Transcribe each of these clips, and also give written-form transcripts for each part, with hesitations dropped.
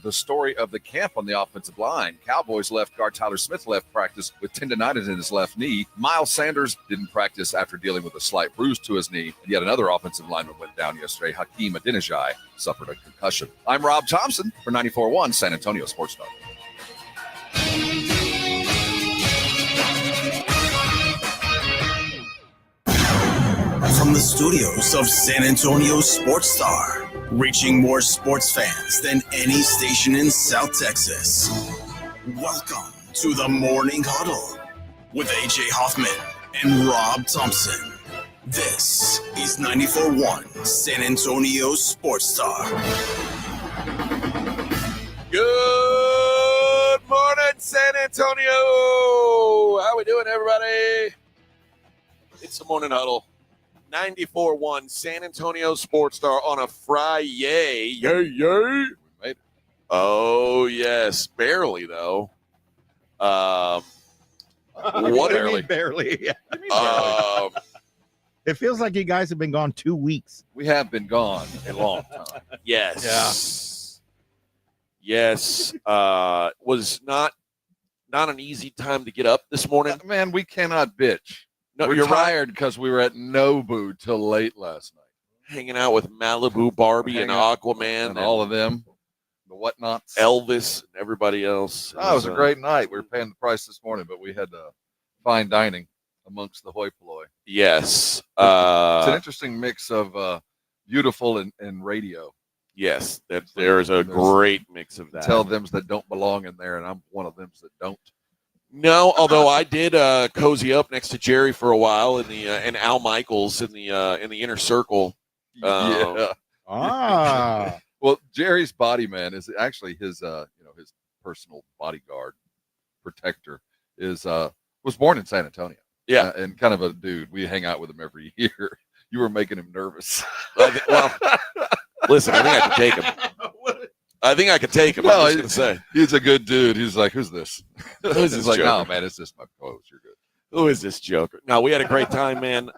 The story of the camp on the offensive line. Cowboys left guard Tyler Smith left practice with tendonitis in his left knee. Miles Sanders didn't practice after dealing with a slight bruise to his knee. And yet another offensive lineman went down yesterday. Hakeem Adeniji suffered a concussion. I'm Rob Thompson for 94.1 San Antonio Sports Talk. From the studios of San Antonio Sports Star, reaching more sports fans than any station in South Texas. Welcome to the Morning Huddle with AJ Hoffman and Rob Thompson. This is 94.1 San Antonio Sports Star. Good morning, San Antonio. How we doing, everybody? It's the Morning Huddle. 94.1 San Antonio Sports Star on a Friday. Yay. We made it. Oh, yes. Barely, though. What do you mean barely? It feels like you guys have been gone 2 weeks. We have been gone a long time. Yes. Yeah. Yes. Was not an easy time to get up this morning. Man, we cannot bitch. No, we're you're tired because we were at Nobu till late last night. Hanging out with Malibu Barbie and Aquaman and all of them, the whatnots, Elvis and everybody else. It was a great night. We were paying the price this morning, but we had fine dining amongst the hoi polloi. Yes. It's an interesting mix of beautiful and radio. Yes, there is a great mix of that. Tell them that don't belong in there, and I'm one of them that don't. No, although I did cozy up next to Jerry for a while and Al Michaels in the inner circle. Well, Jerry's body man is actually his his personal bodyguard protector was born in San Antonio. Yeah, and kind of a dude. We hang out with him every year. You were making him nervous. Well, listen, I think I can take him. I think I could take him. No, I was going to say. He's a good dude. He's like, who's this? Who's this like, joker? no, man, it's just my clothes. You're good. Who is this joker? No, we had a great time, man.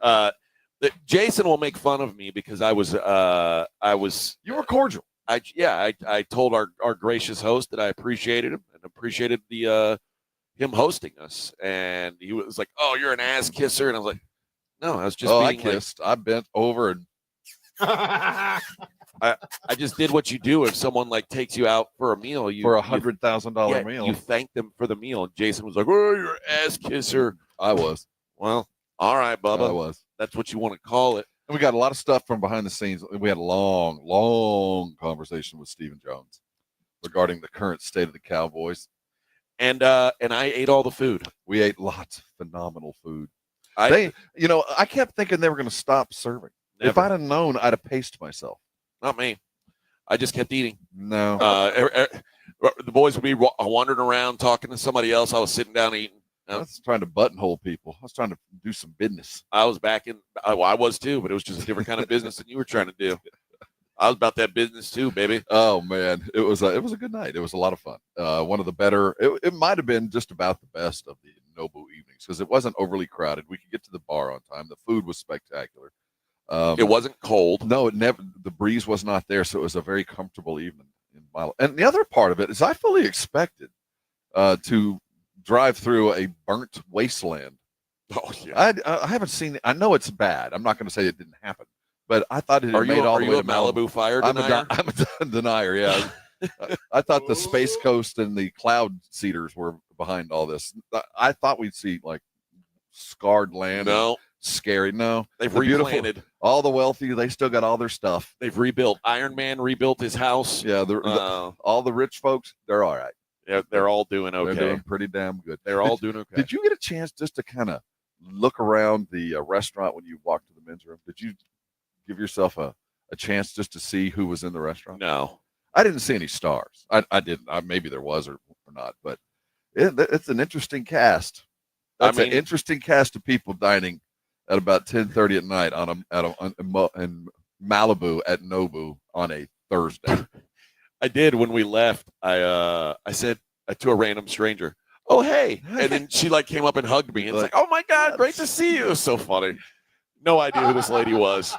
Jason will make fun of me because I was. You were cordial. I told our gracious host that I appreciated him and appreciated him hosting us. And he was like, "Oh, you're an ass kisser," and I was like, "No, I was just." I kissed. I bent over and. I just did what you do if someone takes you out for a meal. For $100,000 meal. You thank them for the meal. And Jason was like, "Oh, you're an ass kisser." I was. Well, all right, Bubba. I was. That's what you want to call it. And we got a lot of stuff from behind the scenes. We had a long conversation with Stephen Jones regarding the current state of the Cowboys. And I ate all the food. We ate lots of phenomenal food. I kept thinking they were going to stop serving. Never. If I'd have known, I'd have paced myself. Not me. I just kept eating. No. The boys would be wandering around talking to somebody else. I was sitting down eating. I was trying to buttonhole people. I was trying to do some business. I was back in. Well, I was too, but it was just a different kind of business than you were trying to do. I was about that business too, baby. Oh man, it was a good night. It was a lot of fun. One of the better. It might have been just about the best of the Nobu evenings because it wasn't overly crowded. We could get to the bar on time. The food was spectacular. It wasn't cold. No, it never. The breeze was not there, so it was a very comfortable evening in Milo. And the other part of it is, I fully expected to drive through a burnt wasteland. Oh yeah. I haven't seen it. I know it's bad. I'm not going to say it didn't happen, but I thought it had made all the way to Malibu fire denier? I'm a denier. Yeah. I thought the Space Coast and the Cloud Cedars were behind all this. I thought we'd see scarred land. No. Scary. No, they've replanted. All the wealthy, they still got all their stuff. They've rebuilt. Iron Man rebuilt his house. Yeah, all the rich folks, they're all right. Yeah, they're all doing okay. They're doing pretty damn good. They're all doing okay. Did you get a chance just to kind of look around the restaurant when you walked to the men's room? Did you give yourself a chance just to see who was in the restaurant? No, I didn't see any stars. I didn't. Maybe there was or not, but it's an interesting cast. That's an interesting cast of people dining at about 10:30 at night in Malibu at Nobu on a Thursday. I did when we left. I said to a random stranger, "Oh hey," and then she came up and hugged me and was like, "Oh my God, great to see you." It was so funny. No idea who this lady was.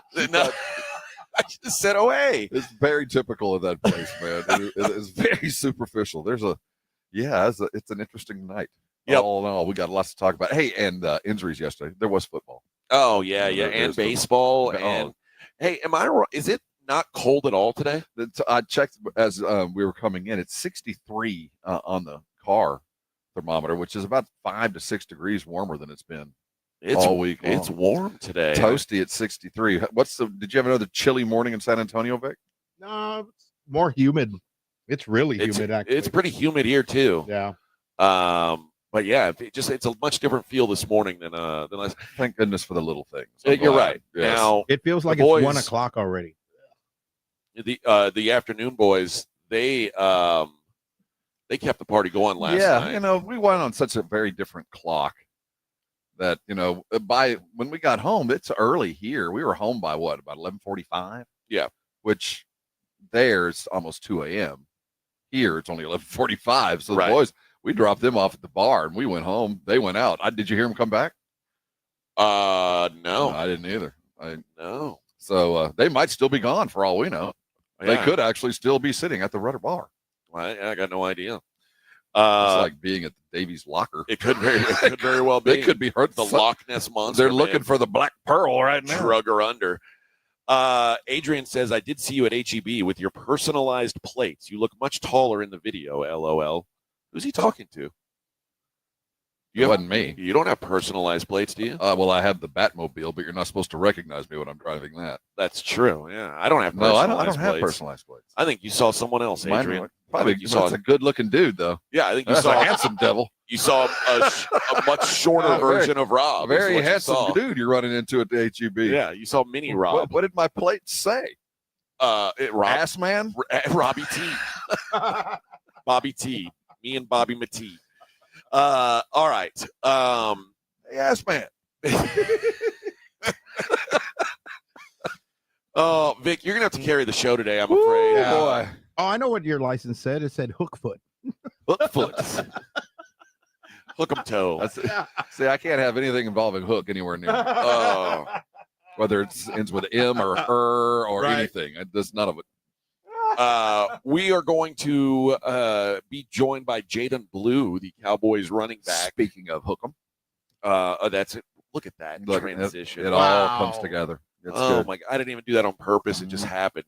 I just said, oh, hey. It's very typical of that place, man. It's very superficial. It's an interesting night. Yep. All in all, we got lots to talk about. Hey, and injuries yesterday. There was football. Oh, yeah, and baseball. And hey, am I wrong? Is it not cold at all today? I checked as we were coming in. It's 63 on the car thermometer, which is about 5 to 6 degrees warmer than it's been all week long. It's warm today. Toasty at 63. Did you have another chilly morning in San Antonio, Vic? No, it's more humid. It's really humid, actually. It's pretty humid here, too. Yeah. But yeah, it's a much different feel this morning than last. Thank goodness for the little things. You're right. Yes. Now it feels like it's 1 o'clock already. The afternoon boys, they kept the party going last night. Yeah, we went on such a very different clock that when we got home, it's early here. We were home by what, about 11:45? Yeah, which there's almost 2 a.m. Here it's only 11:45. So right. The boys, we dropped them off at the bar and we went home. They went out. Did you hear them come back? No, I didn't either. No. So they might still be gone for all we know. Yeah. They could actually still be sitting at the Rudder Bar. I got no idea. It's like being at the Davies locker. It could very well be. They could be hurt. The Loch Ness Monster. They're looking for the Black Pearl right now. Shrug her under. Adrian says, I did see you at HEB with your personalized plates. You look much taller in the video, LOL. Who's he talking to? It wasn't me. You don't have personalized plates, do you? Well, I have the Batmobile, but you're not supposed to recognize me when I'm driving that. That's true. Yeah, I don't have personalized personalized I don't have plates. personalized plates. I think you saw someone else, Adrian. Probably you saw a good-looking dude, though. Yeah, I think you That's saw a handsome devil. You saw a much shorter version of Rob. A very handsome dude you're running into at the HEB. Yeah, you saw mini Rob. What did my plate say? Ass man? Robbie T. Bobby T. Me and Bobby Matee. All right. Ass man. Oh, Vic, you're going to have to carry the show today, I'm afraid. Yeah. Boy. Oh, I know what your license said. It said Hookfoot. Hookfoot. Hook 'em toe. See, I can't have anything involving hook anywhere near me. Whether it ends with M or her or anything. There's none of it. We are going to be joined by Jaden Blue, the Cowboys running back. Speaking of hook 'em. That's it. Look at that transition. It all comes together. It's good. My God. I didn't even do that on purpose. It just happened.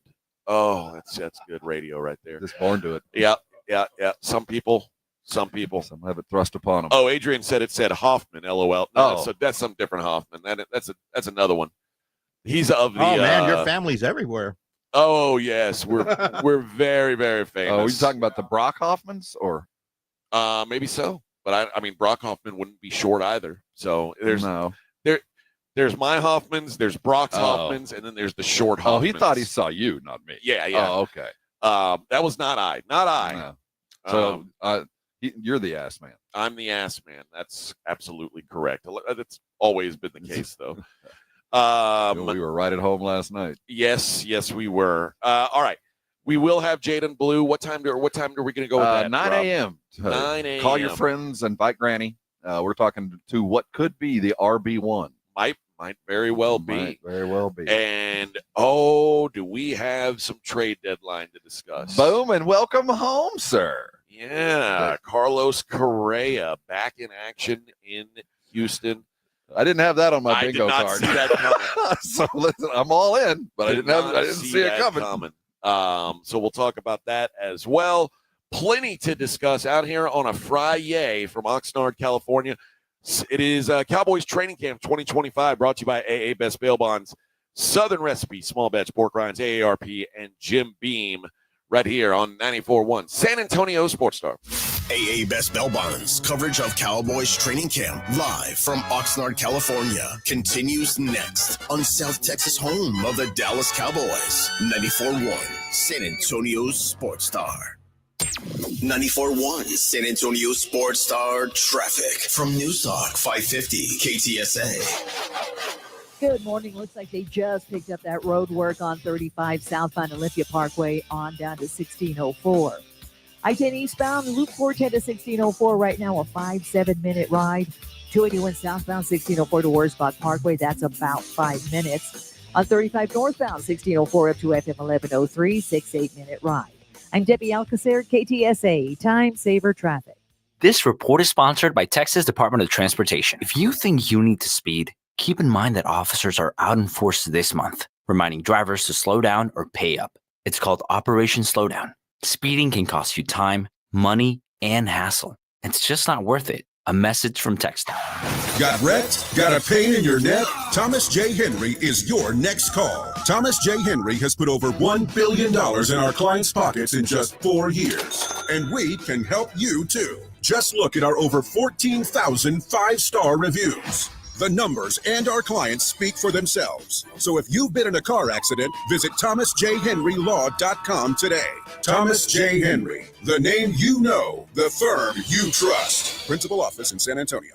Oh, that's good radio right there. Just born to it. Yeah. Some people. Some have it thrust upon them. Oh, Adrian said it said Hoffman, LOL. No, that's some different Hoffman. That's another one. He's of the. Oh man, your family's everywhere. Oh yes, we're very, very famous. Oh, are you talking about the Brock Hoffmans or? Maybe so, but I mean Brock Hoffman wouldn't be short either. So there's my Hoffmans, there's Brock's Hoffmans, and then there's the short Hoffmans. Oh, he thought he saw you, not me. Yeah. Oh, okay. That was not I. No. So you're the ass man. I'm the ass man. That's absolutely correct. That's always been the case, though. We were right at home last night. Yes, we were. All right. We will have Jaden Blue. What time are we going to go with that? 9 a.m. 9 a.m. Call your friends, invite Granny. We're talking to what could be the RB1. Might very well be. Might very well be. And, do we have some trade deadline to discuss? Boom, and welcome home, sir. Yeah, Carlos Correa back in action in Houston. I didn't have that on my bingo card. I did not see that coming. So listen, I'm all in, but I didn't see it coming. So we'll talk about that as well. Plenty to discuss out here on a Friday from Oxnard, California. It is Cowboys Training Camp 2025, brought to you by AA Best Bail Bonds, Southern Recipe, Small Batch Pork Rinds, AARP, and Jim Beam, right here on 94.1 San Antonio Sports Star. AA Best Bail Bonds coverage of Cowboys Training Camp live from Oxnard, California continues next on South Texas home of the Dallas Cowboys. 94.1 San Antonio Sports Star. 94.1 San Antonio Sports Star traffic from News Talk 550 KTSA. Good morning. Looks like they just picked up that road work on 35 southbound Olympia Parkway on down to 1604. I-10 eastbound, Loop 410 to 1604 right now, a 5-7 minute ride. 281 southbound 1604 to Warsbach Parkway, that's about 5 minutes. On 35 northbound, 1604 up to FM 1103, 6-8-minute ride. I'm Debbie Alcacer, KTSA, Time Saver Traffic. This report is sponsored by Texas Department of Transportation. If you think you need to speed, keep in mind that officers are out in force this month, reminding drivers to slow down or pay up. It's called Operation Slowdown. Speeding can cost you time, money, and hassle. It's just not worth it. A message from TxDOT. Got wrecked? Got a pain in your neck? Thomas J. Henry is your next call. Thomas J. Henry has put over $1 billion in our clients' pockets in just 4 years. And we can help you too. Just look at our over 14,000 5-star reviews. The numbers and our clients speak for themselves. So if you've been in a car accident, visit thomasjhenrylaw.com today. Thomas J. Henry, the name you know, the firm you trust. Principal office in San Antonio.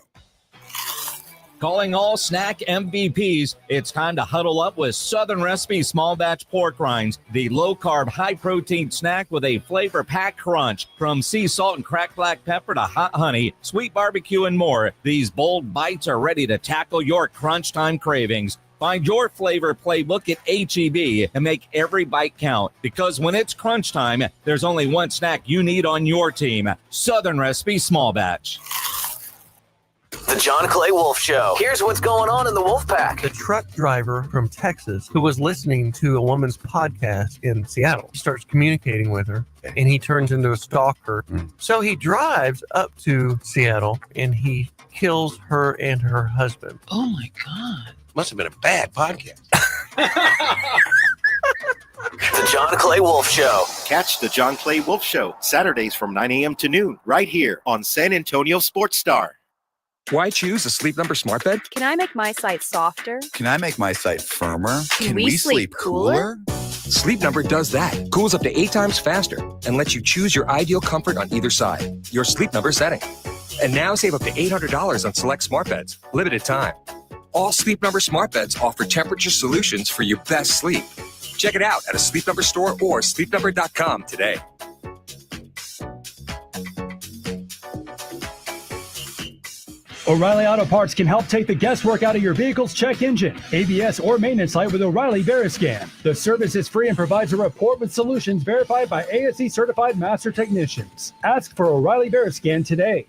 Calling all snack MVPs, it's time to huddle up with Southern Recipe Small Batch Pork Rinds, the low-carb, high-protein snack with a flavor-packed crunch. From sea salt and cracked black pepper to hot honey, sweet barbecue, and more, these bold bites are ready to tackle your crunch time cravings. Find your flavor playbook at H-E-B and make every bite count, because when it's crunch time, there's only one snack you need on your team. Southern Recipe Small Batch. The John Clay Wolf Show. Here's what's going on in the Wolf Pack. The truck driver from Texas who was listening to a woman's podcast in Seattle, he starts communicating with her, and he turns into a stalker. So he drives up to Seattle, and he kills her and her husband. Oh, my God. Must have been a bad podcast. The John Clay Wolf Show. Catch the John Clay Wolf Show Saturdays from 9 a.m. to noon right here on San Antonio Sports Star. Why choose a Sleep Number smart bed? Can I make my site softer? Can I make my site firmer? Can we sleep cooler? Sleep Number does that. Cools up to 8 times faster and lets you choose your ideal comfort on either side. Your Sleep Number setting. And now save up to $800 on select smart beds. Limited time. All Sleep Number smart beds offer temperature solutions for your best sleep. Check it out at a Sleep Number store or sleepnumber.com today. O'Reilly Auto Parts can help take the guesswork out of your vehicle's check engine, ABS, or maintenance light with O'Reilly Veriscan. The service is free and provides a report with solutions verified by ASE certified master technicians. Ask for O'Reilly Veriscan today.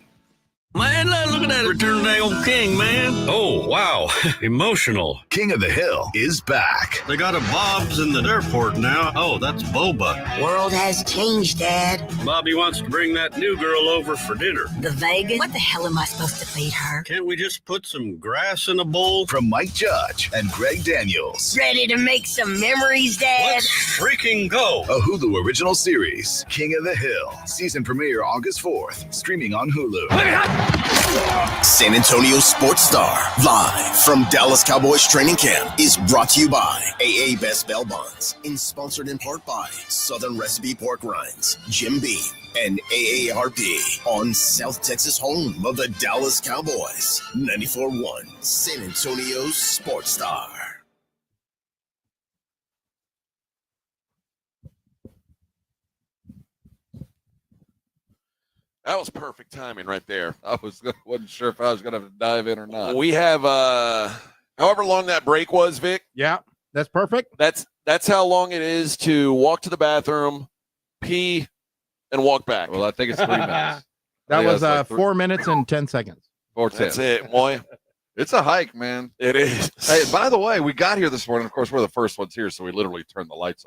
Man, look at that return of the old king, man. Oh, wow. Emotional. King of the Hill is back. They got a Bob's in the airport now. Oh, that's Boba. World has changed, Dad. Bobby wants to bring that new girl over for dinner. The Vegas? What the hell am I supposed to feed her? Can't we just put some grass in a bowl? From Mike Judge and Greg Daniels. Ready to make some memories, Dad? Let's freaking go. A Hulu original series, King of the Hill. Season premiere August 4th. Streaming on Hulu. San Antonio Sports Star, live from Dallas Cowboys training camp, is brought to you by AA Best Bell Bonds, and sponsored in part by Southern Recipe Pork Rinds, Jim Beam, and AARP on South Texas home of the Dallas Cowboys. 94.1 San Antonio Sports Star. That was perfect timing right there. I wasn't sure if I was going to dive in or not. We have, however long that break was, Vic. Yeah, that's perfect. That's how long it is to walk to the bathroom, pee, and walk back. Well, I think it's 3 minutes. That was like 4 minutes and 10 seconds. 4:10. That's it, boy. It's a hike, man. It is. Hey, by the way, we got here this morning. Of course, we're the first ones here, so we literally turned the lights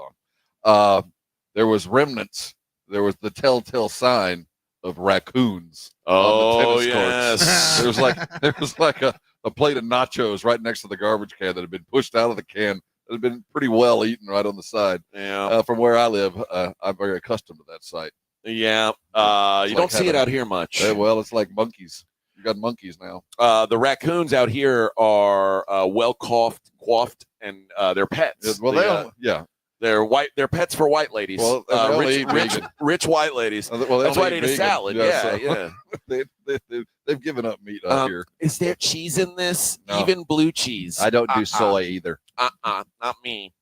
on. There was remnants. There was the telltale sign of raccoons on the tennis courts. There was like a plate of nachos right next to the garbage can that had been pushed out of the can. It had been pretty well eaten right on the side. Yeah. From where I live, I'm very accustomed to that sight. Yeah. You don't see it out here much. Well, it's like monkeys. You got monkeys now. The raccoons out here are well coiffed, and they're pets. Well, They're white. They're pets for white ladies. Well, rich white ladies. Well, that's why they eat a salad. Yeah. They've given up meat out here. Is there cheese in this? No. Even blue cheese? I don't do soy either. Not me.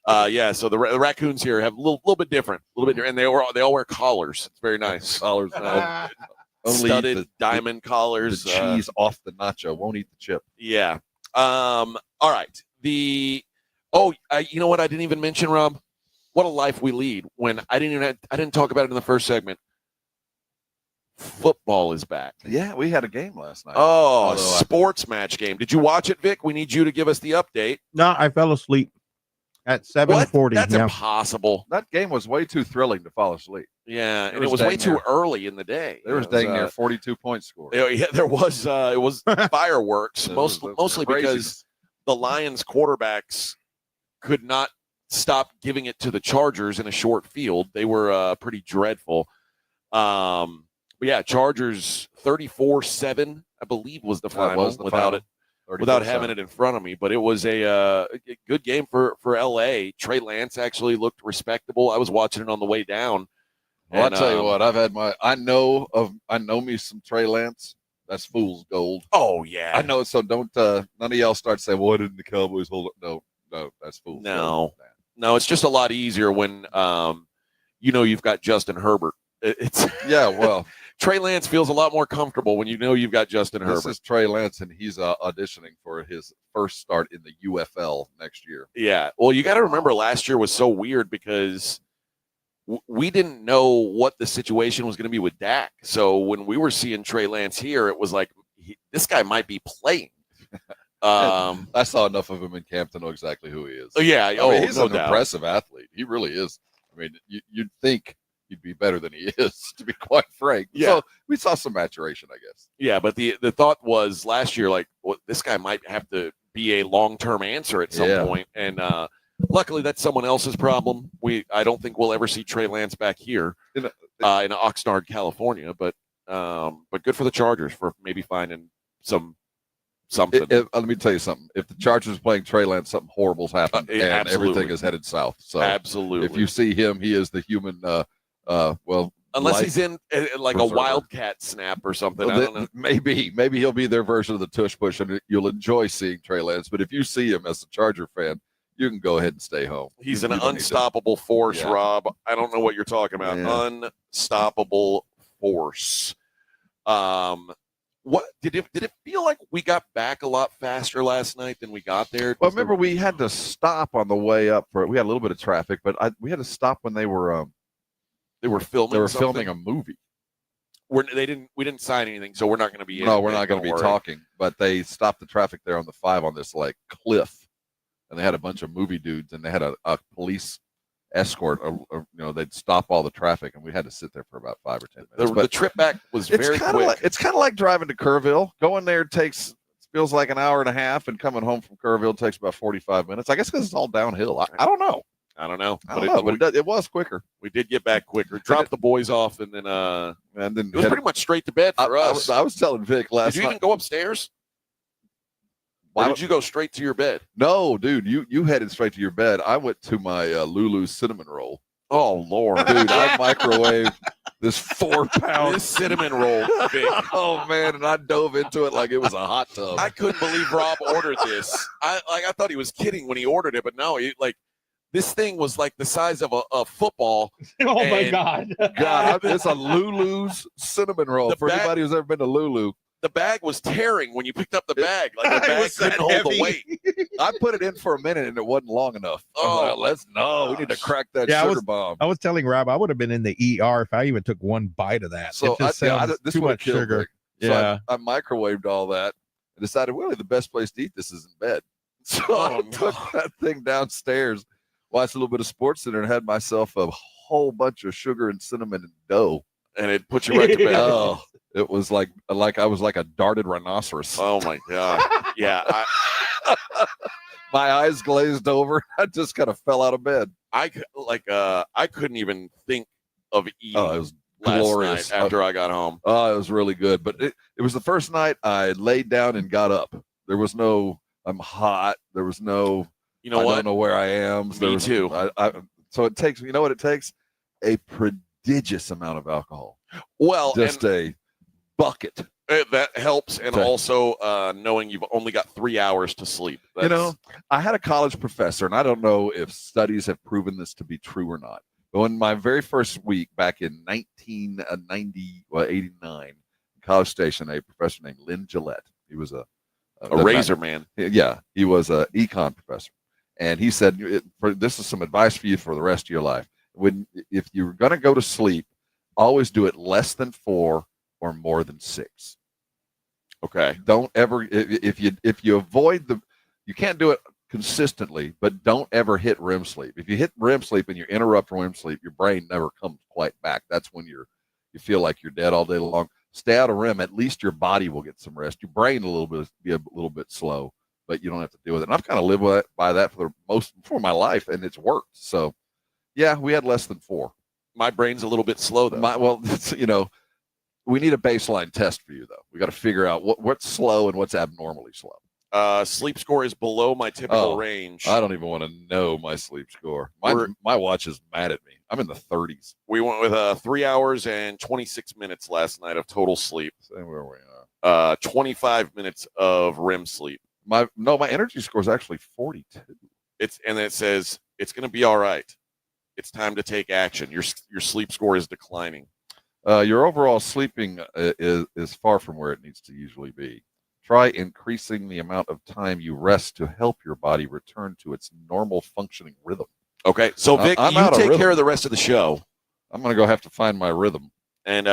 So the raccoons here have a little bit different, and they all wear collars. It's very nice. Collars. Studded diamond collars. The cheese off the nacho. Won't eat the chip. Yeah. All right. Oh, you know what? I didn't even mention, Rob. What a life we lead. When I didn't talk about it in the first segment. Football is back. Yeah, we had a game last night. Oh, a sports match game. Did you watch it, Vic? We need you to give us the update. No, I fell asleep at 7:40. That's impossible. That game was way too thrilling to fall asleep. Yeah, and it was way too early in the day. There was dang near 42 points scored. Yeah, there was. It was fireworks, mostly because the Lions quarterbacks could not stop giving it to the Chargers in a short field. They were pretty dreadful. But yeah, Chargers 34-7, I believe, was the final without having it in front of me. But it was a good game for LA. Trey Lance actually looked respectable. I was watching it on the way down. Well, I'll tell you what, I know me some Trey Lance. That's fool's gold. Oh yeah, I know. So don't none of y'all start saying, "Well, why didn't the Cowboys hold it?" No, that's fool's gold. No, it's just a lot easier when you've got Justin Herbert. Well, Trey Lance feels a lot more comfortable when you know you've got Justin Herbert. This is Trey Lance, and he's auditioning for his first start in the UFL next year. Yeah, well, you got to remember last year was so weird because we didn't know what the situation was going to be with Dak. So when we were seeing Trey Lance here, it was like this guy might be playing. I saw enough of him in camp to know exactly who he is. Yeah, he's an impressive athlete. He really is. I mean, you'd think he'd be better than he is, to be quite frank. Yeah. So we saw some maturation, I guess. Yeah, but the thought was last year, like, well, this guy might have to be a long-term answer at some point. And luckily, that's someone else's problem. I don't think we'll ever see Trey Lance back here in Oxnard, California. But good for the Chargers for maybe finding something. Let me tell you something. If the Chargers playing Trey Lance, something horrible's happened, and everything is headed south. So absolutely, if you see him, he is the human. Unless he's in like a wildcat snap or something. I don't know. Maybe he'll be their version of the tush push, and you'll enjoy seeing Trey Lance. But if you see him as a Charger fan, you can go ahead and stay home. He's an unstoppable force, Rob. I don't know what you're talking about. Yeah. Unstoppable force. What did it feel like we got back a lot faster last night than we got there? Well, remember we had to stop on the way up for it. We had a little bit of traffic, but we had to stop when they were filming. They were filming a movie. We didn't sign anything, so we're not going to be. No, we're not going to be talking. But they stopped the traffic there on the 5 on this like cliff, and they had a bunch of movie dudes, and they had a police escort. They'd stop all the traffic, and we had to sit there for about 5 or 10 minutes. The trip back was very quick. It's kind of like driving to Kerrville. Going there feels like an hour and a half, and coming home from Kerrville takes about 45 minutes. I guess because it's all downhill. I don't know. But it was quicker. We did get back quicker. Dropped the boys off, and then it was pretty much straight to bed for us. I was telling Vic last night. Did you even go upstairs? Why did you go straight to your bed? No, dude, you headed straight to your bed. I went to my Lulu cinnamon roll. Oh, Lord. Dude, I microwaved this 4-pound cinnamon roll. Big. Oh, man, and I dove into it like it was a hot tub. I couldn't believe Rob ordered this. I thought he was kidding when he ordered it, but no, this thing was like the size of a football. Oh, my God. It's a Lulu's cinnamon roll. For anybody who's ever been to Lulu. The bag was tearing when you picked up the bag. Like the bag couldn't hold the weight. I put it in for a minute and it wasn't long enough. We need to crack that sugar bomb. I was telling Rob I would have been in the ER if I even took one bite of that. So this too much sugar. So I microwaved all that and decided really the best place to eat this is in bed. So I took that thing downstairs, watched a little bit of Sports Center, and had myself a whole bunch of sugar and cinnamon and dough. And it put you right to bed. Oh, it was like I was like a darted rhinoceros. Oh my God! Yeah, my eyes glazed over. I just kind of fell out of bed. I couldn't even think of eating. Oh, it was glorious last night after I got home. Oh, it was really good. But it was the first night I laid down and got up. There was no I'm hot. There was no I don't know where I am. Me too. So it takes. You know what it takes? A prodigious amount of alcohol. Well, just a bucket. That helps, and also knowing you've only got 3 hours to sleep. I had a college professor, and I don't know if studies have proven this to be true or not. But in my very first week back in 1989, in College Station, a professor named Lynn Gillette. He was a razor man. Yeah, he was an econ professor. And he said, this is some advice for you for the rest of your life. If you're going to go to sleep, always do it less than 4 or more than 6. Okay. Don't ever, if you avoid you can't do it consistently, but don't ever hit REM sleep. If you hit REM sleep and you interrupt REM sleep, your brain never comes quite back. That's when you feel like you're dead all day long. Stay out of REM. At least your body will get some rest. Your brain be a little bit slow, but you don't have to deal with it. And I've kind of lived by that for my life, and it's worked. So, yeah, we had less than 4. My brain's a little bit slow, though. We need a baseline test for you, though. We got to figure out what's slow and what's abnormally slow. Sleep score is below my typical range. I don't even want to know my sleep score. My watch is mad at me. I'm in the 30s. We went with 3 hours and 26 minutes last night of total sleep. Same where we are. 25 minutes of REM sleep. My energy score is actually 42. And it says it's going to be all right. It's time to take action. Your sleep score is declining. Your overall sleeping is far from where it needs to usually be. Try increasing the amount of time you rest to help your body return to its normal functioning rhythm. Okay, so Vic, you take care of the rest of the show. I'm going to go have to find my rhythm, and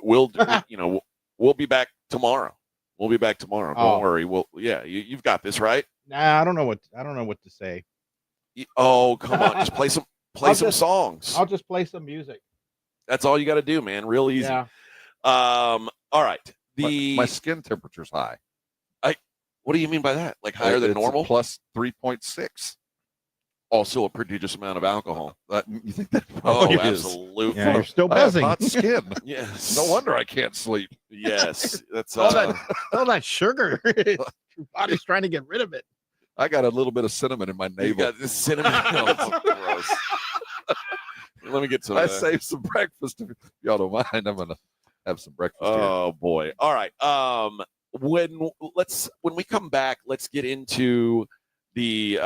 we'll we'll be back tomorrow. We'll be back tomorrow. Don't worry. You've got this, right? Nah, I don't know what to say. Oh, come on, just play some songs. I'll just play some music. That's all you got to do, man. Real easy. Yeah. All right. My skin temperature's high. What do you mean by that? Like higher than normal? Plus 3.6. Also a prodigious amount of alcohol. You think that? Absolutely. Yeah, you're still buzzing. I have hot skin. Yes. No wonder I can't sleep. Yes. That's all that sugar. Your body's trying to get rid of it. I got a little bit of cinnamon in my navel. You got this cinnamon. Oh, gross. Let me get some. I saved some breakfast. If y'all don't mind, I'm gonna have some breakfast. Oh boy! All right. When we come back, let's get into the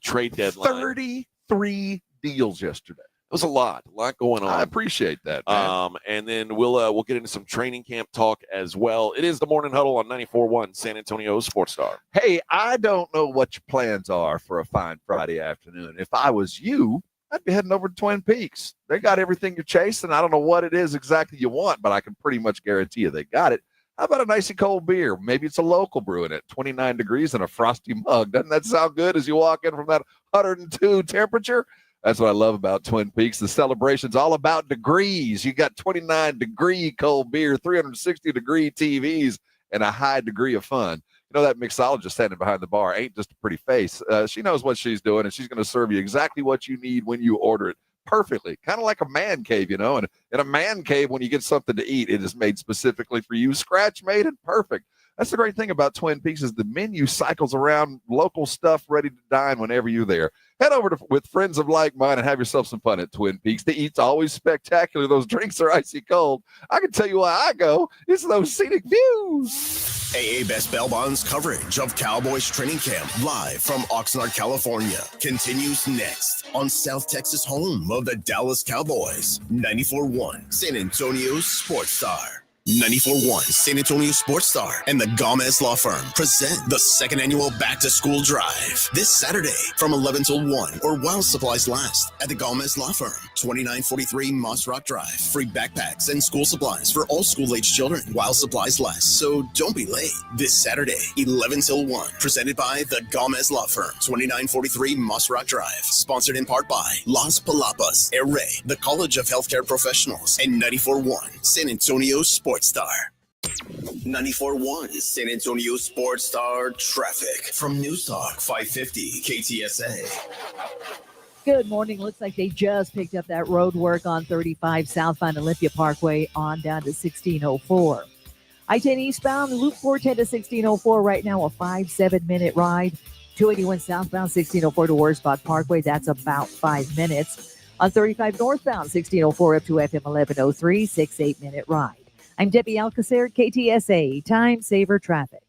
trade deadline. 33 deals yesterday. It was a lot going on. I appreciate that, man. And then we'll get into some training camp talk as well. It is the Morning Huddle on 94.1 San Antonio Sports Star. Hey, I don't know what your plans are for a fine Friday afternoon. If I was you, I'd be heading over to Twin Peaks. They got everything you're chasing. I don't know what it is exactly you want, but I can pretty much guarantee you they got it. How about a nice and cold beer? Maybe it's a local brewing at 29 degrees in a frosty mug. Doesn't that sound good as you walk in from that 102 temperature? That's what I love about Twin Peaks. The celebration's all about degrees. You got 29-degree cold beer, 360-degree TVs, and a high degree of fun. You know, that mixologist standing behind the bar ain't just a pretty face. She knows what she's doing, and she's going to serve you exactly what you need when you order it perfectly. Kind of like a man cave, you know. And in a man cave, when you get something to eat, it is made specifically for you, scratch-made and perfect. That's the great thing about Twin Peaks is the menu cycles around local stuff ready to dine whenever you're there. Head over with friends of like mind and have yourself some fun at Twin Peaks. The eat's always spectacular. Those drinks are icy cold. I can tell you why I go. It's those scenic views. AA Best Bail Bonds coverage of Cowboys training camp live from Oxnard, California continues next on South Texas home of the Dallas Cowboys. 94.1 San Antonio Sports Star. 94.1 San Antonio Sports Star and the Gomez Law Firm present the second annual Back to School Drive this Saturday from 11 till 1 or while supplies last at the Gomez Law Firm, 2943 Moss Rock Drive. Free backpacks and school supplies for all school-age children while supplies last. So don't be late. This Saturday, 11 till 1, presented by the Gomez Law Firm, 2943 Moss Rock Drive. Sponsored in part by Las Palapas, Array, the College of Healthcare Professionals, and 94.1 San Antonio Sports Star. 94.1 San Antonio Sports Star traffic from News Talk 550 KTSA. Good morning. Looks like they just picked up that road work on 35 southbound Olympia Parkway on down to 1604. I-10 eastbound, Loop 410 to 1604 right now, a 5-7 minute ride. 281 southbound, 1604 to Worsbach Parkway. That's about 5 minutes. On 35 northbound, 1604 up to FM 1103, 6-8 minute ride. I'm Debbie Alcacer, KTSA, Time Saver Traffic.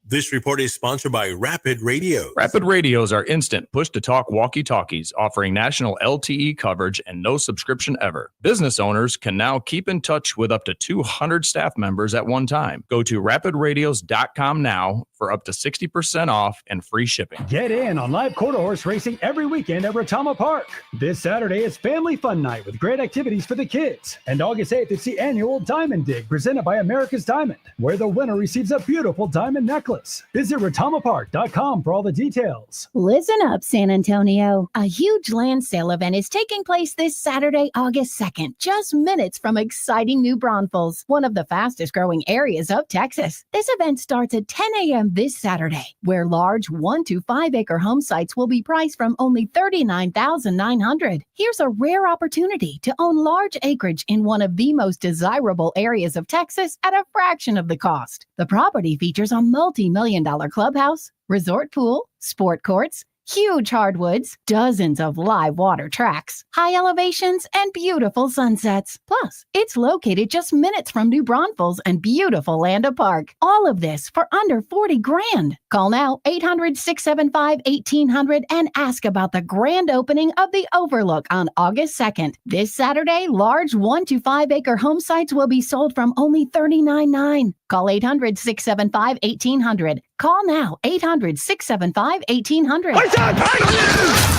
This report is sponsored by Rapid Radio. Rapid Radios are instant push-to-talk walkie-talkies offering national LTE coverage and no subscription ever. Business owners can now keep in touch with up to 200 staff members at one time. Go to rapidradios.com now for up to 60% off and free shipping. Get in on live quarter horse racing every weekend at Retama Park. This Saturday is Family Fun Night with great activities for the kids. And August 8th, it's the annual Diamond Dig presented by America's Diamond, where the winner receives a beautiful diamond necklace. Visit retamapark.com for all the details. Listen up, San Antonio. A huge land sale event is taking place this Saturday, August 2nd, just minutes from exciting New Braunfels, one of the fastest growing areas of Texas. This event starts at 10 a.m. this Saturday, where large 1 to 5 acre home sites will be priced from only $39,900. Here's a rare opportunity to own large acreage in one of the most desirable areas of Texas at a fraction of the cost. The property features a multi-million-dollar clubhouse, resort pool, sport courts, huge hardwoods, dozens of live water tracks, high elevations, and beautiful sunsets. Plus, it's located just minutes from New Braunfels and beautiful Landa Park. All of this for under $40,000. Call now 800-675-1800 and ask about the grand opening of the Overlook on August 2nd. This Saturday, large 1 to 5 acre home sites will be sold from only $39,900. Call 800-675-1800. Call now, 800-675-1800.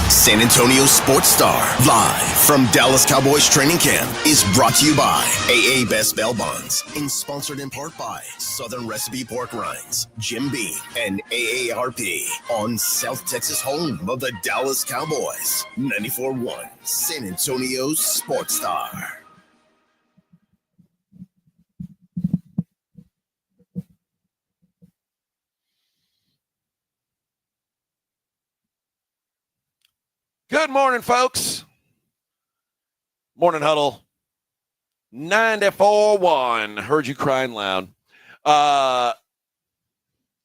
San Antonio Sports Star, live from Dallas Cowboys training camp, is brought to you by AA Best Bail Bonds and sponsored in part by Southern Recipe Pork Rinds, Jim Beam, and AARP on South Texas home of the Dallas Cowboys. 94.1 San Antonio Sports Star. Good morning, folks. Morning Huddle. 94.1. Heard you crying loud.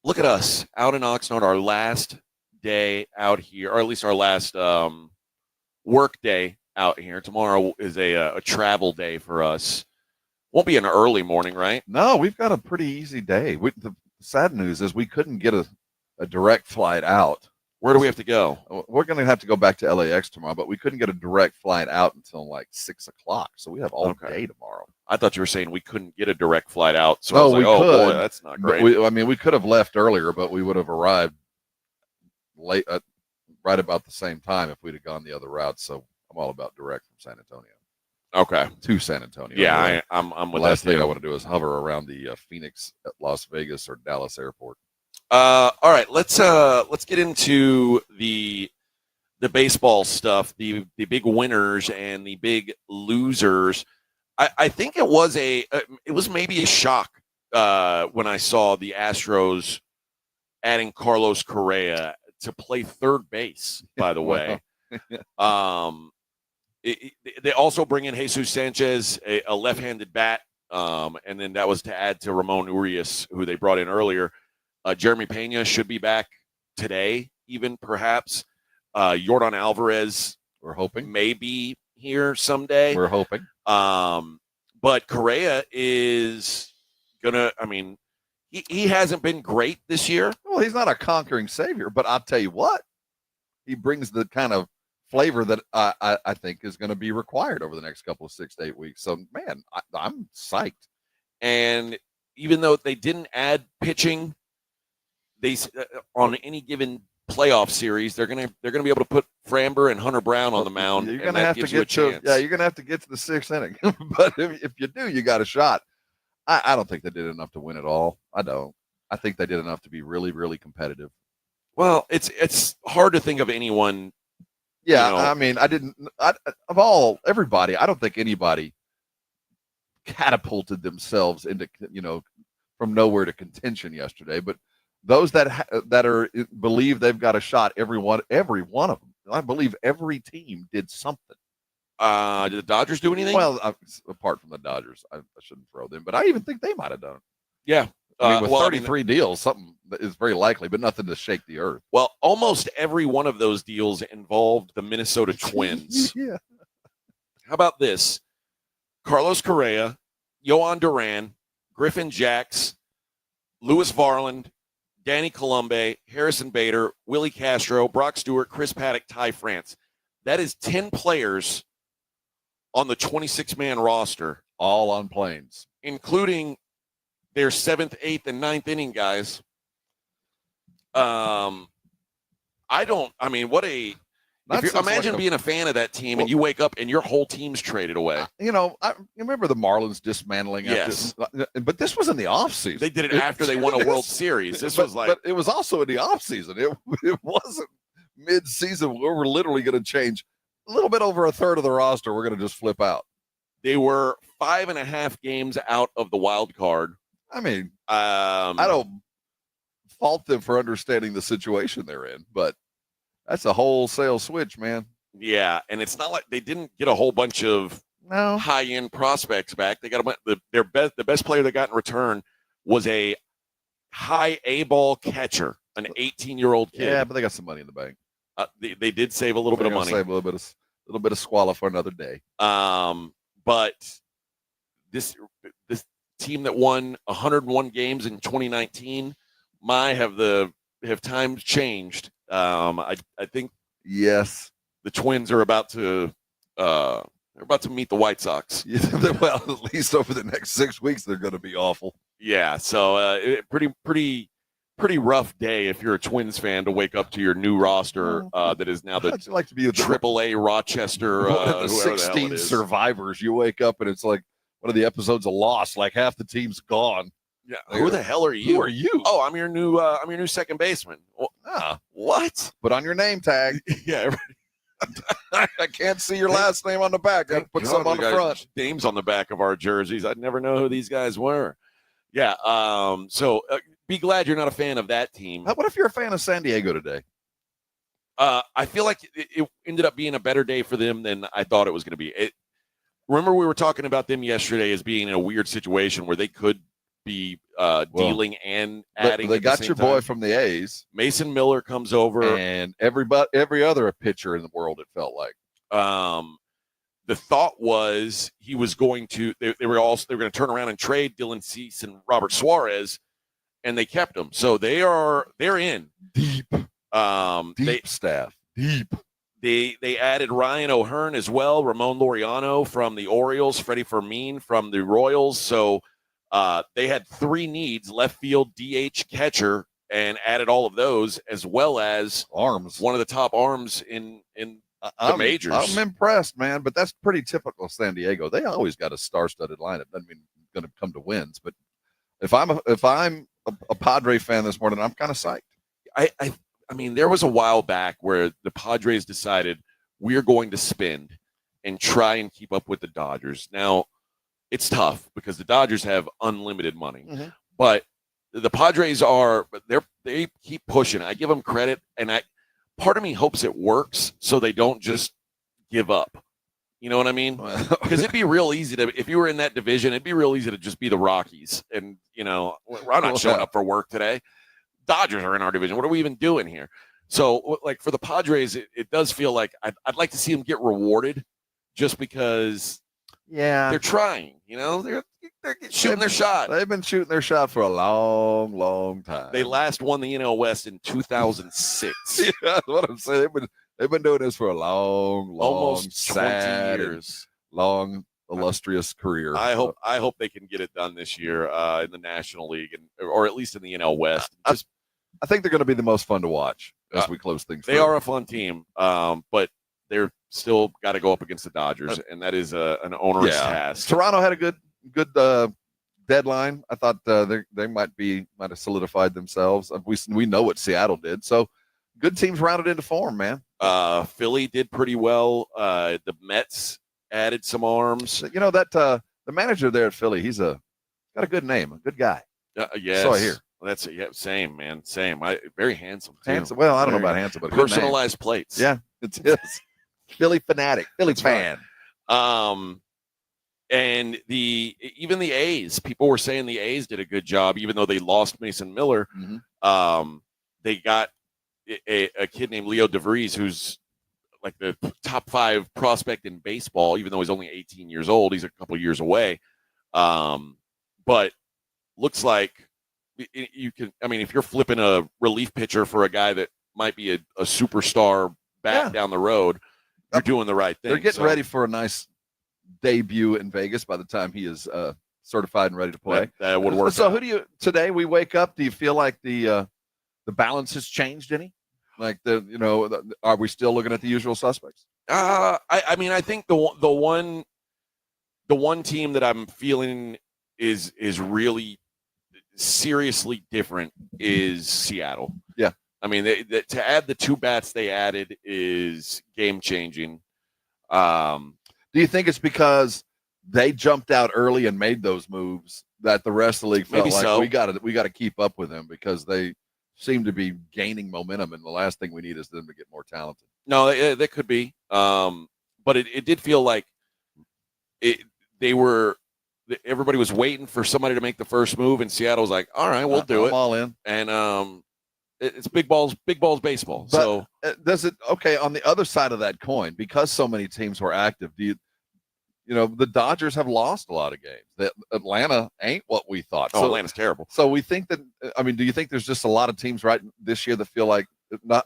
Look at us out in Oxnard, our last day out here, or at least our last work day out here. Tomorrow is a travel day for us. Won't be an early morning, right? No, we've got a pretty easy day. The sad news is we couldn't get a direct flight out. Where do we have to go? We're going to have to go back to LAX tomorrow, but we couldn't get a direct flight out until like 6 o'clock. So we have all day tomorrow. I thought you were saying we couldn't get a direct flight out. So I was like, we could. Boy, that's not great. We could have left earlier, but we would have arrived late, right about the same time if we'd have gone the other route. So I'm all about direct from San Antonio. Okay. To San Antonio. Yeah, I'm with the last that thing too. I want to do is hover around the Phoenix, Las Vegas, or Dallas airport. All right, let's get into the baseball stuff, the big winners and the big losers. I think it was maybe a shock when I saw the Astros adding Carlos Correa to play third base. By the way, they also bring in Jesus Sanchez, a left-handed bat, and then that was to add to Ramon Urias, who they brought in earlier. Jeremy Pena should be back today, even perhaps. Yordan Alvarez, we're hoping, may be here someday. We're hoping. But Correa is gonna. I mean, he hasn't been great this year. Well, he's not a conquering savior, but I'll tell you what, he brings the kind of flavor that I think is going to be required over the next couple of 6 to 8 weeks. So, man, I'm psyched. And even though they didn't add pitching, they on any given playoff series, they're gonna be able to put Framber and Hunter Brown on the mound. You're gonna have to get to you're gonna have to get to the 6th inning. But if you do, you got a shot. I don't think they did enough to win it all. I don't. I think they did enough to be really, really competitive. Well, it's hard to think of anyone. Yeah, I mean, of everybody, I don't think anybody catapulted themselves into from nowhere to contention yesterday, but those that believe they've got a shot, every one of them. I believe every team did something. Did the Dodgers do anything? Well, apart from the Dodgers, I shouldn't throw them, but I even think they might have done it. Yeah. With 33 deals, something is very likely, but nothing to shake the earth. Well, almost every one of those deals involved the Minnesota Twins. Yeah. How about this? Carlos Correa, Yohan Duran, Griffin Jacks, Louis Varland, Danny Colombe, Harrison Bader, Willie Castro, Brock Stewart, Chris Paddock, Ty France. That is 10 players on the 26-man roster. All on planes. Including their 7th, 8th, and 9th inning guys. Imagine being a fan of that team and you wake up and your whole team's traded away. You remember the Marlins dismantling. Yes. But this was in the offseason. They did it after they won a World Series. But it was also in the offseason. It wasn't mid-season where we're literally going to change a little bit over a third of the roster. We're going to just flip out. They were 5.5 games out of the wild card. I mean, I don't fault them for understanding the situation they're in, but that's a wholesale switch, man. Yeah, and it's not like they didn't get a whole bunch of high-end prospects back. They got the best player they got in return was a high A-ball catcher, an 18-year-old kid. Yeah, but they got some money in the bank. They did save a little bit of money. Save a little bit of squalor for another day. But this team that won 101 games in 2019 have times changed. I think yes, the Twins are about to meet the White Sox. Well, at least over the next 6 weeks, they're going to be awful. Yeah, so pretty rough day if you're a Twins fan to wake up to your new roster that is now the like to be AAA Rochester. The 16 survivors. You wake up and it's like one of the episodes of Lost. Like half the team's gone. Yeah, who the hell are you? Who are you? Oh, I'm your new second baseman. What? Put on your name tag. Yeah. I can't see your last name on the back. I put something on the front. Names on the back of our jerseys. I'd never know who these guys were. Yeah. So be glad you're not a fan of that team. What if you're a fan of San Diego today? I feel like it ended up being a better day for them than I thought it was going to be. Remember, we were talking about them yesterday as being in a weird situation where they could be dealing and adding. They got your boy from the A's. Mason Miller comes over, and every other pitcher in the world. It felt like. The thought was he was going to. They were going to turn around and trade Dylan Cease and Robert Suarez, and they kept him. So they're in deep. Staff deep. They added Ryan O'Hearn as well, Ramon Laureano from the Orioles, Freddie Fermin from the Royals. So they had 3 needs: left field, DH, catcher, and added all of those as well as arms. One of the top arms in the majors. I'm impressed, man. But that's pretty typical San Diego. They always got a star-studded lineup. Doesn't mean it's going to come to wins, but if I'm a Padre fan this morning, I'm kind of psyched. I mean, there was a while back where the Padres decided we're going to spend and try and keep up with the Dodgers. Now, it's tough because the Dodgers have unlimited money, but the Padres they keep pushing. I give them credit, and part of me hopes it works so they don't just give up. You know what I mean? Because it'd be real easy if you were in that division, it'd be real easy to just be the Rockies. And, I'm not showing up for work today. Dodgers are in our division. What are we even doing here? So, like, for the Padres, it does feel like I'd like to see them get rewarded just because they're trying. They're shooting their shot. They've been shooting their shot for a long, long time. They last won the NL West in 2006. Yeah, that's what I'm saying. They've been doing this for a long, almost 20 sad, years. Long, illustrious career. I hope they can get it done this year in the National League or at least in the NL West. I think they're going to be the most fun to watch as we close things. They are a fun team, but they're still got to go up against the Dodgers, and that is an onerous task. Toronto had a good deadline. I thought they might have solidified themselves. We know what Seattle did, so good teams rounded into form, man. Philly did pretty well. The Mets added some arms. The manager there at Philly, he's got a good name, a good guy. Yes. So I hear. That's same, man. Same. Very handsome. Too. Handsome. Well, I don't know about handsome, but personalized plates. Yeah, it's Philly fanatic, Philly fan. And even the A's, people were saying the A's did a good job, even though they lost Mason Miller. They got a kid named Leo DeVries, who's like the top 5 prospect in baseball, even though he's only 18 years old. He's a couple years away. But looks like you can. I mean, if you're flipping a relief pitcher for a guy that might be a superstar back down the road, you're doing the right thing. They're getting ready for a nice debut in Vegas by the time he is certified and ready to play. That would work. So today we wake up, do you feel like the balance has changed any? Like are we still looking at the usual suspects? I mean, I think the one team that I'm feeling is really seriously different is Seattle. Yeah. I mean, to add the 2 bats they added is game changing. Do you think it's because they jumped out early and made those moves that the rest of the league felt we got to keep up with them because they seem to be gaining momentum, and the last thing we need is them to get more talented? No, that could be. But it did feel like everybody was waiting for somebody to make the first move, and Seattle was like, all right, we'll do it. I'm all in. And it's big balls baseball. But so does it, okay, on the other side of that coin, because so many teams were active, the Dodgers have lost a lot of games. Atlanta ain't what we thought. So Atlanta's terrible. So we think that, do you think there's just a lot of teams right this year that feel like,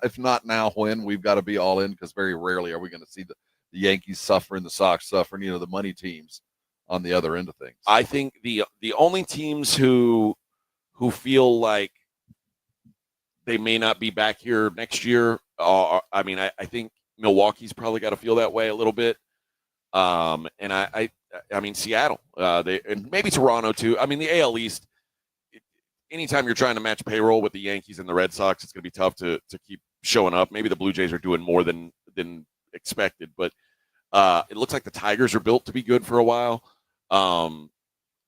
if not now, when we've got to be all in? Because very rarely are we going to see the Yankees suffering, the Sox suffering, the money teams on the other end of things. I think the only teams who feel like they may not be back here next year are, I think Milwaukee's probably got to feel that way a little bit. And I mean Seattle, and maybe Toronto too. I mean the AL East. Anytime you're trying to match payroll with the Yankees and the Red Sox, it's going to be tough to keep showing up. Maybe the Blue Jays are doing more than expected, but it looks like the Tigers are built to be good for a while. The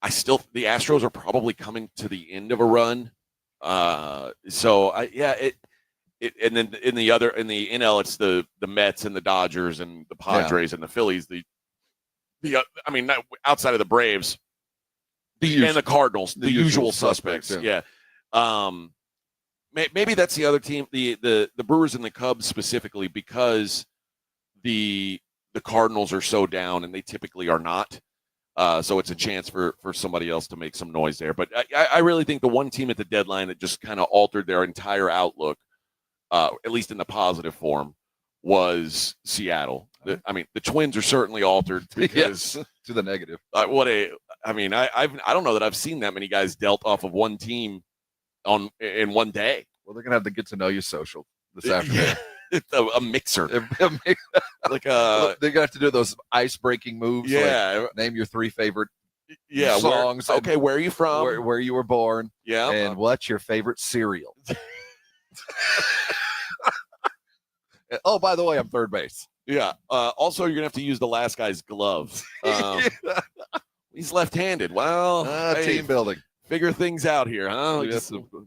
Astros are probably coming to the end of a run. And then in the NL, it's the Mets and the Dodgers and the Padres and the Phillies. Outside of the Braves, and the Cardinals, the usual suspects. Yeah. Maybe that's the other team, the Brewers and the Cubs specifically, because the Cardinals are so down and they typically are not. So it's a chance for somebody else to make some noise there. But I really think the one team at the deadline that just kind of altered their entire outlook, at least in the positive form, was Seattle. The Twins are certainly altered because to the negative. I don't know that I've seen that many guys dealt off of one team in one day. Well, they're gonna have the get to know you social this afternoon. A mixer. They're gonna have to do those ice breaking moves. Yeah. Like name your 3 favorite songs. Where are you from? Where you were born. Yeah. And what's your favorite cereal? Oh, by the way, I'm third base. Yeah. Also, you're gonna have to use the last guy's glove. He's left-handed. Well, team building. Figure things out here, huh?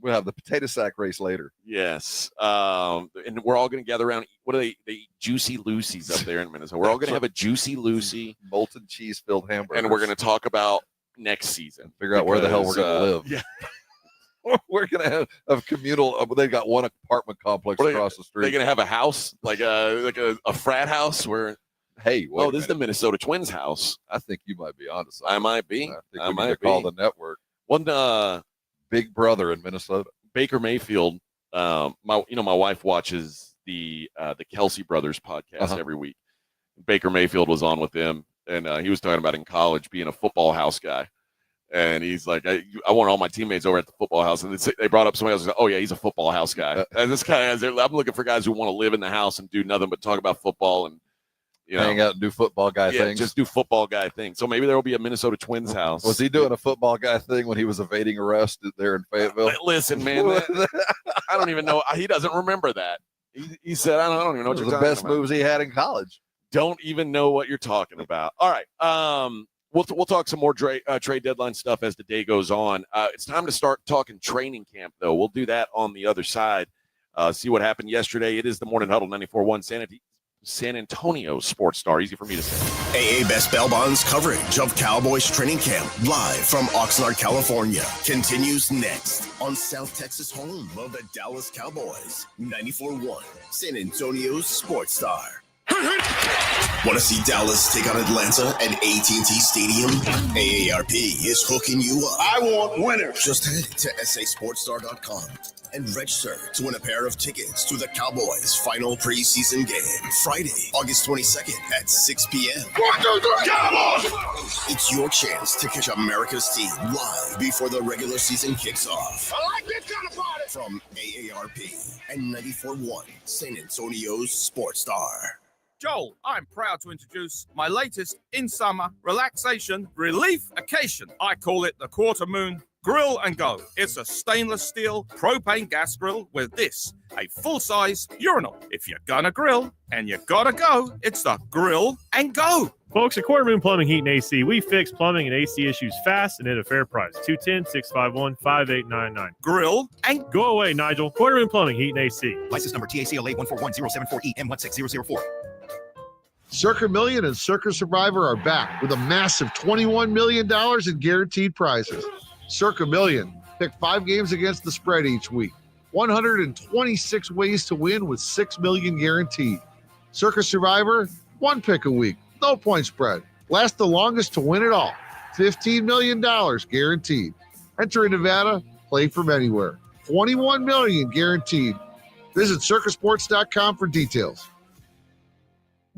We'll have the potato sack race later. Yes. And we're all going to gather around. What are they eat Juicy Lucy's up there in Minnesota. We're all going to have a Juicy Lucy. Molten cheese-filled hamburger. And we're going to talk about next season. Figure out where the hell we're going to live. Yeah. We're going to have communal. They've got one apartment complex across the street. They're going to have a house, like a frat house where. Hey, this is the Minnesota Twins house. I think you might be onto something. I might be. I think we need to call the network. One Big Brother in Minnesota. Baker Mayfield. My wife watches the Kelsey Brothers podcast every week. Baker Mayfield was on with them, and he was talking about in college being a football house guy. And he's like, I want all my teammates over at the football house. And they brought up somebody else. Oh yeah, he's a football house guy. And this guy, I'm looking for guys who want to live in the house and do nothing but talk about football and hang out and do football guy things. Just do football guy things. So maybe there will be a Minnesota Twins house. Was he doing a football guy thing when he was evading arrest there in Fayetteville? Listen, man, I don't even know. He doesn't remember that. He said, I don't even know what you're talking about. The best moves he had in college. Don't even know what you're talking about. All right. We'll talk some more trade deadline stuff as the day goes on. It's time to start talking training camp, though. We'll do that on the other side. See what happened yesterday. It is the Morning Huddle 94.1 San Antonio Sports Star. Easy for me to say. AA Best Bail Bonds coverage of Cowboys training camp live from Oxnard, California continues next on South Texas home of the Dallas Cowboys. 94.1 San Antonio Sports Star. Want to see Dallas take on Atlanta at AT&T Stadium? AARP is hooking you up. I want winners. Just head to sasportstar.com and register to win a pair of tickets to the Cowboys' final preseason game, Friday, August 22nd at 6 p.m. Cowboys! It's your chance to catch America's team live before the regular season kicks off. I like this kind of party. From AARP and 94.1 San Antonio's Sports Star. Joel, I'm proud to introduce my latest in-summer relaxation relief occasion. I call it the Quarter Moon Grill and Go. It's a stainless steel propane gas grill with this, a full-size urinal. If you're gonna grill and you gotta go, it's the Grill and Go. Folks, at Quarter Moon Plumbing, Heat, and AC, we fix plumbing and AC issues fast and at a fair price. 210-651-5899. Grill and go away, Nigel. Quarter Moon Plumbing, Heat, and AC. License number TACLA 141074E M16004. Circa Million and Circa Survivor are back with a massive $21 million in guaranteed prizes. Circa Million. Pick 5 games against the spread each week. 126 ways to win with $6 million guaranteed. Circa Survivor, 1 pick a week. No point spread. Last the longest to win it all. $15 million guaranteed. Enter in Nevada. Play from anywhere. $21 million guaranteed. Visit circasports.com for details.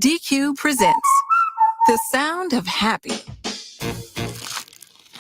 DQ presents The Sound of Happy.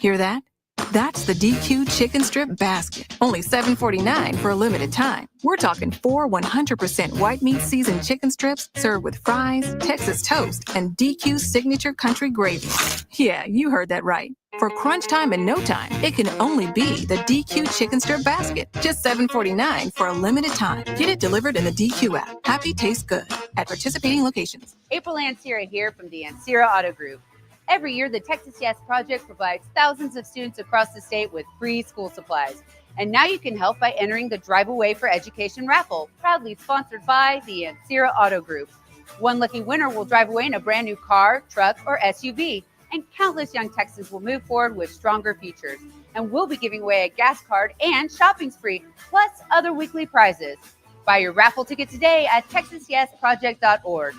Hear that? That's the DQ chicken strip basket. Only $7.49 for a limited time. We're talking 4 100% white meat seasoned chicken strips served with fries, Texas toast, and DQ signature country gravy. Yeah, you heard that right. For crunch time and no time, it can only be the DQ chicken strip basket. Just $7.49 for a limited time. Get it delivered in the DQ app. Happy tastes good at participating locations. April Ansira here from the Ansira Auto Group. Every year, the Texas Yes Project provides thousands of students across the state with free school supplies. And now you can help by entering the Drive Away for Education raffle, proudly sponsored by the Ansira Auto Group. One lucky winner will drive away in a brand new car, truck, or SUV. And countless young Texans will move forward with stronger features. And we'll be giving away a gas card and shopping spree, plus other weekly prizes. Buy your raffle ticket today at texasyesproject.org.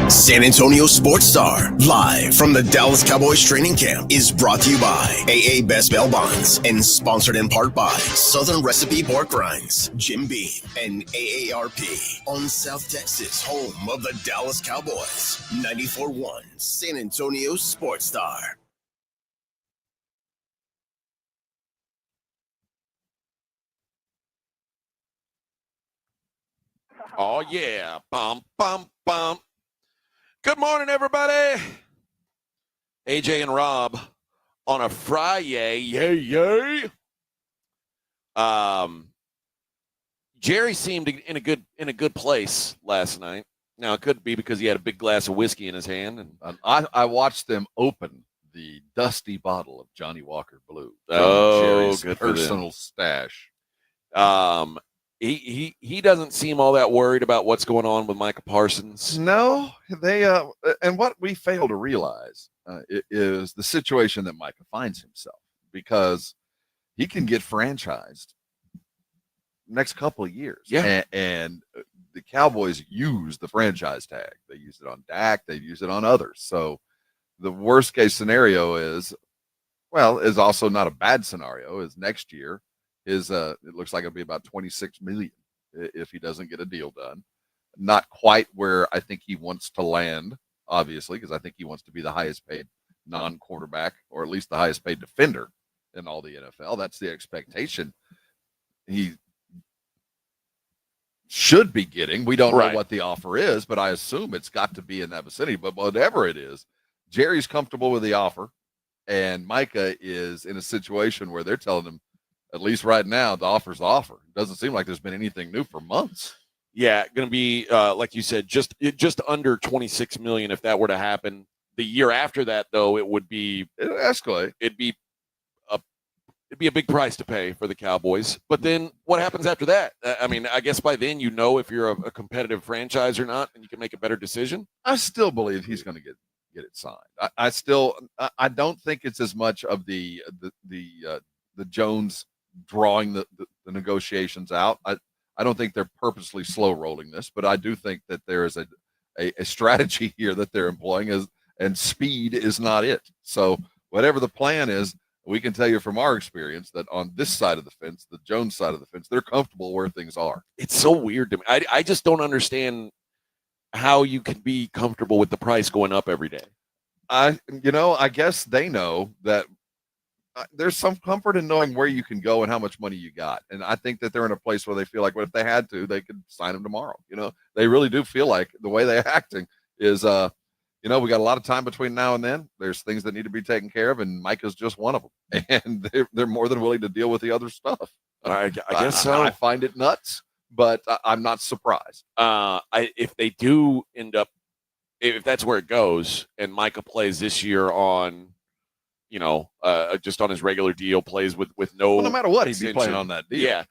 San Antonio Sports Star, live from the Dallas Cowboys training camp, is brought to you by AA Best Bail Bonds and sponsored in part by Southern Recipe Pork Rinds, Jim Beam, and AARP on South Texas, home of the Dallas Cowboys. 94.1 San Antonio Sports Star. Oh, yeah. Bum, bum, bum. Good morning, everybody. AJ and Rob on a Friday. Yay, yay. Jerry seemed in a good place last night. Now, it could be because he had a big glass of whiskey in his hand. And I watched them open the dusty bottle of Johnny Walker Blue. Oh, Jerry's good for them. personal stash. He doesn't seem all that worried about what's going on with Micah Parsons. No, they and what we fail to realize is the situation that Micah finds himself, because he can get franchised next couple of years. Yeah, and the Cowboys use the franchise tag. They use it on Dak. They use it on others. So the worst case scenario is also not a bad scenario. Is next year. It looks like it'll be about $26 million if he doesn't get a deal done. Not quite where I think he wants to land, obviously, because I think he wants to be the highest paid non-quarterback, or at least the highest paid defender in all the NFL. That's the expectation he should be getting. We don't know what the offer is, but I assume it's got to be in that vicinity. But whatever it is, Jerry's comfortable with the offer, and Micah is in a situation where they're telling him, at least right now, the offer's the offer. It doesn't seem like there's been anything new for months. Yeah, going to be, like you said, just under $26 million if that were to happen. The year after that, though, it would escalate. It'd be a big price to pay for the Cowboys. But then what happens after that? I mean, I guess by then you know if you're a competitive franchise or not, and you can make a better decision. I still believe he's going to get it signed. I don't think it's as much of the Jones drawing the negotiations out. I don't think they're purposely slow rolling this, but I do think that there is a strategy here that they're employing, and speed is not it. So whatever the plan is, we can tell you from our experience that on this side of the fence, the Jones side of the fence, they're comfortable where things are. It's so weird to me. I just don't understand how you can be comfortable with the price going up every day. I guess they know that there's some comfort in knowing where you can go and how much money you got. And I think that they're in a place where they feel like, well, if they had to, they could sign him tomorrow. They really do feel like the way they're acting is, we got a lot of time between now and then. There's things that need to be taken care of, and Micah's just one of them. And they're more than willing to deal with the other stuff. I guess so. I find it nuts, but I'm not surprised. If they do end up, if that's where it goes, and Micah plays this year on, just on his regular deal, plays with no. Well, no matter what, he'd extension. be playing on that deal. Yeah,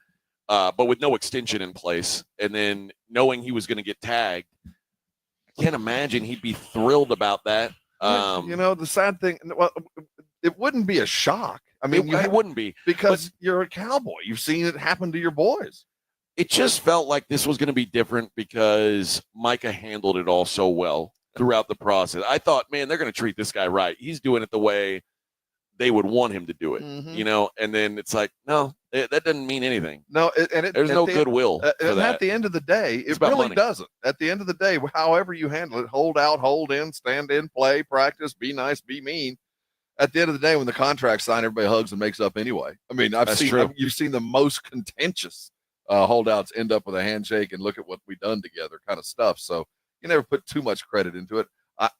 but with no extension in place, and then knowing he was going to get tagged, I can't imagine he'd be thrilled about that. The sad thing, well, it wouldn't be a shock. I mean, it wouldn't be because you're a Cowboy. You've seen it happen to your boys. It just felt like this was going to be different because Micah handled it all so well throughout the process. I thought, man, they're going to treat this guy right. He's doing it the way they would want him to do it, and then it's like, no, that doesn't mean anything. No, there's no goodwill for that. At the end of the day, it really doesn't. At the end of the day, however you handle it, hold out, hold in, stand in, play, practice, be nice, be mean. At the end of the day, when the contract's signed, everybody hugs and makes up anyway. I mean, you've seen the most contentious holdouts end up with a handshake and look at what we've done together kind of stuff. So you never put too much credit into it.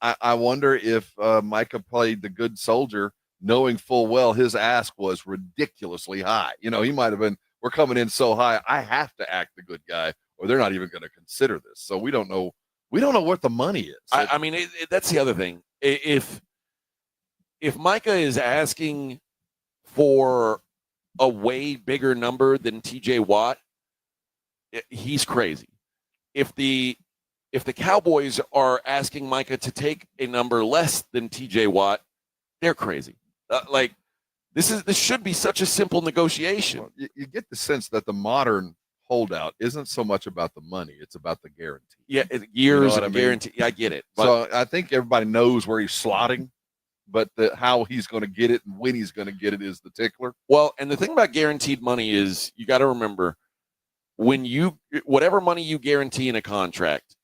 I wonder if Micah played the good soldier, knowing full well his ask was ridiculously high. He might have been, we're coming in so high, I have to act the good guy, or they're not even going to consider this. So we don't know what the money is. I mean, that's the other thing. If Micah is asking for a way bigger number than TJ Watt, he's crazy. If the Cowboys are asking Micah to take a number less than TJ Watt, they're crazy. This should be such a simple negotiation. Well, you get the sense that the modern holdout isn't so much about the money; it's about the guarantee. Yeah, years of guarantee. I get it. But so I think everybody knows where he's slotting, but how he's going to get it and when he's going to get it is the tickler. Well, and the thing about guaranteed money is you got to remember whatever money you guarantee in a contract,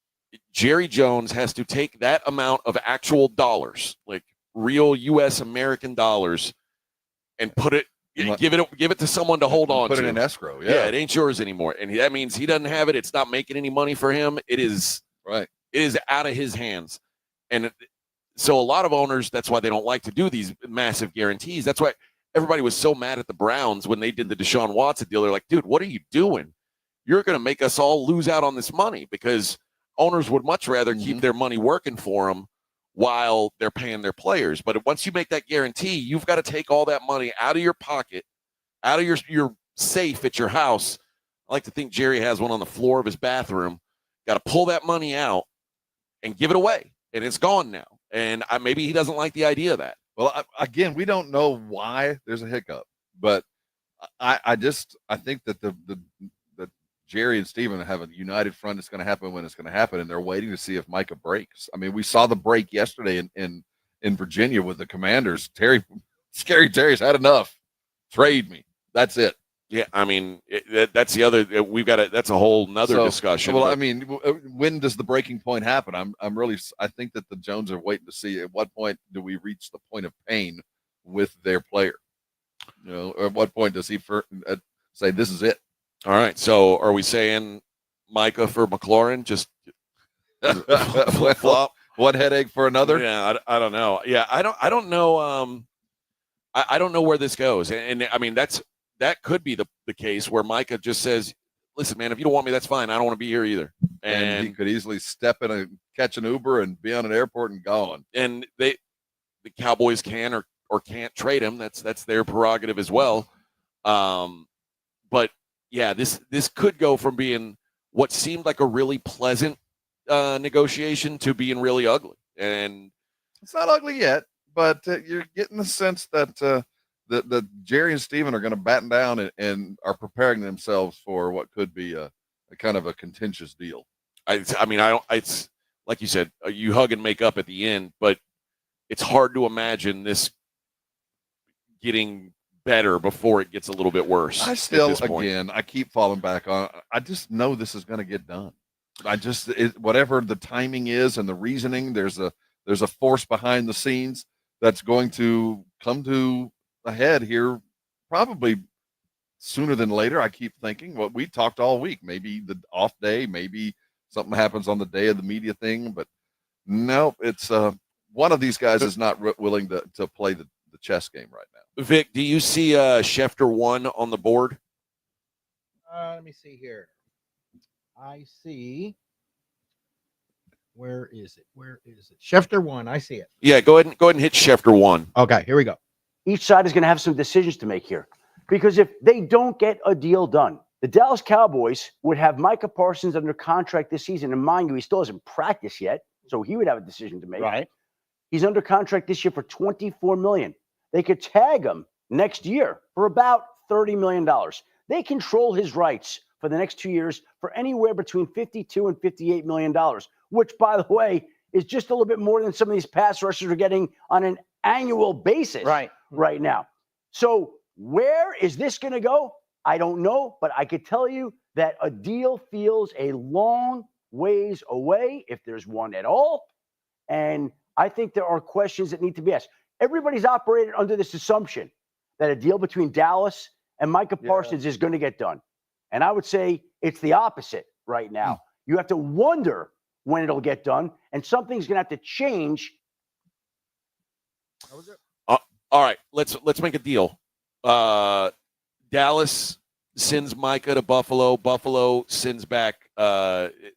Jerry Jones has to take that amount of actual dollars, like real U.S. American dollars, and give it to someone to hold on to. Put it in escrow. Yeah, it ain't yours anymore, and that means he doesn't have it. It's not making any money for him. It is right. It is out of his hands, and so a lot of owners, that's why they don't like to do these massive guarantees. That's why everybody was so mad at the Browns when they did the Deshaun Watson deal. They're like, dude, what are you doing? You're going to make us all lose out on this money, because owners would much rather keep their money working for them while they're paying their players. But once you make that guarantee, you've got to take all that money out of your pocket, out of your safe at your house. I like to think Jerry has one on the floor of his bathroom. Got to pull that money out and give it away, and it's gone now. And maybe he doesn't like the idea of that. Well, again, we don't know why there's a hiccup, but I think that the Jerry and Steven have a united front. It's going to happen when it's going to happen, and they're waiting to see if Micah breaks. I mean, we saw the break yesterday in Virginia with the Commanders. Scary Terry's had enough. Trade me. That's it. Yeah, I mean, that's the other. That's a whole nother discussion. Well, I mean, when does the breaking point happen? I think that the Jones are waiting to see at what point do we reach the point of pain with their player. At what point does he say this is it? All right. So are we saying Micah for McLaurin? Just flip flop. One headache for another? Yeah, I don't know. Yeah, I don't know. I don't know where this goes. And I mean, that could be the case where Micah just says, listen, man, if you don't want me, that's fine. I don't want to be here either. And he could easily step in and catch an Uber and be on an airport and gone. And the Cowboys can or can't trade him. That's their prerogative as well. But yeah, this could go from being what seemed like a really pleasant negotiation to being really ugly. And it's not ugly yet, but you're getting the sense that the Jerry and Steven are going to batten down and are preparing themselves for what could be a kind of a contentious deal. I mean, like you said, you hug and make up at the end, but it's hard to imagine this getting better before it gets a little bit worse. I still, again, I keep falling back on. I just know this is going to get done. Whatever the timing is and the reasoning, there's a force behind the scenes that's going to come to a head here, probably sooner than later. I keep thinking what we talked all week, maybe the off day, maybe something happens on the day of the media thing, but no, it's one of these guys is not willing to play the chess game right now. Vic, do you see Schefter 1 on the board? Let me see here. I see. Where is it? Schefter 1. I see it. Yeah, go ahead and hit Schefter 1. Okay, here we go. Each side is going to have some decisions to make here, because if they don't get a deal done, the Dallas Cowboys would have Micah Parsons under contract this season. And mind you, he still hasn't practiced yet, so he would have a decision to make. Right. He's under contract this year for $24 million. They could tag him next year for about $30 million. They control his rights for the next 2 years for anywhere between $52 and $58 million, which, by the way, is just a little bit more than some of these pass rushers are getting on an annual basis right now. So where is this going to go? I don't know, but I could tell you that a deal feels a long ways away, if there's one at all. And I think there are questions that need to be asked. Everybody's operated under this assumption that a deal between Dallas and Micah Parsons is going to get done. And I would say it's the opposite right now. You have to wonder when it'll get done, and something's going to have to change. All right, let's make a deal. Dallas sends Micah to Buffalo. Buffalo sends back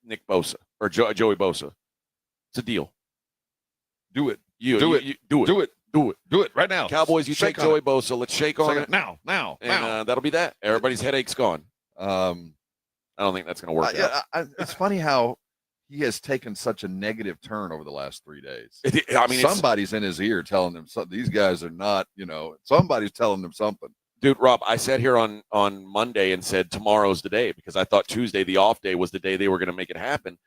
Nick Bosa or Joey Bosa. It's a deal. Do it. Do it right now. Cowboys, you take Joey Bosa. Let's shake on it now. And that'll be that. Everybody's headache's gone. I don't think that's going to work out. It's funny how he has taken such a negative turn over the last 3 days. I mean, somebody's in his ear telling him something. These guys are not, somebody's telling them something. Dude, Rob, I sat here on Monday and said tomorrow's the day because I thought Tuesday, the off day, was the day they were going to make it happen.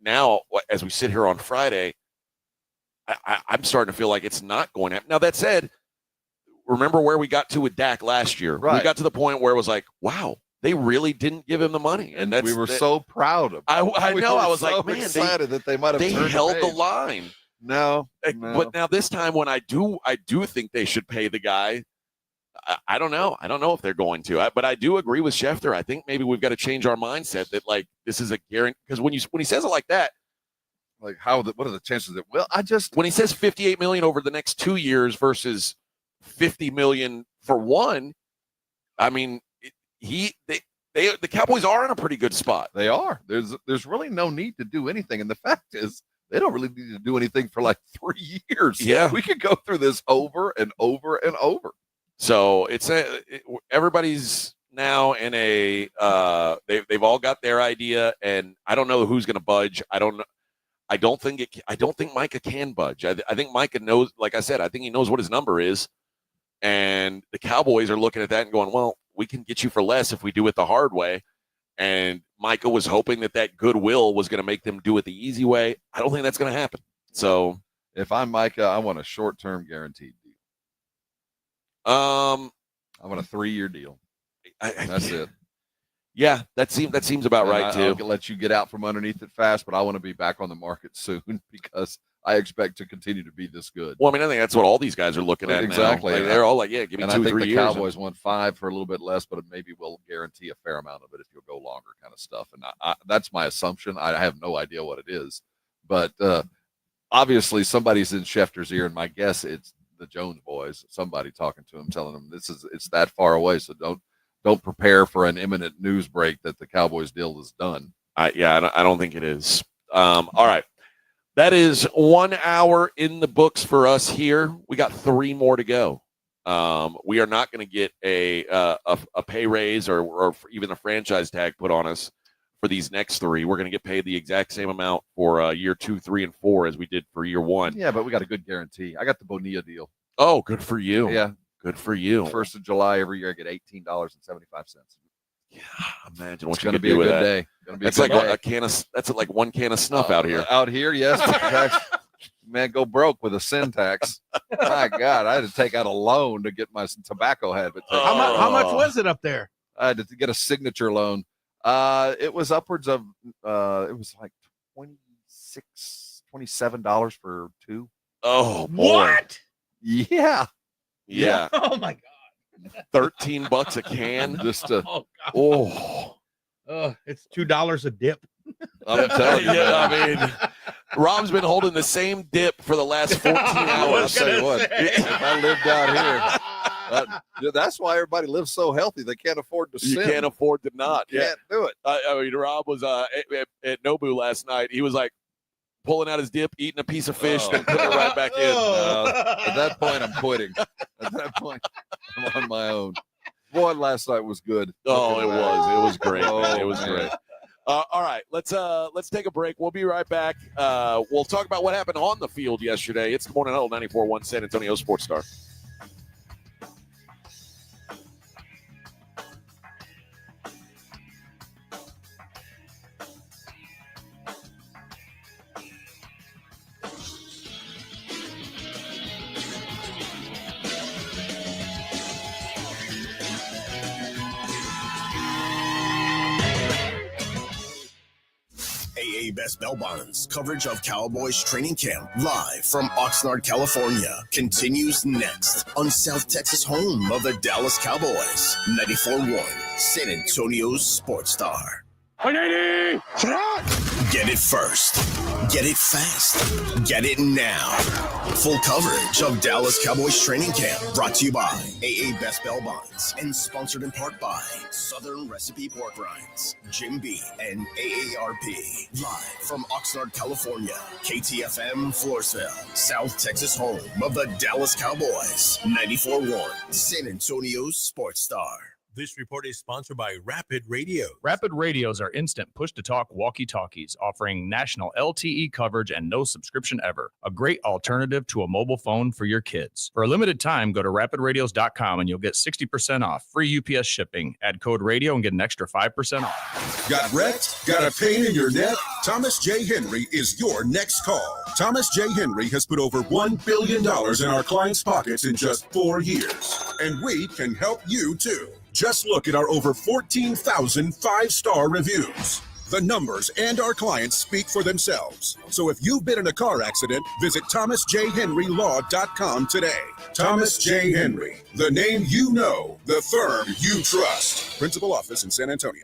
Now, as we sit here on Friday, I'm starting to feel like it's not going to happen. Now, that said, remember where we got to with Dak last year? Right. We got to the point where it was like, wow, they really didn't give him the money. And we were so proud of I know. I was so like, man, excited that they might have held the line. No. But now this time when I do think they should pay the guy. I don't know. I don't know if they're going to. But I do agree with Schefter. I think maybe we've got to change our mindset that, like, this is a guarantee. Because when he says it like that, like what are the chances that? Well, when he says $58 million over the next 2 years versus $50 million for one, I mean, the Cowboys are in a pretty good spot. They are. There's really no need to do anything, and the fact is, they don't really need to do anything for like 3 years. Yeah, we could go through this over and over and over. So everybody's now in a they've all got their idea, and I don't know who's going to budge. I don't think Micah can budge. I think Micah knows. Like I said, I think he knows what his number is, and the Cowboys are looking at that and going, "Well, we can get you for less if we do it the hard way." And Micah was hoping that goodwill was going to make them do it the easy way. I don't think that's going to happen. So, if I'm Micah, I want a short-term guaranteed deal. I want a 3-year deal. That's it. Yeah, that seems about right too. I'll let you get out from underneath it fast, but I want to be back on the market soon because I expect to continue to be this good. Well, I mean, I think that's what all these guys are looking at exactly. now. Like, they're all like, "Yeah, give me 2 or 3 years." I think the Cowboys want 5 for a little bit less, but maybe we'll guarantee a fair amount of it if you'll go longer, kind of stuff. And that's my assumption. I have no idea what it is, but obviously somebody's in Schefter's ear, and my guess it's the Jones boys. Somebody talking to him, telling him it's that far away, so don't prepare for an imminent news break that the Cowboys deal is done. I don't think it is. All right. That is 1 hour in the books for us here. We got 3 more to go. We are not going to get a pay raise or even a franchise tag put on us for these next 3. We're going to get paid the exact same amount for year 2, 3, and 4 as we did for year 1. Yeah, but we got a good guarantee. I got the Bonilla deal. Oh, good for you. Yeah. Good for you. 1st of July every year, I get $18.75. Imagine what It's you going to could be do a with good that. day. Gonna be a That's good like day. a can of. That's like one can of snuff out here. Out here, yes. Man, go broke with a sin tax. My God, I had to take out a loan to get my tobacco habit. How much was it up there? I had to get a signature loan. It was upwards of it was like $27 for two. Oh, boy. What? Yeah. Yeah. Oh my God. $13 a can. Just to, it's $2 a dip. I'm telling you. Yeah, man. I mean, Rob's been holding the same dip for the last 14 I'll hours. tell you what, if I lived out here, that's why everybody lives so healthy. They can't afford to You sin. can't afford to not. Can't do it. I mean, Rob was at Nobu last night. He was like pulling out his dip, eating a piece of fish, then putting it right back in. At that point, I'm quitting. At that point, I'm on my own. Boy, last night was good. Oh, it was. It was great. Man. It was man. great. All right, let's take a break. We'll be right back. We'll talk about what happened on the field yesterday. It's the Morning Huddle 94.1 San Antonio Sports Star. AA Best Bell Bonds coverage of Cowboys training camp live from Oxnard, California continues next on South Texas home of the Dallas Cowboys. 94.1 San Antonio's Sports Star. 180! Get it first. Get it fast. Get it now. Full coverage of Dallas Cowboys training camp brought to you by AA Best Bell Bonds and sponsored in part by Southern Recipe Pork Rinds, Jim B, and AARP. Live from Oxnard, California, KTFM, Floresville, South Texas home of the Dallas Cowboys. 94.1 San Antonio's Sports Star. This report is sponsored by Rapid Radio. Rapid Radios are instant push-to-talk walkie-talkies offering national LTE coverage and no subscription ever. A great alternative to a mobile phone for your kids. For a limited time, go to rapidradios.com and you'll get 60% off. Free UPS shipping. Add code radio and get an extra 5% off. Got wrecked? Got a pain in your neck? Thomas J. Henry is your next call. Thomas J. Henry has put over $1 billion in our clients' pockets in just 4 years. And we can help you too. Just look at our over 14,000 five-star reviews. The numbers and our clients speak for themselves. So if you've been in a car accident, visit thomasjhenrylaw.com today. Thomas J. Henry, the name you know, the firm you trust. Principal office in San Antonio.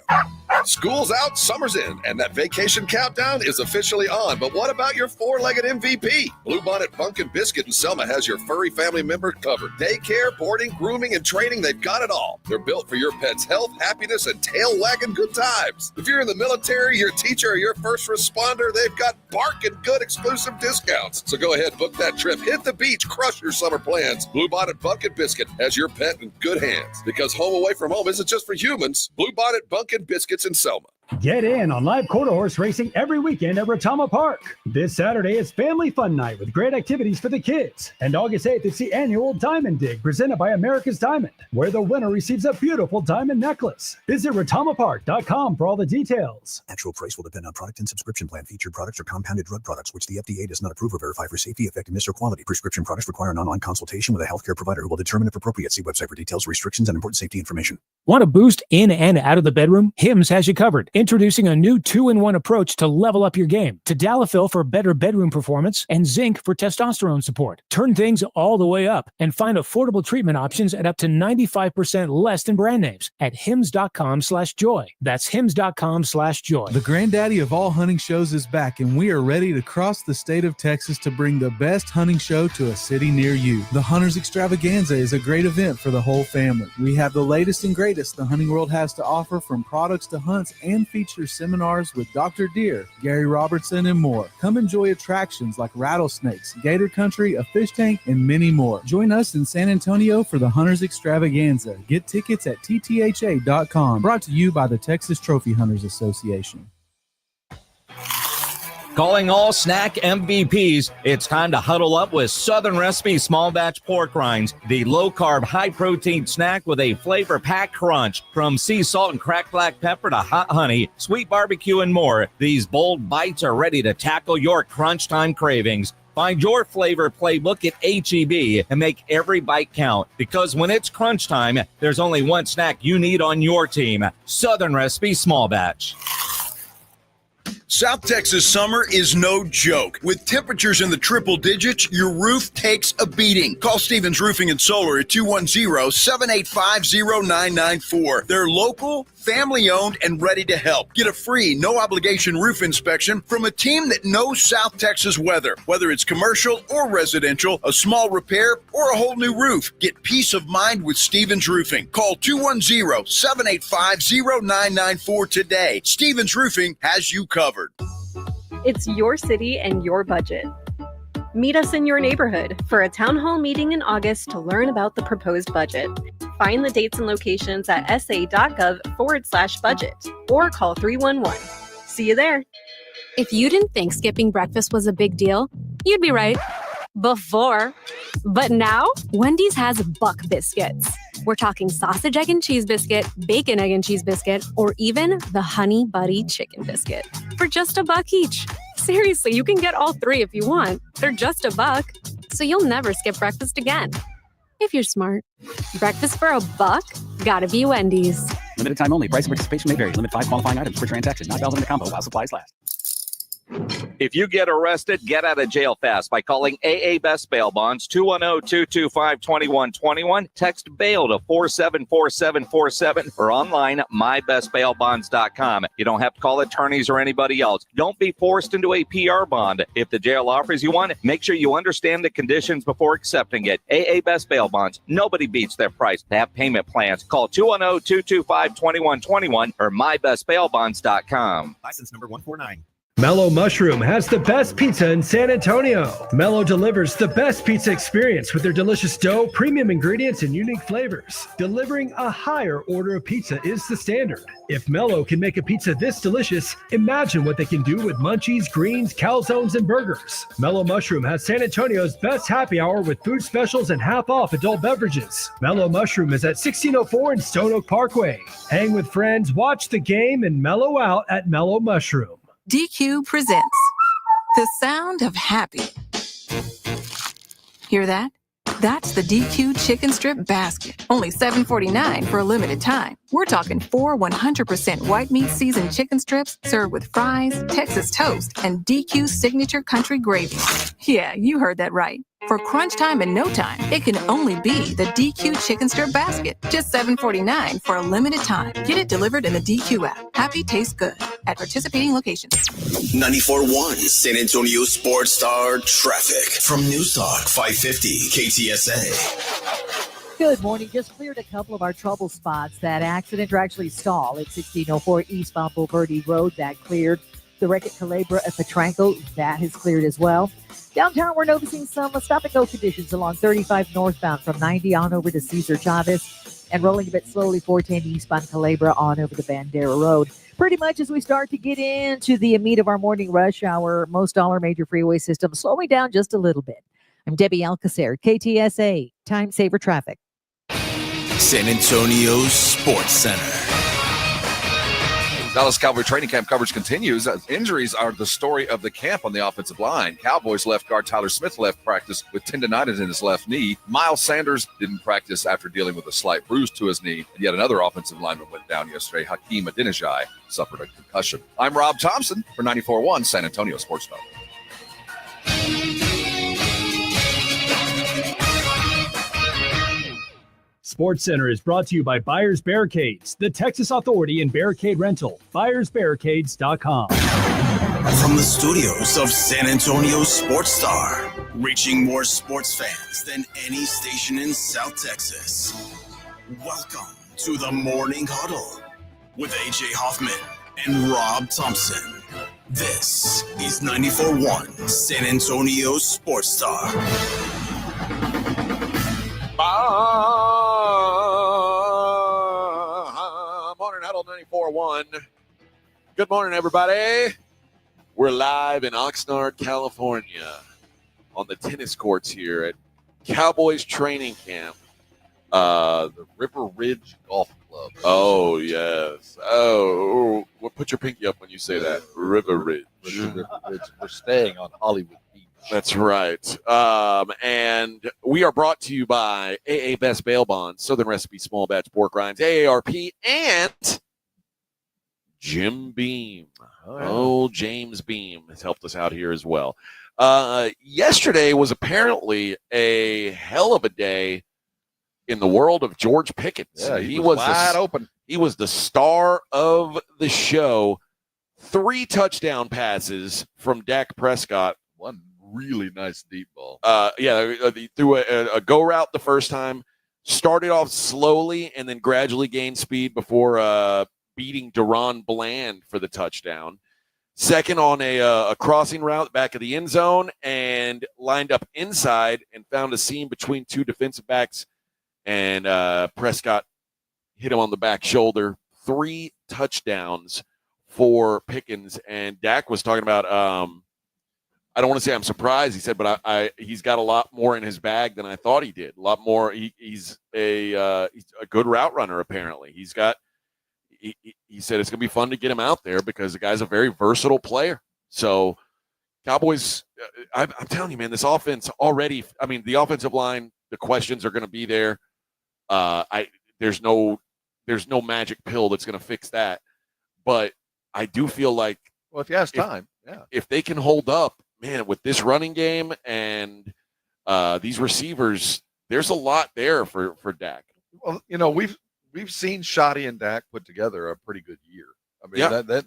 School's out, summer's in, and that vacation countdown is officially on. But what about your four-legged MVP? Bluebonnet Pumpkin Biscuit in Selma has your furry family member covered. Daycare, boarding, grooming, and training, they've got it all. They're built for your pet's health, happiness, and tail-wagging good times. If you're in the military, your teacher, or your first responder, they've got barking good exclusive discounts. So go ahead, book that trip, hit the beach, crush your summer plans. Bluebonnet Pumpkin Biscuit has your pet in good hands. Because home away from home isn't just for humans. Bluebonnet Pumpkin Biscuits in Selma. Get in on live quarter horse racing every weekend at Retama Park. This Saturday is Family Fun Night with great activities for the kids. And August 8th is the annual Diamond Dig presented by America's Diamond, where the winner receives a beautiful diamond necklace. Visit retamapark.com for all the details. Actual price will depend on product and subscription plan. Featured products are compounded drug products, which the FDA does not approve or verify for safety, effectiveness, or quality. Prescription products require an online consultation with a healthcare provider who will determine if appropriate. See website for details, restrictions, and important safety information. Want to boost in and out of the bedroom? Hims has you covered. Introducing a new 2-in-1 approach to level up your game. Tadalafil for better bedroom performance and zinc for testosterone support. Turn things all the way up and find affordable treatment options at up to 95% less than brand names at hims.com/joy. That's hims.com/joy. The granddaddy of all hunting shows is back, and we are ready to cross the state of Texas to bring the best hunting show to a city near you. The Hunters Extravaganza is a great event for the whole family. We have the latest and greatest the hunting world has to offer, from products to hunts, and feature seminars with Dr. Deer, Gary Robertson, and more. Come enjoy attractions like rattlesnakes, gator country, a fish tank, and many more. Join us in San Antonio for the Hunters Extravaganza. Get tickets at ttha.com. Brought to you by the Texas Trophy Hunters Association. Calling all snack MVPs, it's time to huddle up with Southern Recipe Small Batch Pork Rinds, the low-carb, high-protein snack with a flavor-packed crunch. From sea salt and cracked black pepper to hot honey, sweet barbecue, and more, these bold bites are ready to tackle your crunch time cravings. Find your flavor playbook at H-E-B and make every bite count, because when it's crunch time, there's only one snack you need on your team: Southern Recipe Small Batch. South Texas summer is no joke. With temperatures in the triple digits, your roof takes a beating. Call Stevens Roofing and Solar at 210-785-0994. They're local, family-owned, and ready to help. Get a free, no-obligation roof inspection from a team that knows South Texas weather. Whether it's commercial or residential, a small repair, or a whole new roof, get peace of mind with Stevens Roofing. Call 210-785-0994 today. Stevens Roofing has you covered. It's your city and your budget. Meet us in your neighborhood for a town hall meeting in August to learn about the proposed budget. Find the dates and locations at sa.gov/budget or call 311. See you there. If you didn't think skipping breakfast was a big deal, you'd be right. Before. But now, Wendy's has Buck Biscuits. We're talking sausage, egg, and cheese biscuit, bacon, egg, and cheese biscuit, or even the Honey Buddy chicken biscuit for just $1 each. Seriously, you can get all three if you want. They're just $1, so you'll never skip breakfast again. If you're smart. Breakfast for $1? Gotta be Wendy's. Limited time only. Price and participation may vary. Limit 5 qualifying items per transaction. Not valid in the combo while supplies last. If you get arrested, get out of jail fast by calling AA Best Bail Bonds, 210-225-2121. Text bail to 474747 or online at mybestbailbonds.com. You don't have to call attorneys or anybody else. Don't be forced into a PR bond. If the jail offers you one, make sure you understand the conditions before accepting it. AA Best Bail Bonds. Nobody beats their price. They have payment plans. Call 210-225-2121 or mybestbailbonds.com. License number 149. Mellow Mushroom has the best pizza in San Antonio. Mellow delivers the best pizza experience with their delicious dough, premium ingredients, and unique flavors. Delivering a higher order of pizza is the standard. If Mellow can make a pizza this delicious, imagine what they can do with munchies, greens, calzones, and burgers. Mellow Mushroom has San Antonio's best happy hour with food specials and half-off adult beverages. Mellow Mushroom is at 1604 in Stone Oak Parkway. Hang with friends, watch the game, and mellow out at Mellow Mushroom. DQ presents the sound of happy. Hear that? That's the DQ chicken strip basket. Only $7.49 for a limited time. We're talking 4 100% white meat seasoned chicken strips served with fries, Texas toast, and DQ signature country gravy. Yeah, you heard that right. For crunch time and no time, it can only be the DQ chicken strip basket. Just $7.49 for a limited time. Get it delivered in the DQ app. Happy tastes good at participating locations. 94.1 San Antonio Sports Star traffic from News Talk 550 KTSA. Good morning. Just cleared a couple of our trouble spots. That accident are actually stall at 1604 eastbound Bulverde Road. That cleared. The wreck at Calabria at Petranco, that has cleared as well. Downtown, we're noticing some stop-and-go conditions along 35 northbound from 90 on over to Cesar Chavez and rolling a bit slowly 410 eastbound Calabria on over to Bandera Road. Pretty much as we start to get into the meat of our morning rush hour, most all our major freeway systems slowing down just a little bit. I'm Debbie Alcacer, KTSA, Time Saver Traffic. San Antonio Sports Center. Dallas Cowboy training camp coverage continues. Injuries are the story of the camp on the offensive line. Cowboys left guard Tyler Smith left practice with tendonitis in his left knee. Miles Sanders didn't practice after dealing with a slight bruise to his knee. And yet another offensive lineman went down yesterday. Hakeem Adenijai suffered a concussion. I'm Rob Thompson for 94.1 San Antonio Sports Talk. Sports Center is brought to you by Buyers Barricades, the Texas authority in barricade rental. BuyersBarricades.com. From the studios of San Antonio Sports Star, reaching more sports fans than any station in South Texas. Welcome to the Morning Huddle with AJ Hoffman and Rob Thompson. This is 94.1 San Antonio Sports Star. Morning Huddle 94.1. Good morning, everybody. We're live in Oxnard, California on the tennis courts here at Cowboys training camp. The River Ridge Golf Club. Oh, yes. Oh, put your pinky up when you say that. River Ridge. River Ridge. We're staying on Hollywood Beach. That's right. And we are brought to you by AA Best Bail Bonds, Southern Recipe Small Batch Pork Rinds, AARP, and Jim Beam. Oh, James Beam has helped us out here as well. Yesterday was apparently a hell of a day in the world of George Pickens. Yeah, he was wide open. He was the star of the show. 3 touchdown passes from Dak Prescott. One really nice deep ball. He threw a go route the first time, started off slowly, and then gradually gained speed before beating Deron Bland for the touchdown. Second on a crossing route back of the end zone, and lined up inside and found a seam between 2 defensive backs, and Prescott hit him on the back shoulder. 3 touchdowns for Pickens, and Dak was talking about I don't want to say I'm surprised, he said, but he's got a lot more in his bag than I thought he did. A lot more. He's a good route runner, apparently. He said it's going to be fun to get him out there because the guy's a very versatile player. So Cowboys, I'm telling you, man, this offense already, the offensive line, the questions are going to be there. There's no magic pill that's going to fix that. But I do feel like, well, if he has time, if they can hold up, man, with this running game and these receivers, there's a lot there for Dak. Well, we've seen Shoddy and Dak put together a pretty good year.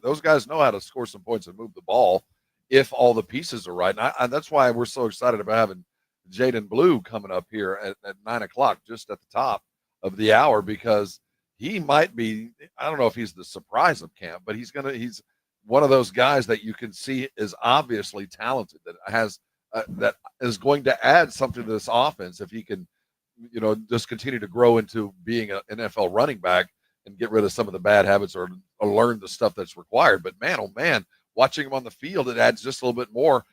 Those guys know how to score some points and move the ball if all the pieces are right. And that's why we're so excited about having Jaden Blue coming up here at 9 o'clock, just at the top of the hour, because he might be, I don't know if he's the surprise of camp, but he's one of those guys that you can see is obviously talented, that is going to add something to this offense if he can, just continue to grow into being an NFL running back and get rid of some of the bad habits or learn the stuff that's required. But man, oh man, watching him on the field, it adds just a little bit more.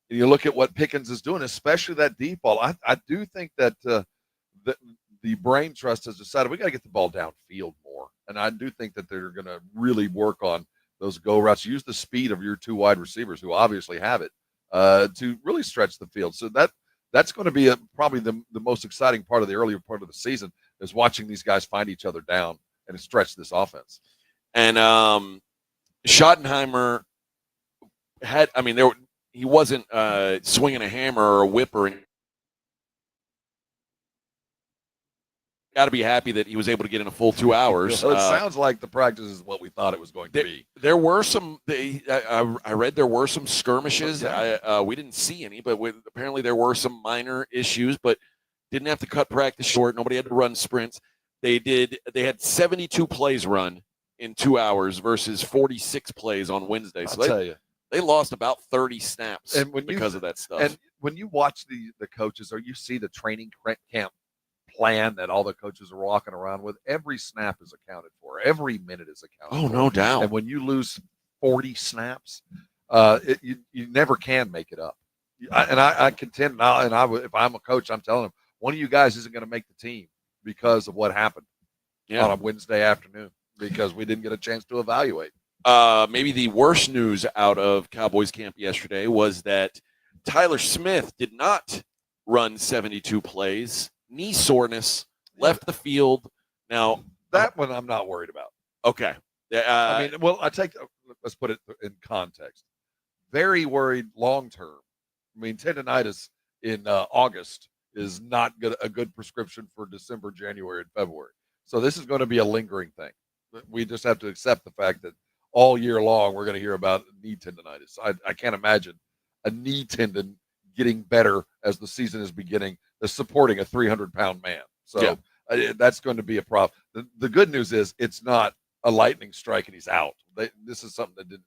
And you look at what Pickens is doing, especially that deep ball. I do think that the brain trust has decided we got to get the ball downfield more. And I do think that they're going to really work on those go routes, use the speed of your 2 wide receivers who obviously have it to really stretch the field. So that's going to be probably the most exciting part of the earlier part of the season is watching these guys find each other down and stretch this offense. And Schottenheimer he wasn't swinging a hammer or a whip or anything. Got to be happy that he was able to get in a full 2 hours. Well, it sounds like the practice is what we thought it was going to be. There were some. I read there were some skirmishes. Okay. We didn't see any, but apparently there were some minor issues. But didn't have to cut practice short. Nobody had to run sprints. They did. They had 72 plays run in 2 hours versus 46 plays on Wednesday. So I'll tell you, they lost about 30 snaps because of that stuff. And when you watch the coaches or you see the training camp plan that all the coaches are walking around with, every snap is accounted for, every minute is accounted for. No doubt. And when you lose 40 snaps, you never can make it up. I contend, if I'm a coach, I'm telling them, one of you guys isn't going to make the team because of what happened on a Wednesday afternoon, because we didn't get a chance to evaluate. Maybe the worst news out of Cowboys camp yesterday was that Tyler Smith did not run 72 plays. Knee soreness, left the field. Now, that one I'm not worried about. Okay. Let's put it in context. Very worried long term. Tendonitis in August is not a good prescription for December, January, and February. So this is going to be a lingering thing. We just have to accept the fact that all year long we're going to hear about knee tendonitis. I can't imagine a knee tendon getting better as the season is beginning, supporting a 300-pound man. So that's going to be a problem. The good news is it's not a lightning strike and he's out. This is something that didn't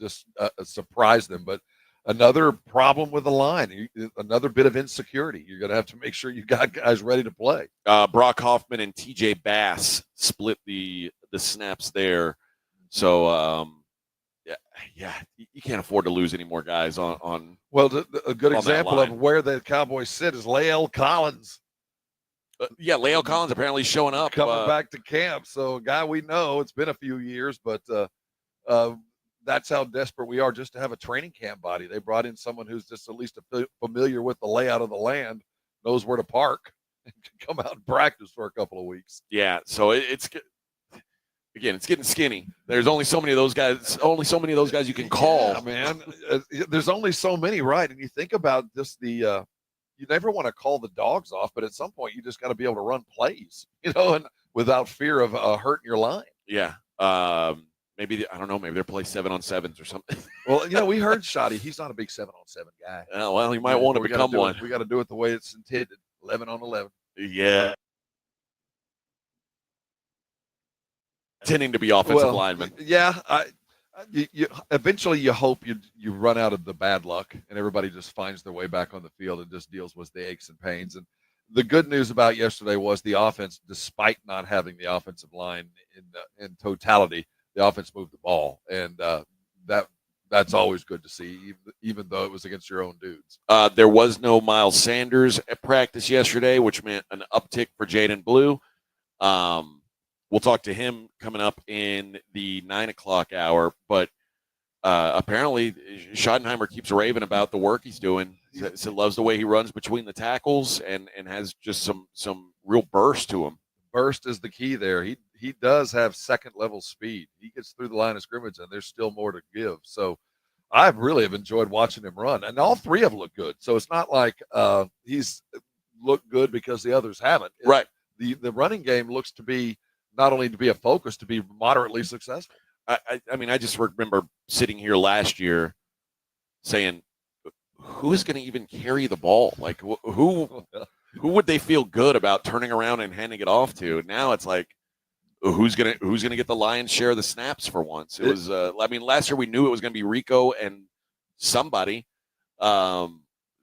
just surprise them. But another problem with the line, another bit of insecurity. You're going to have to make sure you got guys ready to play. Brock Hoffman and TJ Bass split the snaps there. So Yeah. You can't afford to lose any more guys on. Well, a good on example that of line. where the Cowboys sit is Lael Collins. Lael Collins apparently showing up. Coming back to camp. So a guy we know, it's been a few years, but that's how desperate we are just to have a training camp body. They brought in someone who's just at least familiar with the layout of the land, knows where to park, and can come out and practice for a couple of weeks. Yeah, so it's getting skinny. There's only so many of those guys. Only so many of those guys you can call. Yeah, man. There's only so many, right? And you think about just the you never want to call the dogs off, but at some point you just got to be able to run plays, and without fear of hurting your line. Yeah. Maybe I don't know. Maybe they're play 7-on-7s or something. Well, we heard Shoddy. He's not a big 7-on-7 guy. Well, he might want to become one. We got to do it the way it's intended. 11-on-11. Yeah. Tending to be offensive linemen. Yeah. You eventually you hope you run out of the bad luck and everybody just finds their way back on the field and just deals with the aches and pains. And the good news about yesterday was the offense, despite not having the offensive line in totality, the offense moved the ball, and that's always good to see, even though it was against your own dudes. There was no Miles Sanders at practice yesterday, which meant an uptick for Jaden Blue. We'll talk to him coming up in the 9:00 hour, but apparently Schottenheimer keeps raving about the work he's doing. He loves the way he runs between the tackles and has just some real burst to him. Burst is the key there. He does have second level speed. He gets through the line of scrimmage and there's still more to give. So I really have enjoyed watching him run, and all three of them look good. So it's not like he's looked good because the others haven't. Right. The running game looks to be not only to be a focus, to be moderately successful. I mean, I just remember sitting here last year saying, who is going to even carry the ball? Like, who would they feel good about turning around and handing it off to? Now it's like, who's gonna get the lion's share of the snaps for once? It was, last year we knew it was going to be Rico and somebody.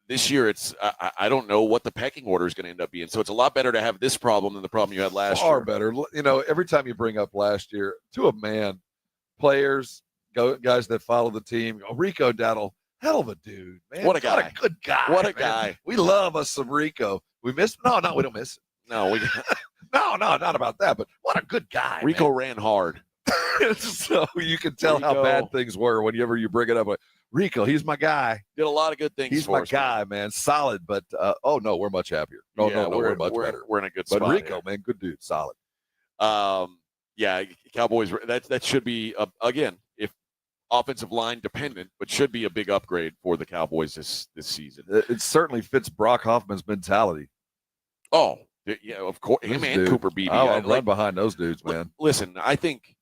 This year, it's I don't know what the pecking order is going to end up being. So it's a lot better to have this problem than the problem you had last year. Far better. Every time you bring up last year, to a man, players, guys that follow the team, Rico Dowdle, hell of a dude, man. What a guy. What a good guy. What a man. guy. We love us some Rico. We miss him? No, we don't miss him. No, no, not about that, but what a good guy. Rico ran hard. So you can tell how bad things were whenever you bring it up. Like, Rico, he's my guy. Did a lot of good things. He's my guy, man. Solid, but no, we're much happier. No, we're much better. We're in a good spot. But Rico, here. man, good dude, solid. Yeah, Cowboys. That should be again, if offensive line dependent, but should be a big upgrade for the Cowboys this season. It certainly fits Brock Hoffman's mentality. Oh, yeah, of course. Him and Cooper Beebe. I'll run behind those dudes, man. Listen, I think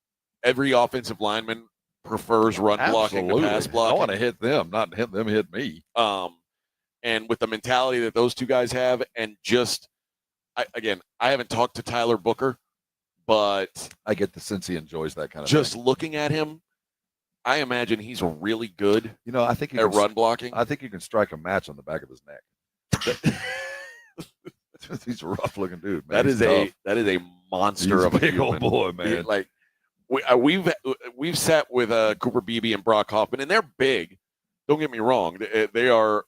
every offensive lineman prefers run blocking to pass blocking. I want to hit them, not hit them hit me. And with the mentality that those two guys have, and just I haven't talked to Tyler Booker, but I get the sense he enjoys that kind of just thing. looking at him, I imagine he's really good. I think at run blocking. I think you can strike a match on the back of his neck. He's a rough looking dude, man. That is a monster He's of a big human. old boy, man. Like we've sat with Cooper Beebe and Brock Hoffman, and they're big. Don't get me wrong; they are.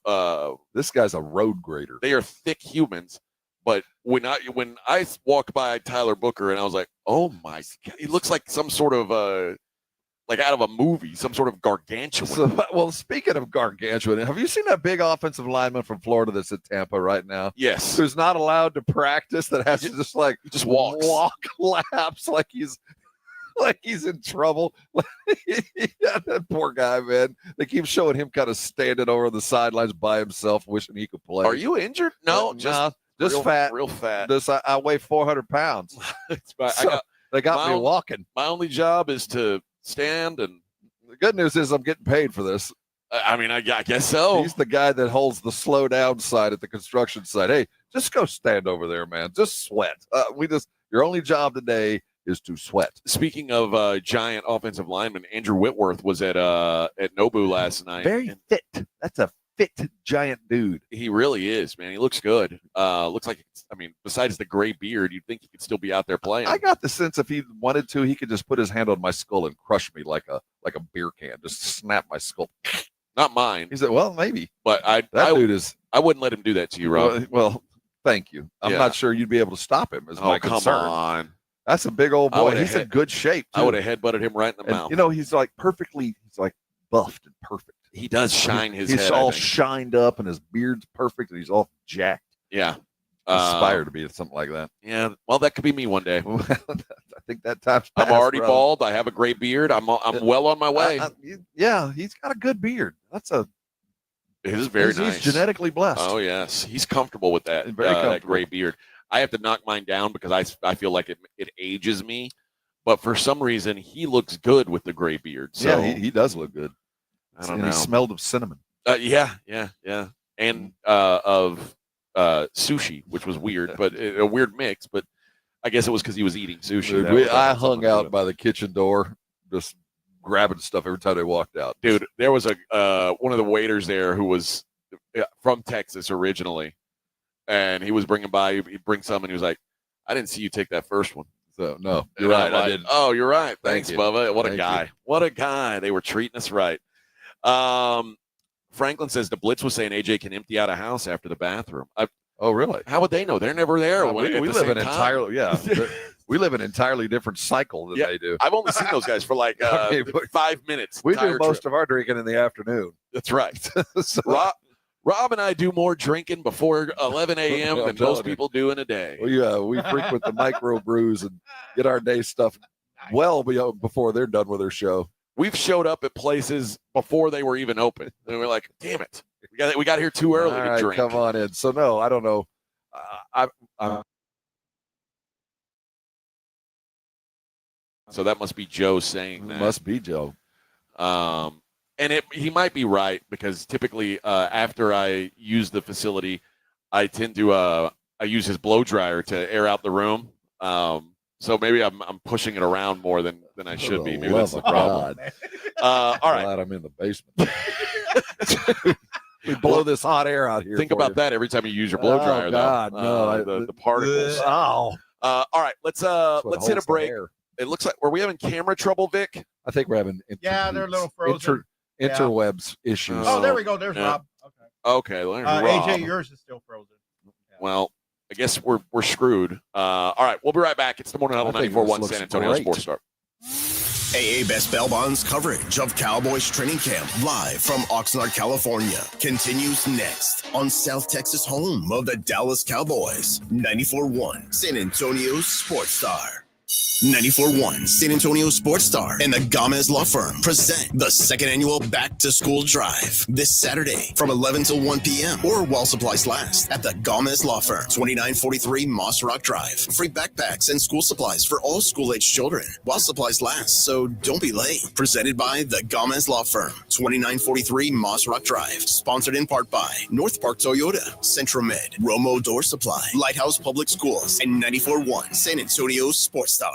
This guy's a road grader. They are thick humans. But when I walked by Tyler Booker, and I was like, oh my God, he looks like some sort of like out of a movie, some sort of gargantuan. So, well, speaking of gargantuan, have you seen that big offensive lineman from Florida that's at Tampa right now? Yes. Who's not allowed to practice, that has to just walk laps like he's in trouble. Yeah, that poor guy, man. They keep showing him kind of standing over the sidelines by himself, wishing he could play. Are you injured? No, just fat. Real fat. I weigh 400 pounds. They got me walking. My only job is to stand, and the good news is I'm getting paid for this. I mean, I guess so. He's the guy that holds the slow down side at the construction site. Hey, just go stand over there, man. Just sweat. Your only job today is to sweat. Speaking of giant offensive linemen, Andrew Whitworth was at Nobu last night. Very fit. That's a fit giant dude. He really is, man. He looks good. Looks like, besides the gray beard, you'd think he could still be out there playing. I got the sense if he wanted to, he could just put his hand on my skull and crush me like a beer can, just snap my skull. Not mine. He said, well, maybe. But I wouldn't let him do that to you, Rob. Well, thank you. I'm not sure you'd be able to stop him. Is my concern. Come on. That's a big old boy. He's in good shape, too. I would have headbutted him right in the mouth. You know, he's like buffed and perfect. He does shine his head. He's all shined up and his beard's perfect and he's all jacked. Yeah. Aspire to be something like that. Yeah. Well, that could be me one day. I think that time's passed, I'm already bro. bald. I have a gray beard. I'm well on my way. Yeah, he's got a good beard. It is very nice. He's genetically blessed. Oh, yes. He's comfortable with that, Very comfortable. that gray beard. I have to knock mine down because I feel like it ages me. But for some reason, he looks good with the gray beard. So yeah, he does look good. I don't know. He smelled of cinnamon. Yeah. And of sushi, which was weird, but a weird mix. But I guess it was because he was eating sushi. Dude, I hung out by the kitchen door, just grabbing stuff every time they walked out. Dude, there was one of the waiters there who was from Texas originally, and he was bringing by. He'd bring some, and he was like, "I didn't see you take that first one." So no, you're right. I didn't. Oh, you're right. Thanks, you. Bubba. What a Thank guy. you. What a guy. They were treating us right. Franklin says the Blitz was saying AJ can empty out a house after the bathroom. Oh, really? How would they know? They're never there. We live an we live an entirely different cycle than they do. I've only seen those guys for like 5 minutes. We do most of our drinking in the afternoon. That's right. So, Rob and I do more drinking before 11 a.m. than most people do in a day. We frequent the micro brews and get our day stuff well before they're done with their show. We've showed up at places before they were even open, and we're like, "Damn it, we got here too early to drink." Come on in. So no, I don't know. So that must be Joe saying that. Must be Joe. And he might be right because typically after I use the facility, I tend to I use his blow dryer to air out the room. So maybe I'm pushing it around more than I should be. Maybe that's the problem. All right, glad I'm in the basement. We blow this hot air out here. Think about that every time you use your blow dryer. God, though. no, the particles. Oh. All right, let's hit a break. It looks like were we having camera trouble, Vic? I think we're having they're a little frozen. Interwebs issues. Oh, there we go. There's Rob. Okay, there's Rob. AJ, yours is still frozen. Well, I guess we're screwed. All right, we'll be right back. It's the Morning Huddle 94.1 San Antonio Sports Star. AA Best Bail Bonds coverage of Cowboys training camp live from Oxnard, California continues next on South Texas home of the Dallas Cowboys. 94.1 San Antonio Sports Star. 94.1 San Antonio Sports Star and the Gomez Law Firm present the second annual Back to School Drive this Saturday from 11 till 1 p.m. or while supplies last at the Gomez Law Firm, 2943 Moss Rock Drive. Free backpacks and school supplies for all school-age children while supplies last, so don't be late. Presented by the Gomez Law Firm, 2943 Moss Rock Drive. Sponsored in part by North Park Toyota, Centromed, Romo Door Supply, Lighthouse Public Schools, and 94.1 San Antonio Sports Star.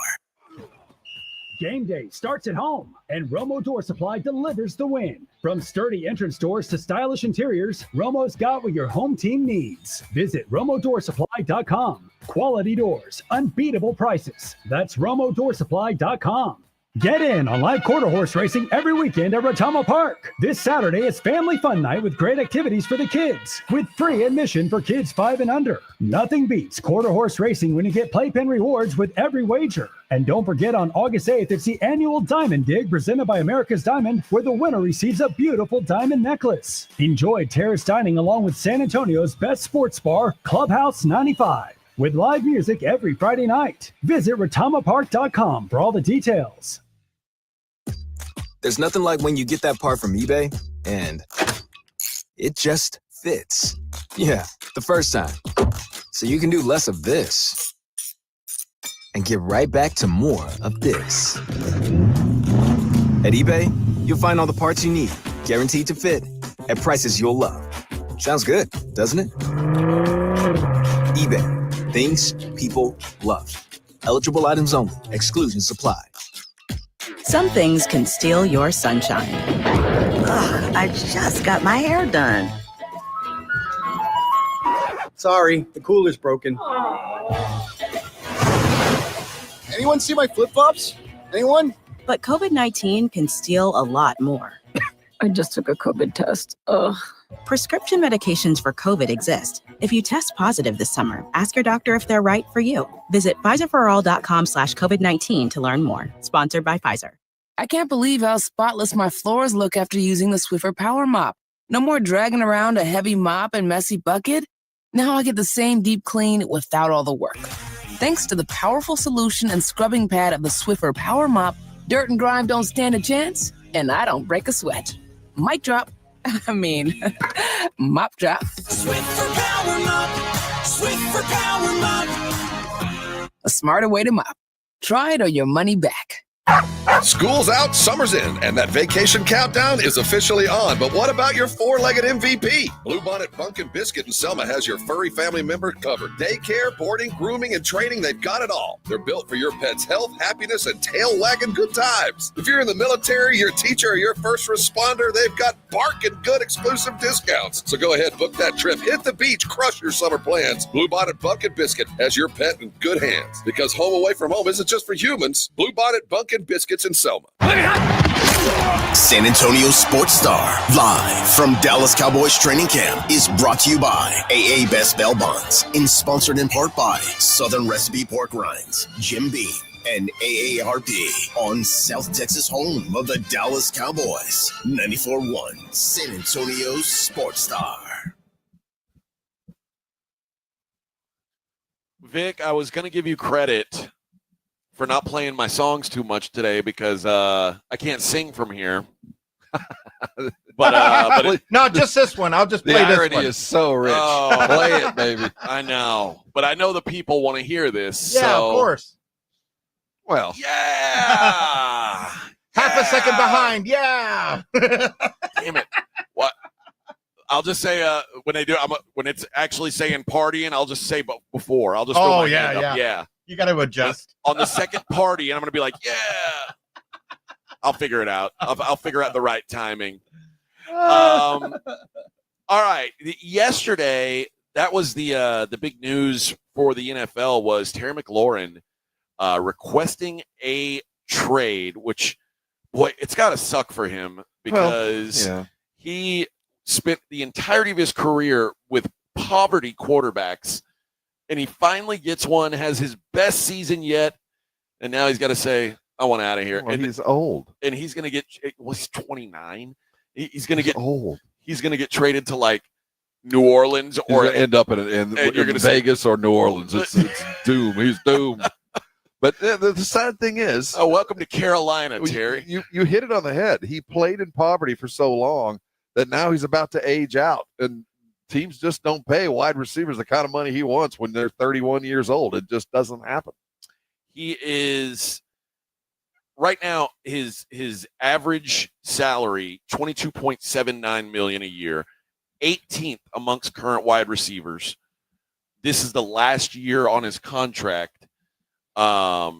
Game day starts at home, and Romo Door Supply delivers the win. From sturdy entrance doors to stylish interiors, Romo's got what your home team needs. Visit RomoDoorSupply.com. Quality doors, unbeatable prices. That's RomoDoorSupply.com. Get in on live quarter horse racing every weekend at Retama Park. This Saturday is family fun night with great activities for the kids, with free admission for kids 5 and under. Nothing beats quarter horse racing when you get playpen rewards with every wager. And don't forget on August 8th, it's the annual Diamond Dig presented by America's Diamond, where the winner receives a beautiful diamond necklace. Enjoy terrace dining along with San Antonio's best sports bar, Clubhouse 95. With live music every Friday night. Visit RetamaPark.com for all the details. There's nothing like when you get that part from eBay and it just fits. Yeah, the first time. So you can do less of this and get right back to more of this. At eBay, you'll find all the parts you need, guaranteed to fit, at prices you'll love. Sounds good, doesn't it? eBay. Things people love. Eligible items only. Exclusions apply. Some things can steal your sunshine. Ugh, I just got my hair done. Sorry, the cooler's broken. Anyone see my flip-flops? Anyone? But COVID-19 can steal a lot more. I just took a COVID test. Ugh. Prescription medications for COVID exist. If you test positive this summer, ask your doctor if they're right for you. Visit PfizerForAll.com/COVID-19 to learn more. Sponsored by Pfizer. I can't believe how spotless my floors look after using the Swiffer Power Mop. No more dragging around a heavy mop and messy bucket. Now I get the same deep clean without all the work. Thanks to the powerful solution and scrubbing pad of the Swiffer Power Mop, dirt and grime don't stand a chance, and I don't break a sweat. Mic drop. I mean, mop drop. Swiffer Power Mop. Swiffer Power Mop. A smarter way to mop. Try it or your money back. School's out, summer's in, and that vacation countdown is officially on. But what about your four-legged MVP? Bluebonnet Pumpkin Biscuit in Selma has your furry family member covered. Daycare, boarding, grooming, and training, they've got it all. They're built for your pet's health, happiness, and tail-wagging good times. If you're in the military, your teacher, or your first responder, they've got barking good exclusive discounts. So go ahead, book that trip, hit the beach, crush your summer plans. Bluebonnet Pumpkin Biscuit has your pet in good hands. Because home away from home isn't just for humans. Bluebonnet Pumpkin Biscuits in Selma. San Antonio Sports Star, live from Dallas Cowboys training camp, is brought to you by AA Best Bail Bonds, and sponsored in part by Southern Recipe Pork Rinds, Jim Beam, and AARP on South Texas home of the Dallas Cowboys. 94.1 San Antonio Sports Star. Vic, I was going to give you credit for not playing my songs too much today because I can't sing from here. but no, just this one. I'll just play the this irony one. is so rich. Oh. Play it, baby. I know, but I know the people want to hear this. Yeah, so. of course. Well, yeah. Half a second behind. Yeah. Damn it. What? I'll just say when they do, when it's actually saying partying, I'll just say before. I'll just throw my hand up. Yeah. You got to adjust on the second party, and I'm going to be like, yeah. I'll figure it out. I'll figure out the right timing. All right. Yesterday, that was the big news for the NFL was Terry McLaurin requesting a trade, which, boy, it's got to suck for him because he spent the entirety of his career with poverty quarterbacks, and he finally gets one, has his best season yet, and now he's got to say, I want out of here. Well, and he's old. And he's going to get – well, he's 29. He's going to get old. He's going to get traded to, like, New Orleans or – end up in Vegas or New Orleans. It's doom. He's doomed. But the sad thing is – oh, welcome to Carolina, Terry. You hit it on the head. He played in poverty for so long that now he's about to age out. And teams just don't pay wide receivers the kind of money he wants when they're 31 years old. It just doesn't happen. He is – right now, his average salary, $22.79 million a year, 18th amongst current wide receivers. This is the last year on his contract. I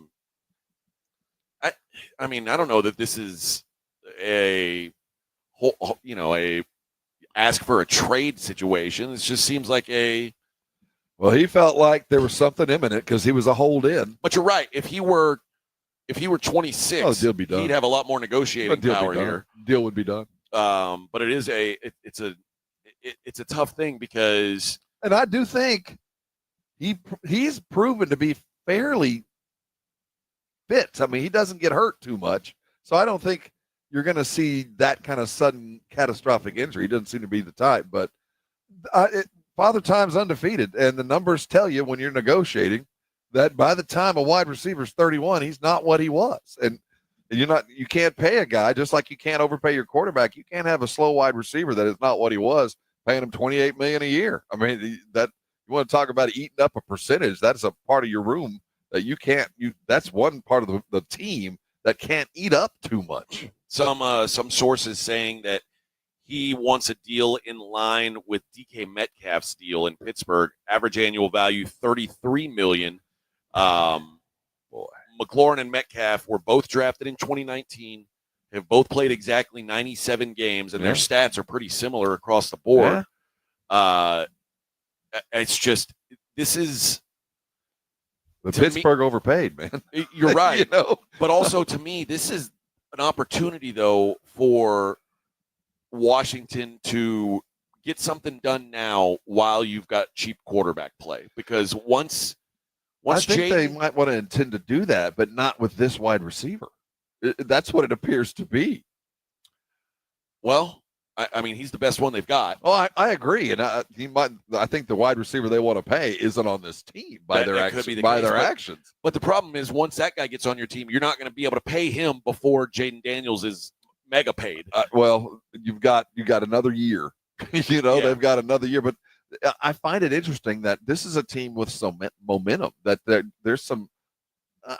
mean, I don't know that this is a ask for a trade situation. It just seems like well, he felt like there was something imminent because he was a hold in. But you're right. If he were 26, deal be done. He'd have a lot more negotiating power here. Deal would be done. But it is it's a tough thing because, and I do think he's proven to be fairly fit. I mean, he doesn't get hurt too much, so I don't think you're going to see that kind of sudden catastrophic injury. He doesn't seem to be the type, but Father Time's undefeated, and the numbers tell you when you're negotiating that by the time a wide receiver's 31, he's not what he was. And you can't pay a guy just like you can't overpay your quarterback. You can't have a slow wide receiver that is not what he was, paying him $28 million a year. I mean, that you want to talk about eating up a percentage. That's a part of your room that you can't, that's one part of the team that can't eat up too much. Some sources saying that he wants a deal in line with DK Metcalf's deal in Pittsburgh, average annual value $33 million. McLaurin and Metcalf were both drafted in 2019, have both played exactly 97 games, and their stats are pretty similar across the board. It's just this is. But Pittsburgh overpaid, man. You're right. You know? But also to me, this is an opportunity, though, for Washington to get something done now while you've got cheap quarterback play. Because once I think they might want to intend to do that, but not with this wide receiver. That's what it appears to be. Well, I mean, he's the best one they've got. Oh, I agree, and I think the wide receiver they want to pay isn't on this team by their actions. But the problem is, once that guy gets on your team, you're not going to be able to pay him before Jaden Daniels is mega paid. Well, you got another year. They've got another year, but I find it interesting that this is a team with some momentum. That there's some,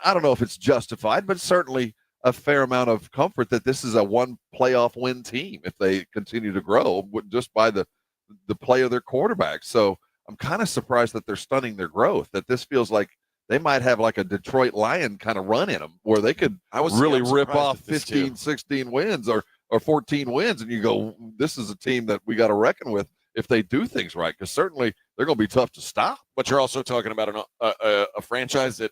I don't know if it's justified, but certainly a fair amount of comfort that this is a one playoff win team if they continue to grow just by the play of their quarterback. So I'm kind of surprised that they're stunning their growth, that this feels like they might have like a Detroit Lion kind of run in them where they could really rip off 15, 16 wins or 14 wins. And you go, this is a team that we got to reckon with if they do things right, because certainly they're going to be tough to stop. But you're also talking about a franchise that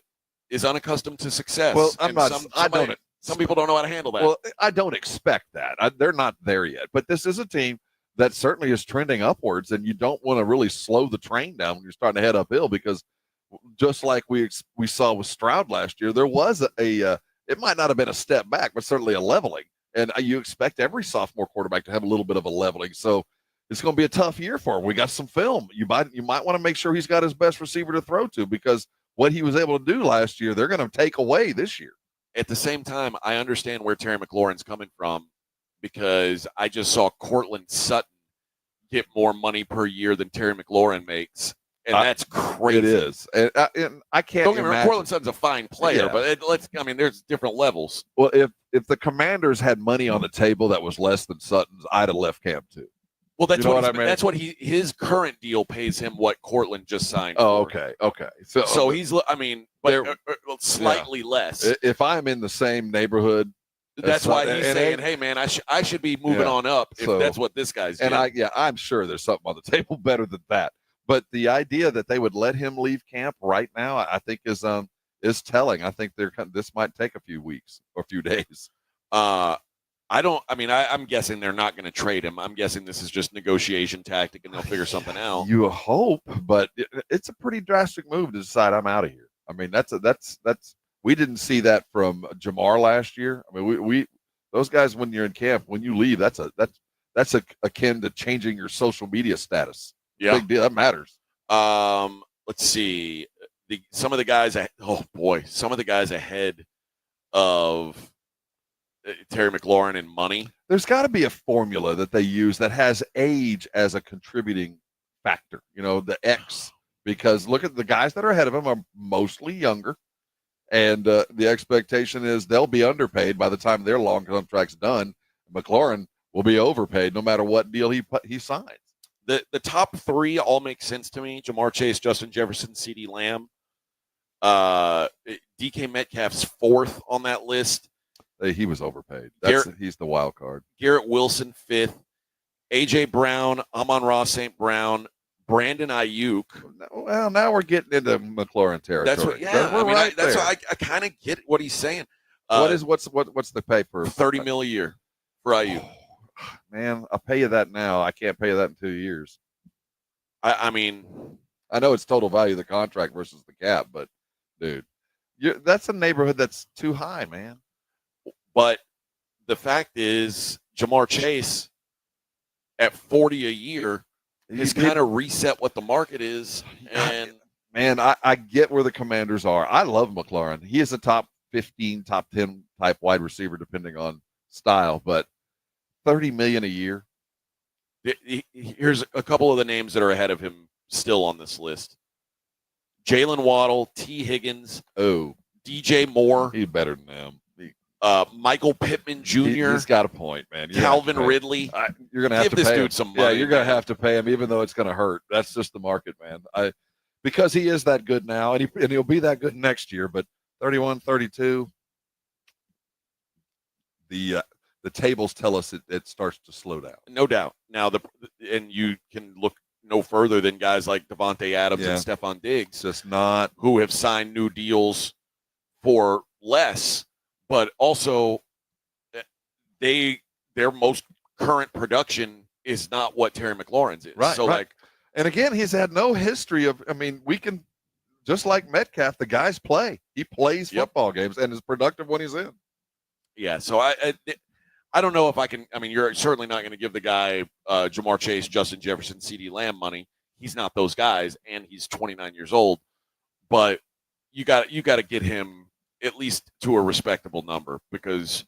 is unaccustomed to success. Well, Some people don't know how to handle that. Well, I don't expect that. They're not there yet. But this is a team that certainly is trending upwards, and you don't want to really slow the train down when you're starting to head uphill, because just like we saw with Stroud last year, there was it might not have been a step back, but certainly a leveling. And you expect every sophomore quarterback to have a little bit of a leveling. So it's going to be a tough year for him. We got some film. You might want to make sure he's got his best receiver to throw to, because what he was able to do last year, they're going to take away this year. At the same time, I understand where Terry McLaurin's coming from, because I just saw Cortland Sutton get more money per year than Terry McLaurin makes, and that's crazy. It is, and I can't. Don't get me wrong, Cortland Sutton's a fine player, but there's different levels. Well, if the Commanders had money on the table that was less than Sutton's, I'd have left camp too. Well, that's what I mean. That's what his current deal pays him. What Cortland just signed. Oh, for. Okay. So he's, but slightly less. If I'm in the same neighborhood, that's why he's saying, "Hey, man, I should be moving on up." If that's what this guy's doing. And I'm sure there's something on the table better than that. But the idea that they would let him leave camp right now, I think is telling. I think this might take a few weeks or a few days. I'm guessing they're not going to trade him. I'm guessing this is just negotiation tactic, and they'll figure something out. You hope, but it's a pretty drastic move to decide I'm out of here. I mean, that's we didn't see that from Jamar last year. I mean, we those guys, when you're in camp, when you leave, that's akin to changing your social media status. Yeah, big deal. That matters. Let's see. Some of the guys ahead of Terry McLaurin in money. There's got to be a formula that they use that has age as a contributing factor. The X, because look at the guys that are ahead of him are mostly younger, and the expectation is they'll be underpaid by the time their long contract's done. McLaurin will be overpaid no matter what deal he signs. The top three all make sense to me: Jamar Chase, Justin Jefferson, CeeDee Lamb. DK Metcalf's fourth on that list. He was overpaid. He's the wild card. Garrett Wilson, fifth. A.J. Brown, Amon-Ra St. Brown, Brandon Ayuk. Well, now we're getting into McLaurin territory. That's what I kind of get what he's saying. What's the pay for $30 million a year for Ayuk? Man, I'll pay you that now. I can't pay you that in 2 years. I know it's total value of the contract versus the cap, but dude, that's a neighborhood that's too high, man. But the fact is, Jamar Chase at $40 a year has kind of reset what the market is. And man, I get where the Commanders are. I love McLaurin. He is a top 15, top 10 type wide receiver, depending on style. But $30 million a year. Here's a couple of the names that are ahead of him still on this list: Jalen Waddle, T. Higgins, DJ Moore. He's better than them. Michael Pittman Jr. He's got a point, man. Calvin Ridley. You're going to have to give this pay dude him some money. Yeah, you're going to have to pay him, even though it's going to hurt. That's just the market, man. Because he is that good now, and he'll be that good next year. But 31, 32, the tables tell us it starts to slow down. No doubt. Now, and you can look no further than guys like Devontae Adams and Stephon Diggs, just not who have signed new deals for less, but also their most current production is not what Terry McLaurin's is. Right. So right. And again, he's had no history of. I mean, we can just like Metcalf, the guys play. He plays football games and is productive when he's in. Yeah. So I don't know if I can. I mean, you're certainly not going to give the guy Jamar Chase, Justin Jefferson, CeeDee Lamb money. He's not those guys, and he's 29 years old. But you got to get him at least to a respectable number, because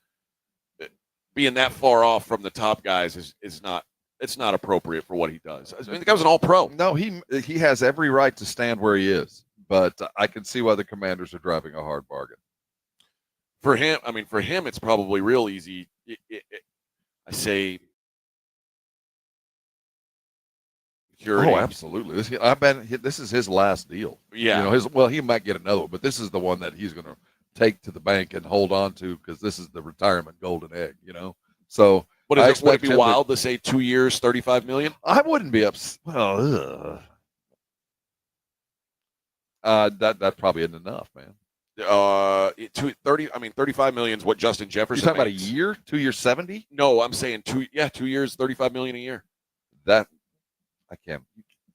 being that far off from the top guys is not. It's not appropriate for what he does. I mean, the guy was an All-Pro. No, he has every right to stand where he is, but I can see why the Commanders are driving a hard bargain. For him, it's probably real easy. I say, security. Oh, absolutely. I bet this is his last deal. Yeah. You know, he might get another one, but this is the one that he's going to take to the bank and hold on to, because this is the retirement golden egg. You know, so. Would it be wild to say 2 years, $35 million? I wouldn't be upset. Well, that probably isn't enough, man. $35 million is what Justin Jefferson. You're talking makes. about a year, 2 years, 70? No, I'm saying 2 years, $35 million a year. That I can't.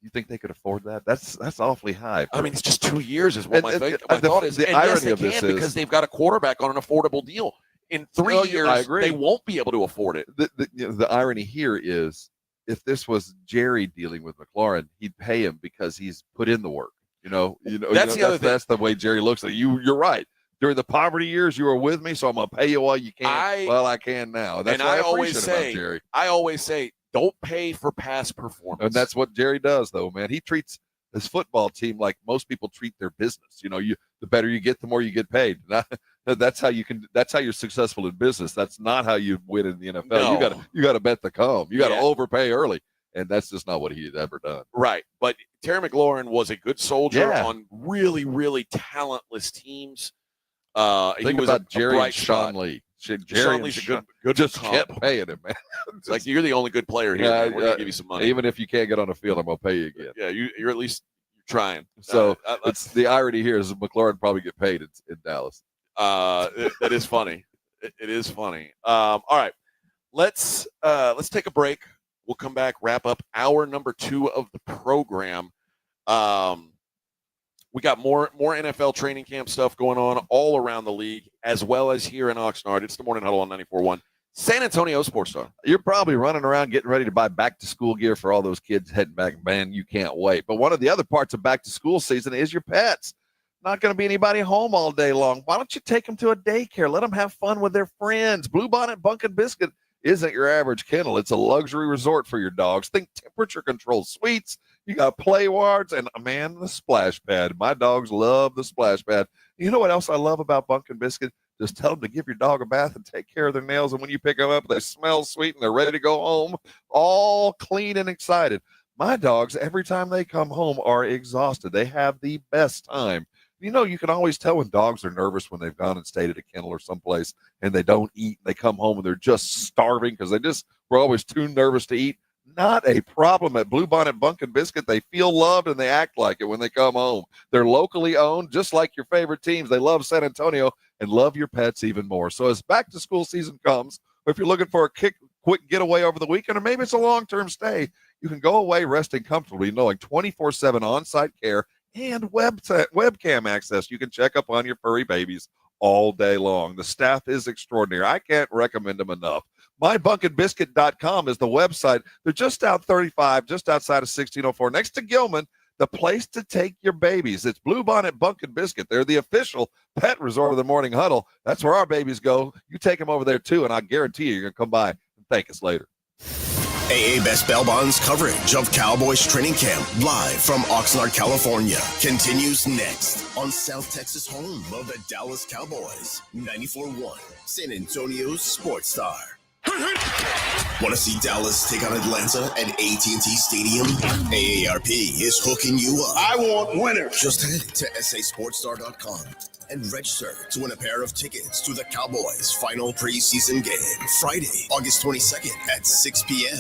You think they could afford that? That's awfully high. I mean, it's just 2 years is what my the thought is. The and irony yes, they of this can, is because they've got a quarterback on an affordable deal. In 3 years, they won't be able to afford it. The irony here is, if this was Jerry dealing with McLaurin, he'd pay him because he's put in the work. That's the other thing. That's the way Jerry looks at it. You're right. During the poverty years, you were with me, so I'm going to pay you while you can. I can now. That's what I always say. About Jerry. I always say, don't pay for past performance. And that's what Jerry does, though, man. He treats his football team like most people treat their business. The better you get, the more you get paid. That's how you're successful in business. That's not how you win in the NFL. No. You got to bet the come. You got to overpay early, and that's just not what he had ever done. Right, but Terry McLaurin was a good soldier on really, really talentless teams. Think about Jerry and Sean Lee. Sean Lee's a good just comp. kept paying him, man. Like, you're the only good player here. Man. We're gonna give you some money, even if you can't get on the field. I'm gonna pay you again. Yeah, you're at least trying. So it's the irony here is McLaurin probably get paid in Dallas. That is funny. It is funny. All right, let's take a break. We'll come back, wrap up hour number 2 of the program. We got more NFL training camp stuff going on all around the league, as well as here in Oxnard. It's the Morning Huddle on 94.1 San Antonio Sports Star. You're probably running around getting ready to buy back-to-school gear for all those kids heading back. Man, you can't wait. But one of the other parts of back-to-school season is your pets. Not going to be anybody home all day long. Why don't you take them to a daycare? Let them have fun with their friends. Bluebonnet Bunk and Biscuit isn't your average kennel. It's a luxury resort for your dogs. Think temperature-controlled suites. You got play wards and, man, the splash pad. My dogs love the splash pad. You know what else I love about Bunk and Biscuit? Just tell them to give your dog a bath and take care of their nails. And when you pick them up, they smell sweet and they're ready to go home, all clean and excited. My dogs, every time they come home, are exhausted. They have the best time. You can always tell when dogs are nervous when they've gone and stayed at a kennel or someplace and they don't eat. They come home and they're just starving because they just were always too nervous to eat. Not a problem at Bluebonnet Bunk and Biscuit. They feel loved and they act like it when they come home. They're locally owned, just like your favorite teams. They love San Antonio and love your pets even more. So as back-to-school season comes, or if you're looking for a quick getaway over the weekend, or maybe it's a long-term stay, you can go away resting comfortably knowing 24/7 on-site care and webcam access. You can check up on your furry babies all day long. The staff is extraordinary. I can't recommend them enough. MyBunkandBiscuit.com is the website. They're just out 35, just outside of 1604, next to Gilman, the place to take your babies. It's Bluebonnet Bunk and Biscuit. They're the official pet resort of the Morning Huddle. That's where our babies go. You take them over there, too, and I guarantee you're going to come by and thank us later. AA Best Bail Bonds coverage of Cowboys training camp live from Oxnard, California continues next on South Texas home of the Dallas Cowboys. 94.1 San Antonio's Sports Star. Want to see Dallas take on Atlanta at AT&T Stadium? AARP is hooking you up. I want winners. Just head to SASportsStar.com and register to win a pair of tickets to the Cowboys' final preseason game, Friday, August 22nd at 6 p.m.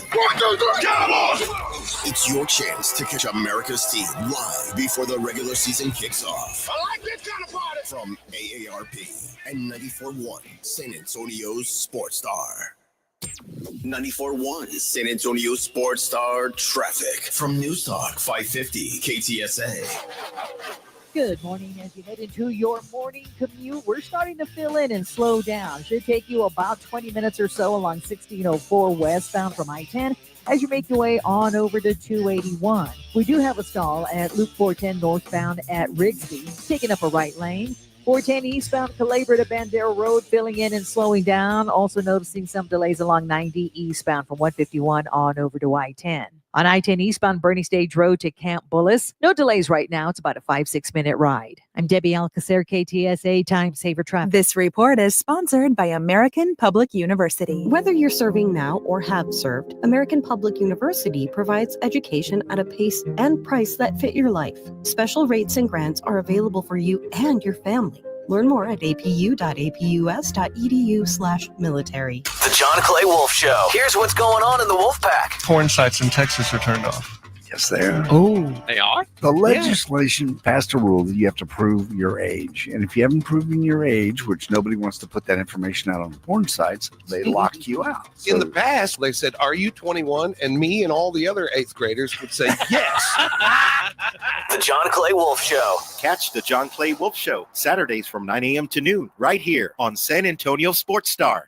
Cowboys! It's your chance to catch America's team live before the regular season kicks off. I like this kind of party. From AARP and 94.1 San Antonio's Sports Star. 94.1 San Antonio Sports Star traffic from News Talk 550 KTSA. Good morning. As you head into your morning commute, we're starting to fill in and slow down. Should take you about 20 minutes or so along 1604 westbound from I-10 as you make your way on over to 281. We do have a stall at Loop 410 northbound at Rigsby, taking up a right lane. 410 eastbound Calabria to Bandera Road, filling in and slowing down. Also noticing some delays along 90 eastbound from 151 on over to I-10. On I-10 eastbound Bernie Stage Road to Camp Bullis, no delays right now. It's about a 5-6 minute ride. I'm Debbie Alcacer, KTSA Time Saver Traffic. This report is sponsored by American Public University. Whether you're serving now or have served, American Public University provides education at a pace and price that fit your life. Special rates and grants are available for you and your family. Learn more at apu.apus.edu/military. The John Clay Wolf Show. Here's what's going on in the Wolf Pack. Porn sites in Texas are turned off. Yes, they are. Oh, they are? The legislation passed a rule that you have to prove your age. And if you haven't proven your age, which nobody wants to put that information out on the porn sites, they lock you out. In the past, they said, "Are you 21?" And me and all the other 8th graders would say, "Yes." The John Clay Wolf Show. Catch the John Clay Wolf Show Saturdays from 9 a.m. to noon right here on San Antonio Sports Star.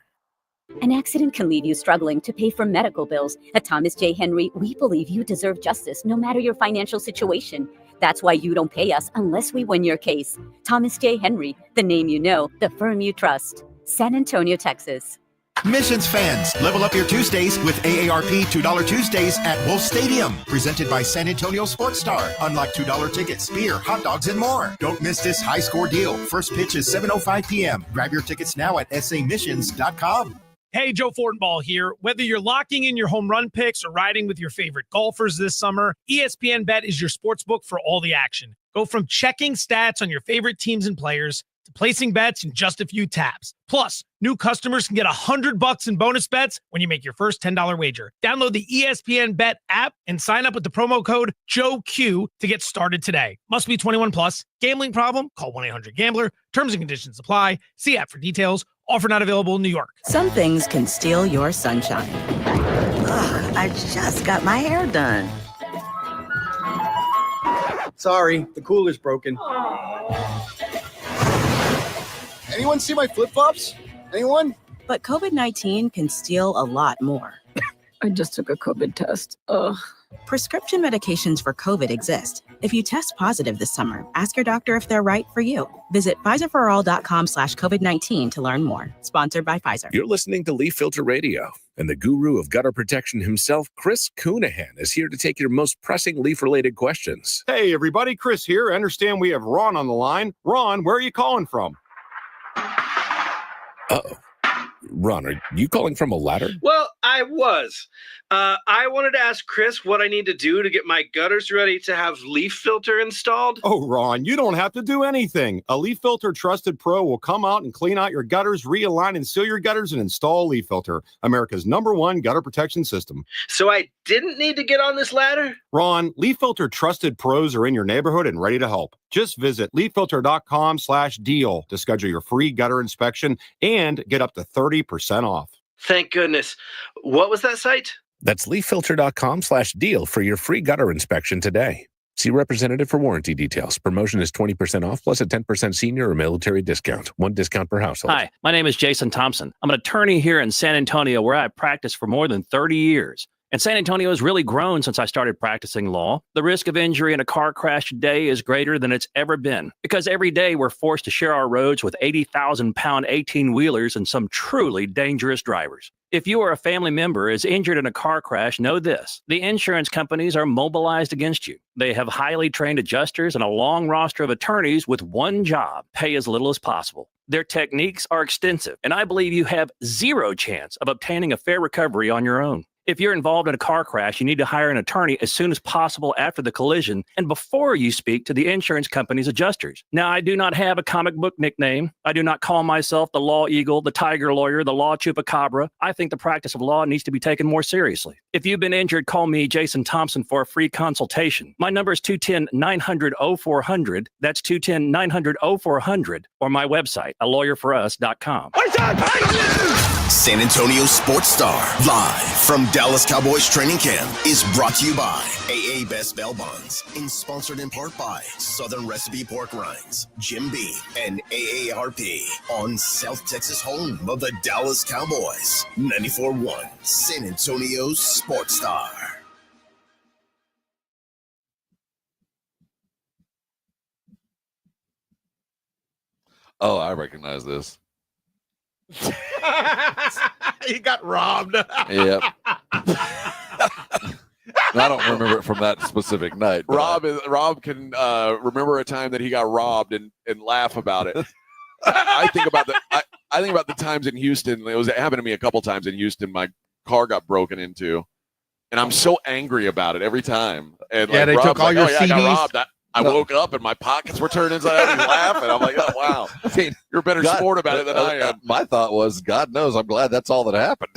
An accident can leave you struggling to pay for medical bills. At Thomas J. Henry, we believe you deserve justice no matter your financial situation. That's why you don't pay us unless we win your case. Thomas J. Henry, the name you know, the firm you trust. San Antonio, Texas. Missions fans, level up your Tuesdays with AARP $2 Tuesdays at Wolf Stadium. Presented by San Antonio Sports Star. Unlock $2 tickets, beer, hot dogs, and more. Don't miss this high score deal. First pitch is 7:05 p.m. Grab your tickets now at samissions.com. Hey, Joe Fortenbaugh here. Whether you're locking in your home run picks or riding with your favorite golfers this summer, ESPN Bet is your sports book for all the action. Go from checking stats on your favorite teams and players to placing bets in just a few taps. Plus, new customers can get $100 in bonus bets when you make your first $10 wager. Download the ESPN Bet app and sign up with the promo code JOEQ to get started today. Must be 21 plus. Gambling problem? Call 1-800-GAMBLER. Terms and conditions apply. See app for details. Offer not available in New York. Some things can steal your sunshine. Ugh, I just got my hair done. Sorry, the cooler's broken. Anyone see my flip-flops? Anyone? But COVID-19 can steal a lot more. I just took a COVID test. Ugh. Prescription medications for COVID exist. If you test positive this summer, ask your doctor if they're right for you. Visit PfizerForAll.com/COVID-19 to learn more. Sponsored by Pfizer. You're listening to Leaf Filter Radio, and the guru of gutter protection himself, Chris Coonahan, is here to take your most pressing leaf-related questions. Hey, everybody. Chris here. I understand we have Ron on the line. Ron, where are you calling from? Uh-oh. Ron, are you calling from a ladder? Well, I was. I wanted to ask Chris what I need to do to get my gutters ready to have leaf filter installed. Oh, Ron, you don't have to do anything. A Leaf Filter Trusted Pro will come out and clean out your gutters, realign and seal your gutters, and install a Leaf Filter, America's #1 gutter protection system. So I didn't need to get on this ladder? Ron, Leaf Filter Trusted Pros are in your neighborhood and ready to help. Just visit leaffilter.com/deal to schedule your free gutter inspection and get up to 30% off. Thank goodness. What was that site? That's leaffilter.com/deal for your free gutter inspection today. See representative for warranty details. Promotion is 20% off plus a 10% senior or military discount. One discount per household. Hi, my name is Jason Thompson. I'm an attorney here in San Antonio where I've practiced for more than 30 years. And San Antonio has really grown since I started practicing law. The risk of injury in a car crash today is greater than it's ever been because every day we're forced to share our roads with 80,000-pound 18-wheelers and some truly dangerous drivers. If you or a family member is injured in a car crash, know this. The insurance companies are mobilized against you. They have highly trained adjusters and a long roster of attorneys with one job, pay as little as possible. Their techniques are extensive, and I believe you have zero chance of obtaining a fair recovery on your own. If you're involved in a car crash, you need to hire an attorney as soon as possible after the collision and before you speak to the insurance company's adjusters. Now, I do not have a comic book nickname. I do not call myself the Law Eagle, the Tiger Lawyer, the Law Chupacabra. I think the practice of law needs to be taken more seriously. If you've been injured, call me, Jason Thompson, for a free consultation. My number is 210-900-0400. That's 210-900-0400, or my website, alawyerforus.com. San Antonio Sports Star, live from Dallas Cowboys training camp, is brought to you by AA Best Bail Bonds and sponsored in part by Southern Recipe Pork Rinds, Jim Beam, and AARP on South Texas home of the Dallas Cowboys. 94.1 San Antonio Sports Star. Oh, I recognize this. He got robbed. Yep. I don't remember it from that specific night. Rob can remember a time that he got robbed and laugh about it. I think about the times in Houston. It happened to me a couple times in Houston. My car got broken into, and I'm so angry about it every time. And yeah, they took all your CDs. I got robbed. I woke up and my pockets were turned inside out. He's laughing. I'm like, oh, wow. I mean, you're a better sport about it than I am. My thought was, God knows, I'm glad that's all that happened.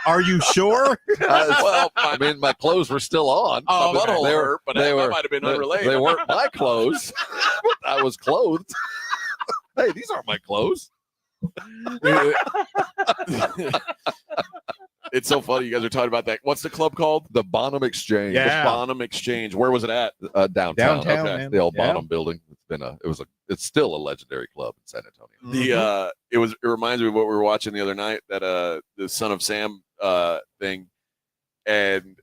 Are you sure? Well, I mean, my clothes were still on. Oh, my butthole hurt, but that might have been unrelated. They weren't my clothes. I was clothed. Hey, these aren't my clothes. It's so funny you guys are talking about that. What's the club called? The Bonham Exchange. Yeah. The Bonham Exchange. Where was it at? Downtown. Okay. Man. The old Bonham building. It's still a legendary club in San Antonio. It reminds me of what we were watching the other night, that the Son of Sam thing, and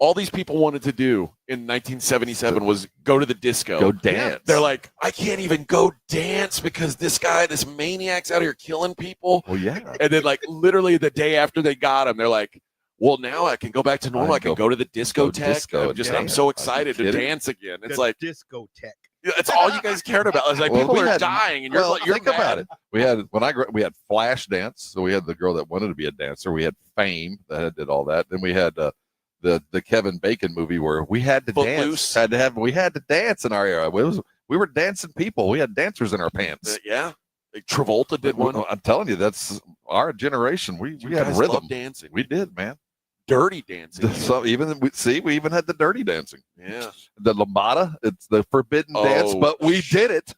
all these people wanted to do in 1977 was go to the disco. Go dance. They're like, I can't even go dance because this maniac's out here killing people. Well, yeah. And then literally the day after they got him, they're like, well, now I can go back to normal. I can go to the discotheque. I'm so excited to dance again. It's like discotheque. It's all you guys cared about. It's like people are dying, and you're think mad. about it. We had we had Flash Dance, so we had the girl that wanted to be a dancer. We had Fame that did all that. Then we had the Kevin Bacon movie where we had to dance. We had to dance in our era. We were dancing people. We had dancers in our pants. Yeah, like Travolta did one. I'm telling you, that's our generation. We had guys rhythm loved dancing. We did, man. Dirty dancing. So we even had the dirty dancing. Yeah, the lambada. It's the forbidden dance, but we did it.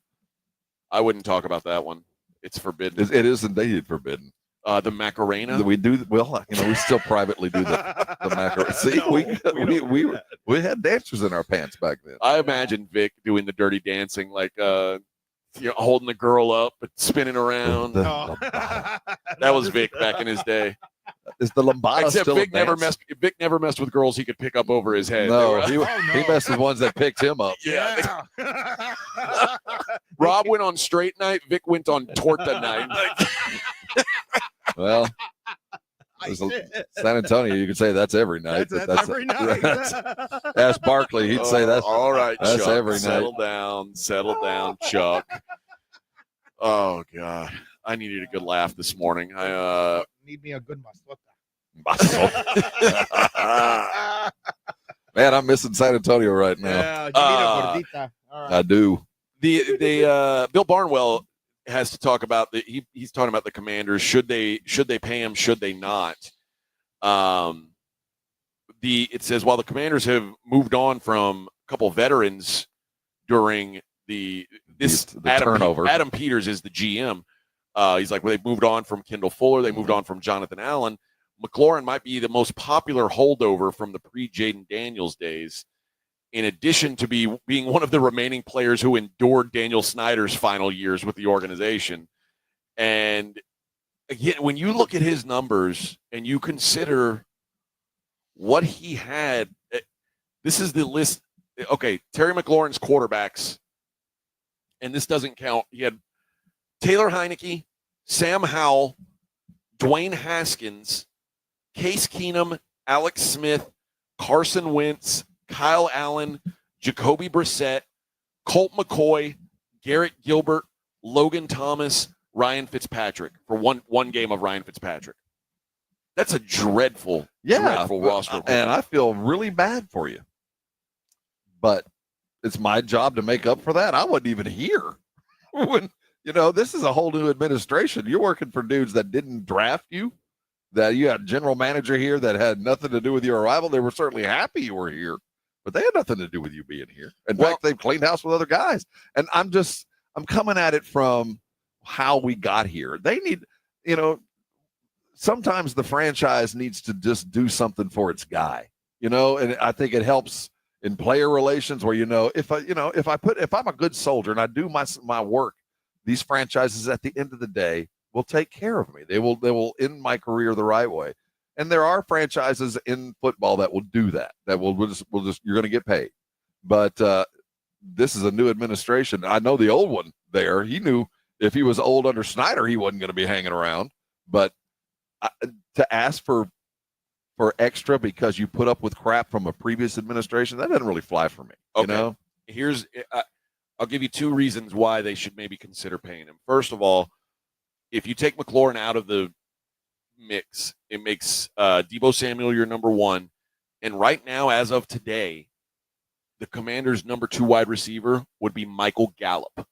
I wouldn't talk about that one. It's forbidden. It is indeed forbidden. The Macarena. We do well. We still privately do the Macarena. See, no, we had dancers in our pants back then. I imagine Vic doing the dirty dancing, like holding the girl up but spinning around. That was Vic back in his day. Is the lambada Except still Vic never messed with girls he could pick up over his head. No, he messed with ones that picked him up. Yeah. Rob went on straight night. Vic went on torta night. Well, San Antonio, you could say that's every night. That's every night. Ask Barkley, he'd say that's all right. That's Chuck, every settle night. Settle down, Chuck. Oh God, I needed a good laugh this morning. I need me a good masota. Man, I'm missing San Antonio right now. Yeah, you need a gordita. All right. I do. The Bill Barnwell has to talk about he's talking about the Commanders. Should they pay him? Should they not? It says while the Commanders have moved on from a couple veterans during the turnover. Adam Peters is the GM. He's like, well, they moved on from Kendall Fuller. They moved on from Jonathan Allen. McLaurin might be the most popular holdover from the pre-Jaden Daniels days, in addition to being one of the remaining players who endured Daniel Snyder's final years with the organization. And again, when you look at his numbers and you consider what he had, this is the list. Okay, Terry McLaurin's quarterbacks, and this doesn't count. He had Taylor Heineke, Sam Howell, Dwayne Haskins, Case Keenum, Alex Smith, Carson Wentz, Kyle Allen, Jacoby Brissett, Colt McCoy, Garrett Gilbert, Logan Thomas, Ryan Fitzpatrick for one game of Ryan Fitzpatrick. That's a dreadful roster. And I feel really bad for you. But it's my job to make up for that. I wasn't even here when, this is a whole new administration. You're working for dudes that didn't draft you, that you had a general manager here that had nothing to do with your arrival. They were certainly happy you were here, but they had nothing to do with you being here. In fact, they've cleaned house with other guys. And I'm coming at it from how we got here. They need, sometimes the franchise needs to just do something for its guy, and I think it helps in player relations where, if I'm a good soldier and I do my work, these franchises at the end of the day will take care of me. They will end my career the right way. And there are franchises in football that will do that. That will just you're going to get paid. But this is a new administration. I know the old one there. He knew if he was old under Snyder, he wasn't going to be hanging around. But to ask for extra because you put up with crap from a previous administration, that doesn't really fly for me. Okay. I'll give you two reasons why they should maybe consider paying him. First of all, if you take McLaurin out of the mix, it makes Deebo Samuel your number one. And right now, as of today, the Commanders' number 2 wide receiver would be Michael Gallup.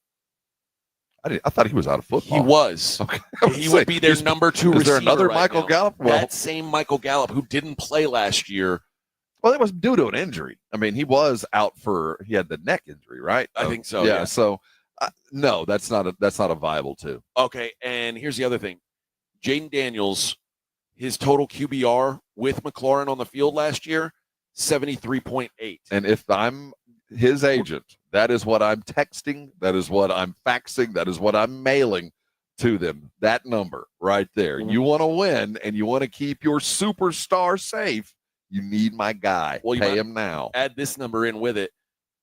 I thought he was out of football. He was. Okay. He would be their number 2 receiver. Is there another right Michael now. Gallup? Well, that same Michael Gallup who didn't play last year. Well, it was due to an injury. I mean, he was out he had the neck injury, right? I think so. Yeah. So, no, that's not a viable two. Okay. And here's the other thing. Jaden Daniels, his total QBR with McLaurin on the field last year, 73.8. And if I'm his agent, that is what I'm texting. That is what I'm faxing. That is what I'm mailing to them. That number right there. Mm-hmm. You want to win and you want to keep your superstar safe. You need my guy. Well, pay him now. Add this number in with it.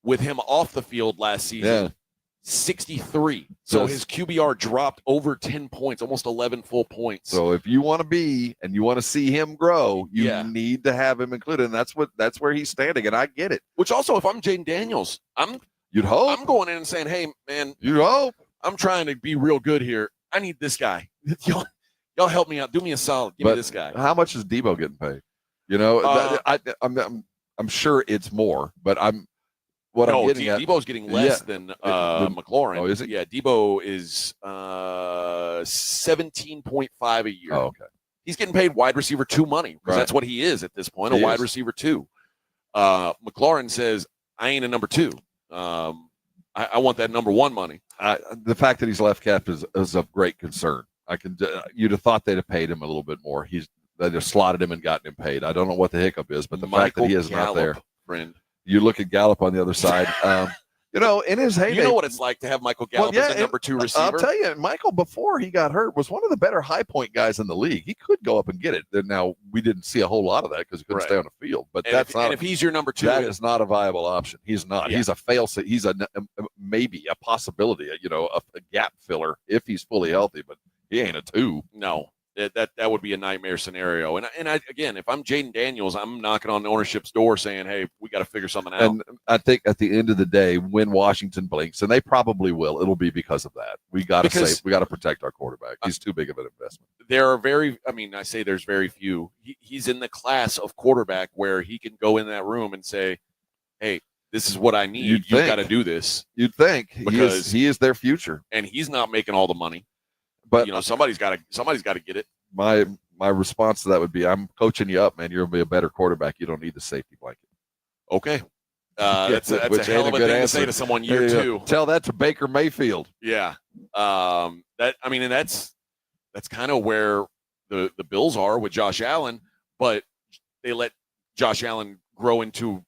With him off the field last season, 63. So Yes. his QBR dropped over 10 points, almost 11 full points. So if you want to be and you want to see him grow, you need to have him included. And that's where he's standing. And I get it. Which also, if I'm Jaden Daniels, you'd hope. I'm going in and saying, hey, man, you hope. I'm trying to be real good here. I need this guy. Y'all help me out. Do me a solid. Give me this guy. How much is Deebo getting paid? I'm sure it's more, but I'm getting at. Debo's getting less than McLaurin. Oh, is it? Yeah, Debo is 17.5 a year. Oh, okay. He's getting paid wide receiver 2 money because that's what he is at this point, a wide receiver 2. McLaurin says, I ain't a number 2. I want that number 1 money. The fact that he's left cap is of great concern. You'd have thought they'd have paid him a little bit more. They just slotted him and gotten him paid. I don't know what the hiccup is, but the fact that he is not there. Friend. You look at Gallup on the other side. In his heyday. You know what it's like to have Michael Gallup as the number 2 receiver? I'll tell you, Michael, before he got hurt, was one of the better high point guys in the league. He could go up and get it. Now, we didn't see a whole lot of that because he couldn't stay on the field. But if he's your number 2, that is not a viable option. He's not. Yeah. He's a fail-safe. He's maybe a possibility, a gap filler if he's fully healthy, but he ain't a 2. No. That would be a nightmare scenario. And again, if I'm Jaden Daniels, I'm knocking on the ownership's door saying, hey, we got to figure something out. And I think at the end of the day, when Washington blinks, and they probably will, it'll be because of that. We got to protect our quarterback. He's too big of an investment. There are there's very few. He's in the class of quarterback where he can go in that room and say, hey, this is what I need. You've got to do this. You'd think because he is their future. And he's not making all the money. But somebody's got to get it. My response to that would be, I'm coaching you up, man. You're gonna be a better quarterback. You don't need the safety blanket. Okay, that's a hell of a thing to say to someone year 2. Tell that to Baker Mayfield. Yeah, that's kind of where the Bills are with Josh Allen, but they let Josh Allen grow into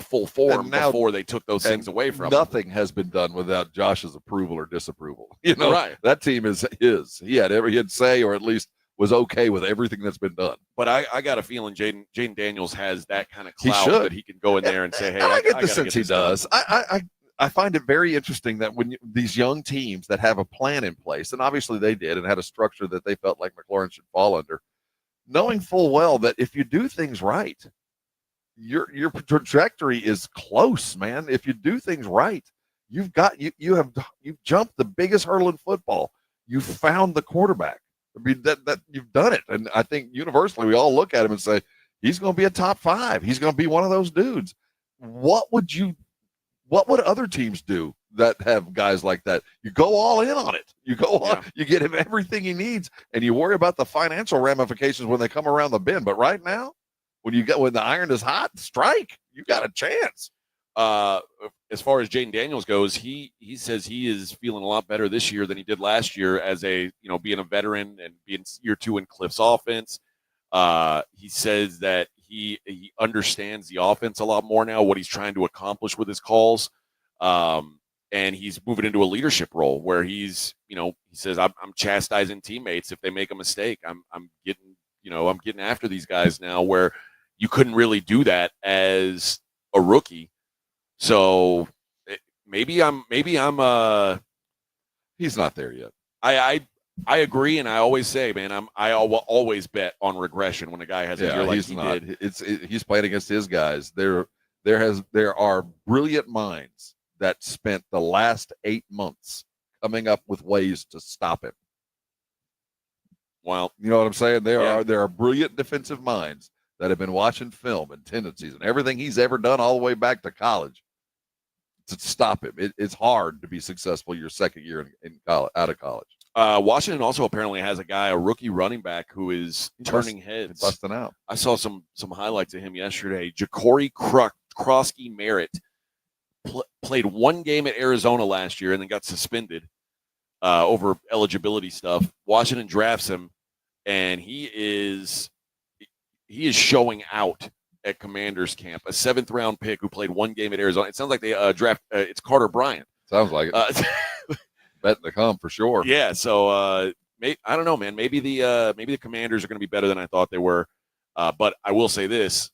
full form before they took those things away from him. Nothing has been done without Josh's approval or disapproval. Right. That team is his. He had say, or at least was okay with everything that's been done. But I got a feeling Jaden Daniels has that kind of clout that he can go in there and say, hey, I get the sense he does. I find it very interesting that when these young teams that have a plan in place, and obviously they did and had a structure that they felt like McLaurin should fall under, knowing full well that if you do things right, your trajectory is close, man. If you do things right, you've jumped the biggest hurdle in football. You found the quarterback. I mean, that you've done it. And I think universally we all look at him and say, he's going to be a top 5. He's going to be one of those dudes. What would other teams do that have guys like that? You go all in on it. You go on, you get him everything he needs, and you worry about the financial ramifications when they come around the bend. But right now, when the iron is hot, strike, you got a chance. As far as Jaden Daniels goes, he says he is feeling a lot better this year than he did last year as being a veteran and being year 2 in Cliff's offense. He says that he understands the offense a lot more now, what he's trying to accomplish with his calls. And he's moving into a leadership role where he says, I'm chastising teammates if they make a mistake. I'm getting after these guys now, where you couldn't really do that as a rookie. So maybe I'm he's not there yet. I agree, and I always say, man, I will always bet on regression when a guy has a year like he did. He's playing against his guys. There are brilliant minds that spent the last 8 months coming up with ways to stop him. Well, you know what I'm saying? There are brilliant defensive minds that have been watching film and tendencies and everything he's ever done all the way back to college to stop him. It's hard to be successful your second year in college, out of college. Washington also apparently has a rookie running back, who is turning heads, busting out. I saw some highlights of him yesterday. Ja'Cory Krosky Merritt played 1 game at Arizona last year and then got suspended over eligibility stuff. Washington drafts him, and he is showing out at Commanders camp. A 7th-round pick who played 1 game at Arizona. It sounds like they draft. It's Carter Bryant. Sounds like it. Betting to come for sure. Yeah. So I don't know, man. Maybe the Commanders are going to be better than I thought they were. But I will say this: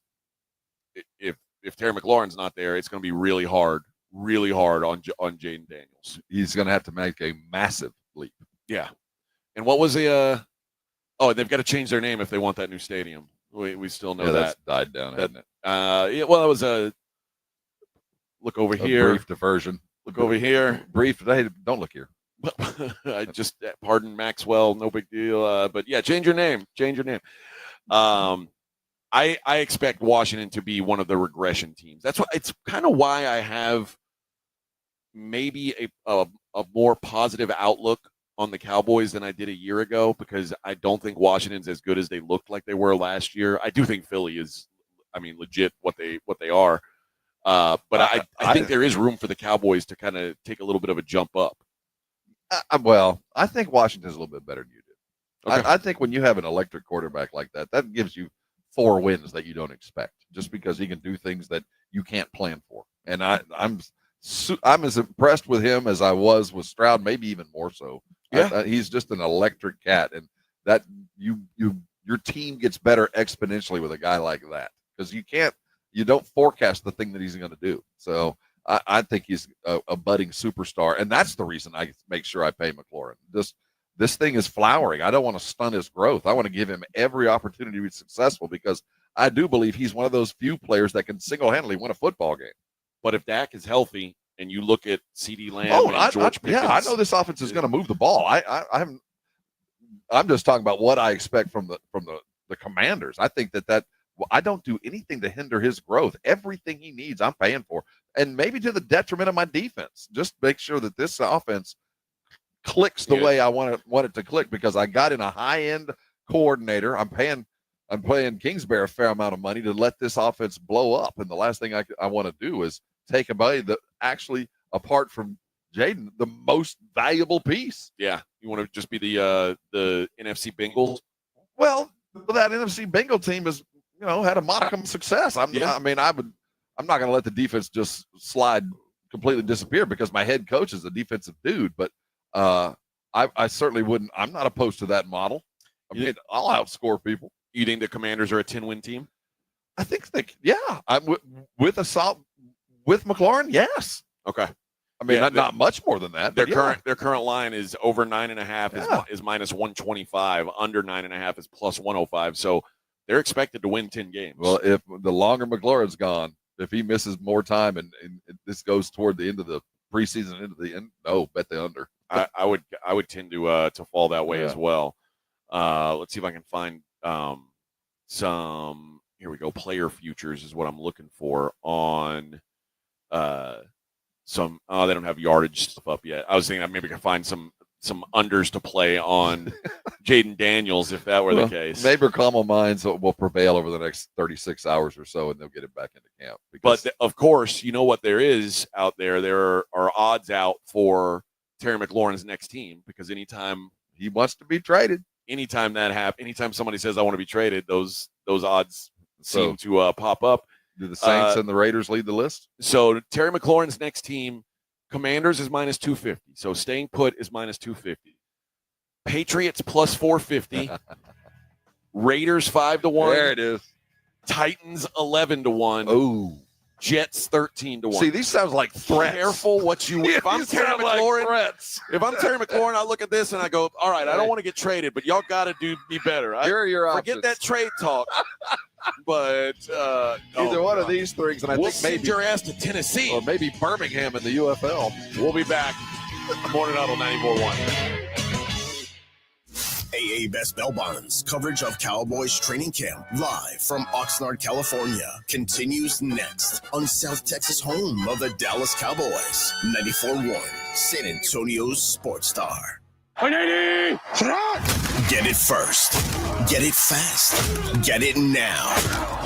if Terry McLaurin's not there, it's going to be really hard on Jaden Daniels. He's going to have to make a massive leap. Yeah. And what was the? They've got to change their name if they want that new stadium. We still know that. That's died down, hasn't it? Well, it was a look over here. Brief diversion. Look over here. Brief. Hey, don't look here. I just pardon Maxwell. No big deal. But yeah, change your name. I expect Washington to be one of the regression teams. It's kind of why I have maybe a more positive outlook on the Cowboys than I did a year ago, because I don't think Washington's as good as they looked like they were last year. I do think Philly is, legit what they are. But I think there is room for the Cowboys to kind of take a little bit of a jump up. I think Washington's a little bit better than you do. Okay. I think when you have an electric quarterback like that gives you 4 wins that you don't expect, just because he can do things that you can't plan for. And I'm as impressed with him as I was with Stroud, maybe even more so. Yeah, he's just an electric cat, and that your team gets better exponentially with a guy like that, because you don't forecast the thing that he's going to do. So I think he's a budding superstar, and that's the reason I make sure I pay McLaurin. This thing is flowering. I don't want to stunt his growth. I want to give him every opportunity to be successful, because I do believe he's one of those few players that can single-handedly win a football game. But if Dak is healthy, and you look at CeeDee Lamb and George Pickens. Yeah, I know this offense is going to move the ball. I'm just talking about what I expect from the Commanders. I think that I don't do anything to hinder his growth. Everything he needs, I'm paying for, and maybe to the detriment of my defense. Just make sure that this offense clicks the way I want it to click, because I got in a high-end coordinator. I'm paying Kingsbury a fair amount of money to let this offense blow up, and the last thing I want to do is take away actually, apart from Jaden, the most valuable piece. Yeah, you want to just be the NFC Bengals. Well, that NFC Bengal team has had a modicum of success. I'm not going to let the defense just completely disappear, because my head coach is a defensive dude. But I certainly wouldn't. I'm not opposed to that model. I'll outscore people. You think the Commanders are a 10-win team? I think with McLaurin, yes. Okay. Not much more than that. Their current line is over 9.5 is minus 125. Under 9.5 is plus 105. So they're expected to win 10 games. Well, if the longer McLaurin's gone, if he misses more time and this goes toward the end of the preseason, into the end, bet the under. I would tend to fall that way as well. Let's see if I can find some. Here we go. Player futures is what I'm looking for on some. Oh, they don't have yardage stuff up yet. I was thinking maybe I can find some unders to play on Jaden Daniels if that were the case. Maybe calm minds will prevail over the next 36 hours or so, and they'll get it back into camp. But of course, you know what there is out there. There are odds out for Terry McLaurin's next team because anytime he wants to be traded, anytime that happens, anytime somebody says I want to be traded, those odds seem to pop up. Do the Saints and the Raiders lead the list? So Terry McLaurin's next team, Commanders is minus 250. So staying put is minus 250. Patriots plus 450. Raiders 5-1. There it is. Titans 11-1. Oh. Jets 13-1. See, these sounds like threats. Careful what you. If I'm Terry McLaurin, if I'm Terry McLaurin, I look at this and I go, all right, I don't want to get traded, but y'all got to be better. Here are your forget options. that trade talk. But either one of these things, and I we'll think maybe send your ass to Tennessee or maybe Birmingham in the UFL. We'll be back. Morning Huddle 94.1. AA Best Bell Bonds coverage of Cowboys training camp live from Oxnard, California continues next on South Texas home of the Dallas Cowboys. 94.1 San Antonio's Sports Star. 180! Get it first. Get it fast. Get it now.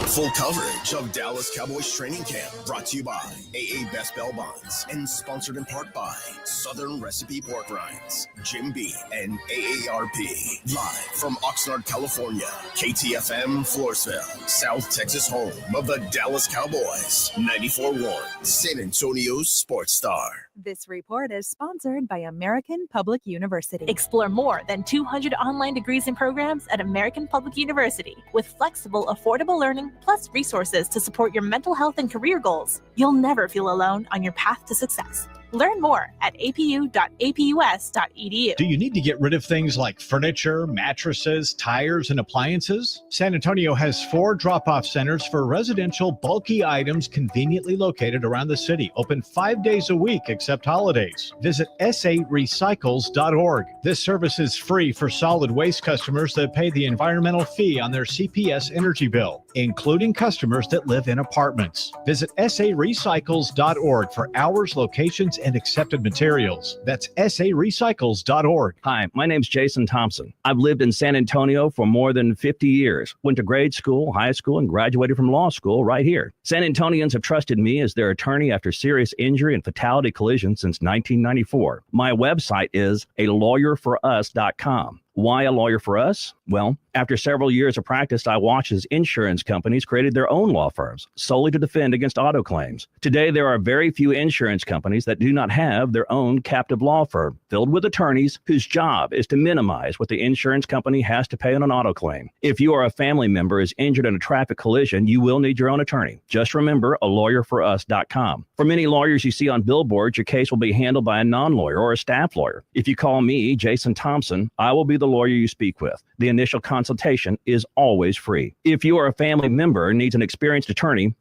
Full coverage of Dallas Cowboys training camp brought to you by AA Best Bell Bonds and sponsored in part by Southern Recipe Pork Rinds, Jim Beam, and AARP. Live from Oxnard, California. KTFM Floresville, South Texas home of the Dallas Cowboys. 94.1 San Antonio's Sports Star. This report is sponsored by American Public University. Explore more than 200 online degrees and programs at American Public University with flexible, affordable learning plus resources to support your mental health and career goals. You'll never feel alone on your path to success. Learn more at apu.apus.edu. Do you need to get rid of things like furniture, mattresses, tires, and appliances? San Antonio has 4 drop-off centers for residential bulky items conveniently located around the city, open 5 days a week except holidays. Visit sarecycles.org. This service is free for solid waste customers that pay the environmental fee on their CPS energy bill, including customers that live in apartments. Visit sarecycles.org for hours, locations, and accepted materials. That's sarecycles.org. Hi, my name's Jason Thompson. I've lived in San Antonio for more than 50 years. Went to grade school, high school, and graduated from law school right here. San Antonians have trusted me as their attorney after serious injury and fatality collisions since 1994. My website is alawyer4us.com. Why a lawyer for us? Well, after several years of practice, I watched as insurance companies created their own law firms solely to defend against auto claims. Today, there are very few insurance companies that do not have their own captive law firm filled with attorneys whose job is to minimize what the insurance company has to pay on an auto claim. If you or a family member is injured in a traffic collision, you will need your own attorney. Just remember alawyer4us.com. For many lawyers you see on billboards, your case will be handled by a non-lawyer or a staff lawyer. If you call me, Jason Thompson, I will be the lawyer you speak with. The initial consultation is always free. If you or a family member needs an experienced attorney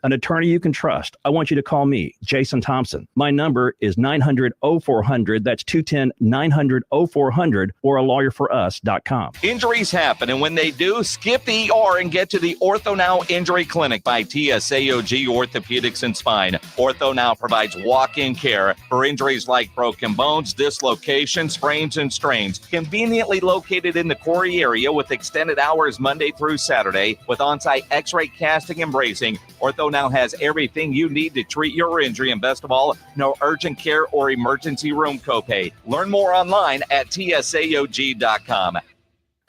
you can trust, I want you to call me, Jason Thompson. My number is 900-0400. That's 210-900-0400 or alawyer4us.com. Injuries happen, and when they do, skip the ER and get to the Ortho Now Injury Clinic by TSAOG Orthopedics and Spine. Ortho Now provides walk-in care for injuries like broken bones, dislocations, sprains, and strains. Conveniently located in the Quarry area with extended hours Monday through Saturday with on-site x-ray casting and bracing. Ortho Now has everything you need to treat your injury, and best of all, no urgent care or emergency room copay. Learn more online at tsaog.com.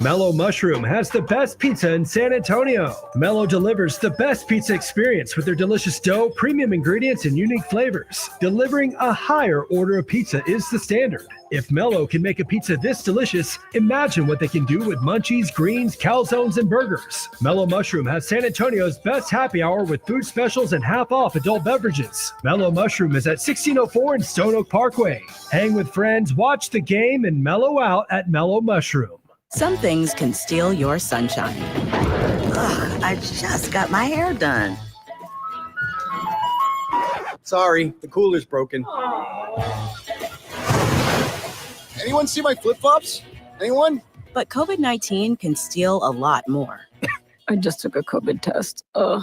Mellow Mushroom has the best pizza in San Antonio. Mellow delivers the best pizza experience with their delicious dough, premium ingredients, and unique flavors. Delivering a higher order of pizza is the standard. If Mellow can make a pizza this delicious, imagine what they can do with munchies, greens, calzones, and burgers. Mellow Mushroom has San Antonio's best happy hour with food specials and half-off adult beverages. Mellow Mushroom is at 1604 in Stone Oak Parkway. Hang with friends, watch the game, and mellow out at Mellow Mushroom. Some things can steal your sunshine. Ugh, I just got my hair done. Sorry, the cooler's broken. Anyone see my flip-flops? Anyone? But COVID-19 can steal a lot more. I just took a COVID test. Ugh.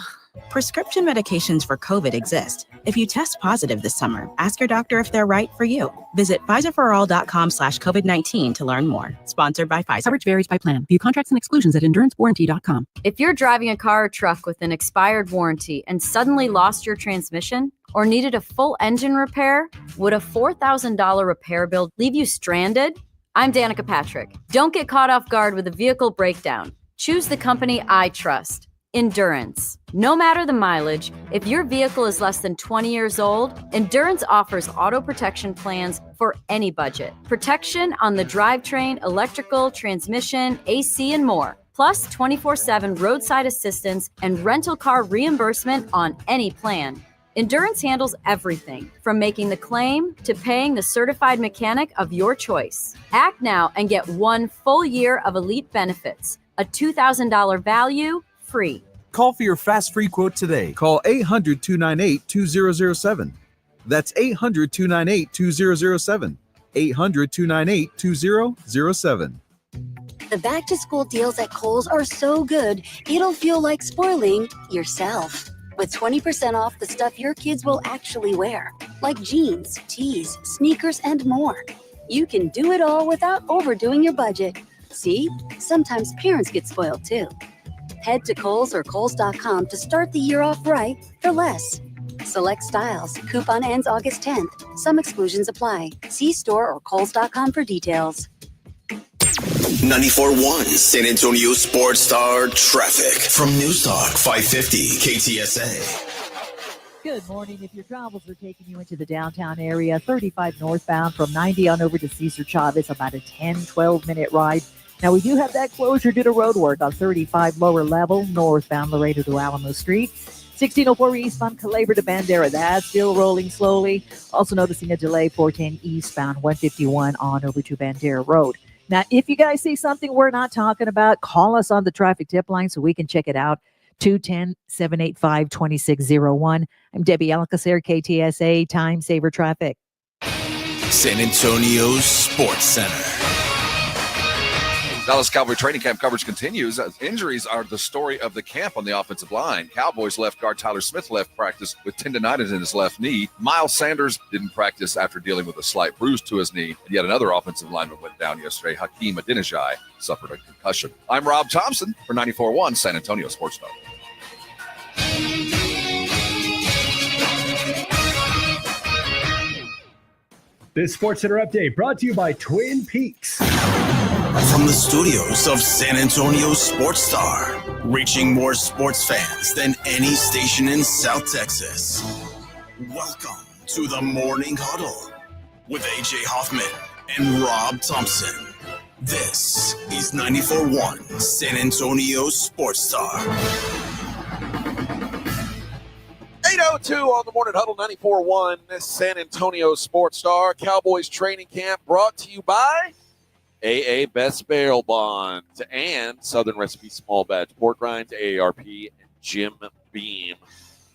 Prescription medications for COVID exist. If you test positive this summer, ask your doctor if they're right for you. Visit PfizerForAll.com/COVID-19 to learn more. Sponsored by Pfizer. Coverage varies by plan. View contracts and exclusions at endurancewarranty.com. If you're driving a car or truck with an expired warranty and suddenly lost your transmission or needed a full engine repair, would a $4,000 repair bill leave you stranded? I'm Danica Patrick. Don't get caught off guard with a vehicle breakdown. Choose the company I trust. Endurance. No matter the mileage, if your vehicle is less than 20 years old, Endurance offers auto protection plans for any budget. Protection on the drivetrain, electrical, transmission, AC, and more. Plus 24/7 roadside assistance and rental car reimbursement on any plan. Endurance handles everything from making the claim to paying the certified mechanic of your choice. Act now and get 1 full year of elite benefits. A $2,000 value, free. Call for your fast free quote today. Call 800-298-2007. That's 800-298-2007. 800-298-2007. The back-to-school deals at Kohl's are so good, it'll feel like spoiling yourself. With 20% off the stuff your kids will actually wear, like jeans, tees, sneakers, and more. You can do it all without overdoing your budget. See? Sometimes parents get spoiled too. Head to Kohl's or Kohls.com to start the year off right for less. Select styles. Coupon ends August 10th. Some exclusions apply. See store or Kohls.com for details. 94.1 San Antonio Sports Star traffic from News Talk 550 KTSA. Good morning. If your travels are taking you into the downtown area, 35 northbound from 90 on over to Cesar Chavez, about a 10-12 minute ride. Now, we do have that closure due to road work on 35 lower level, northbound Laredo to Alamo Street. 1604 eastbound Calabria to Bandera, that's still rolling slowly. Also noticing a delay 410 eastbound 151 on over to Bandera Road. Now, if you guys see something we're not talking about, call us on the traffic tip line so we can check it out. 210-785-2601. I'm Debbie Alcacer, KTSA Time Saver Traffic. San Antonio Sports Center. Dallas Cowboy training camp coverage continues. Injuries are the story of the camp on the offensive line. Cowboys left guard Tyler Smith left practice with tendonitis in his left knee. Miles Sanders didn't practice after dealing with a slight bruise to his knee. And yet another offensive lineman went down yesterday. Hakeem Adinejai suffered a concussion. I'm Rob Thompson for 94.1 San Antonio Sports Star. This SportsCenter update brought to you by Twin Peaks. From the studios of San Antonio Sports Star, reaching more sports fans than any station in South Texas. Welcome to the Morning Huddle with AJ Hoffman and Rob Thompson. This is 94.1 San Antonio Sports Star. 8:02 on the Morning Huddle, 94.1 San Antonio Sports Star. Cowboys training camp brought to you by AA Best Barrel Bonds and Southern Recipe Small Batch Pork Rinds, AARP, and Jim Beam.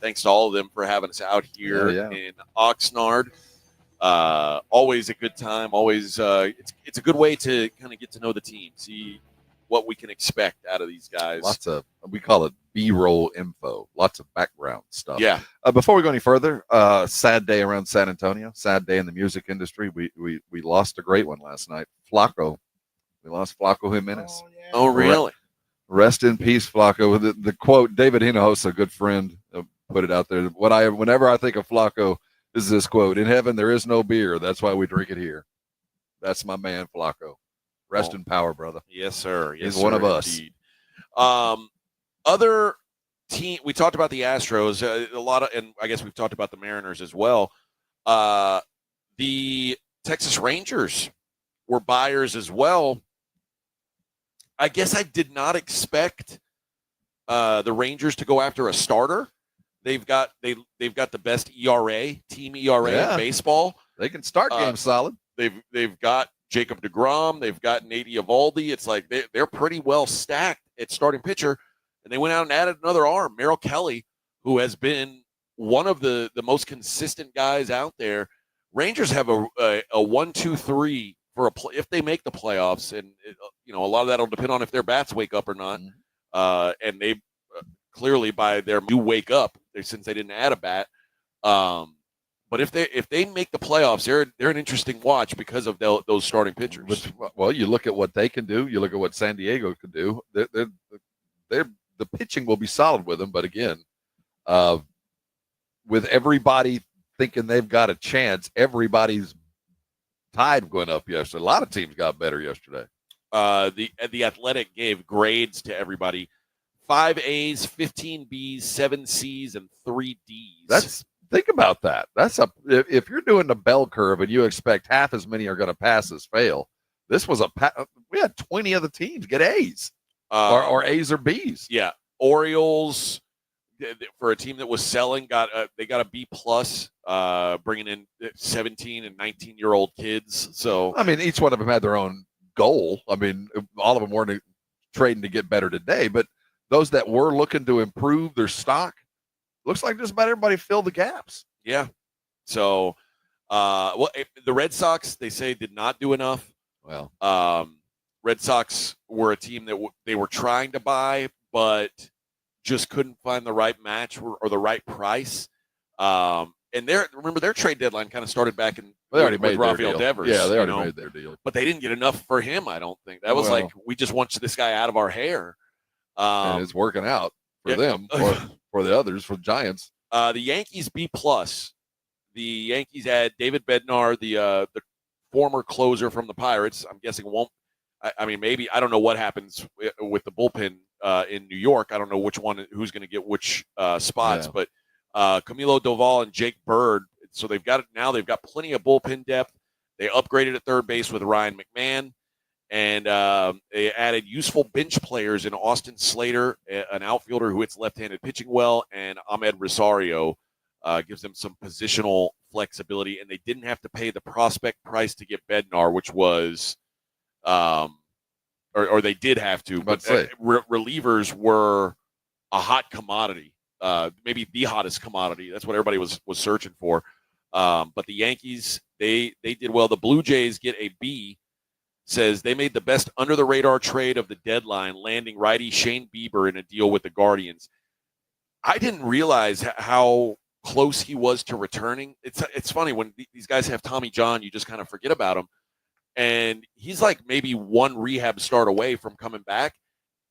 Thanks to all of them for having us out here in Oxnard. Always a good time. Always, it's a good way to kind of get to know the team, see what we can expect out of these guys. Lots of, we call it B-roll info, lots of background stuff. Yeah. Before we go any further, sad day around San Antonio, sad day in the music industry. We lost a great one last night. Flacco. We lost Flacco Jimenez. Oh, really? Rest in peace, Flacco. The quote, David Hinojosa, a good friend, put it out there. Whenever I think of Flacco, is this quote: "In heaven there is no beer. That's why we drink it here." That's my man, Flacco. Rest in power, brother. Yes, sir. Yes, He's one of us. Indeed. Other team, we talked about the Astros a lot of, and I guess we've talked about the Mariners as well. The Texas Rangers were buyers as well. I guess I did not expect the Rangers to go after a starter. They've got the best ERA, team ERA in baseball. They can start games solid. They've got Jacob deGrom. They've got Nady Eovaldi. It's like they're pretty well stacked at starting pitcher. And they went out and added another arm, Merrill Kelly, who has been one of the most consistent guys out there. Rangers have a 1-2-3 for if they make the playoffs, and a lot of that will depend on if their bats wake up or not. And they clearly by their new wake up, since they didn't add a bat. But if they make the playoffs, they're an interesting watch because of those starting pitchers. Well, you look at what they can do. You look at what San Diego can do. The pitching will be solid with them. But again, with everybody thinking they've got a chance, everybody's tide went up yesterday. A lot of teams got better yesterday. The Athletic gave grades to everybody: 5 A's, 15 B's, 7 C's, and 3 D's. Think about that. If you're doing the bell curve and you expect half as many are going to pass as fail, this was we had 20 of the teams get A's or A's or B's. Yeah, Orioles, for a team that was selling, they got a B plus, bringing in 17 and 19-year-old kids. So I mean, each one of them had their own goal. I mean, all of them weren't trading to get better today, but those that were looking to improve their stock, looks like just about everybody filled the gaps. Yeah. So, the Red Sox, they say, did not do enough. Well, Red Sox were a team that they were trying to buy, but just couldn't find the right match or the right price. And remember their trade deadline kind of started back in they already made Rafael deal. Devers. Yeah, they already made their deal. But they didn't get enough for him, I don't think. That was like, we just want this guy out of our hair. And it's working out for them, for the others, for the Giants. The Yankees B plus. The Yankees had David Bednar, the former closer from the Pirates. I'm guessing won't. I mean, maybe I don't know what happens with the bullpen in New York. I don't know who's going to get which spots, but Camilo Doval and Jake Bird. So they've got plenty of bullpen depth. They upgraded at third base with Ryan McMahon. And they added useful bench players in Austin Slater, an outfielder who hits left-handed pitching well, and Ahmed Rosario gives them some positional flexibility. And they didn't have to pay the prospect price to get Bednar, which was, or they did have to. But relievers were a hot commodity, maybe the hottest commodity. That's what everybody was searching for. But the Yankees, they did well. The Blue Jays get a B. Says they made the best under-the-radar trade of the deadline, landing righty Shane Bieber in a deal with the Guardians. I didn't realize how close he was to returning. It's funny, when these guys have Tommy John, you just kind of forget about him. And he's like maybe one rehab start away from coming back.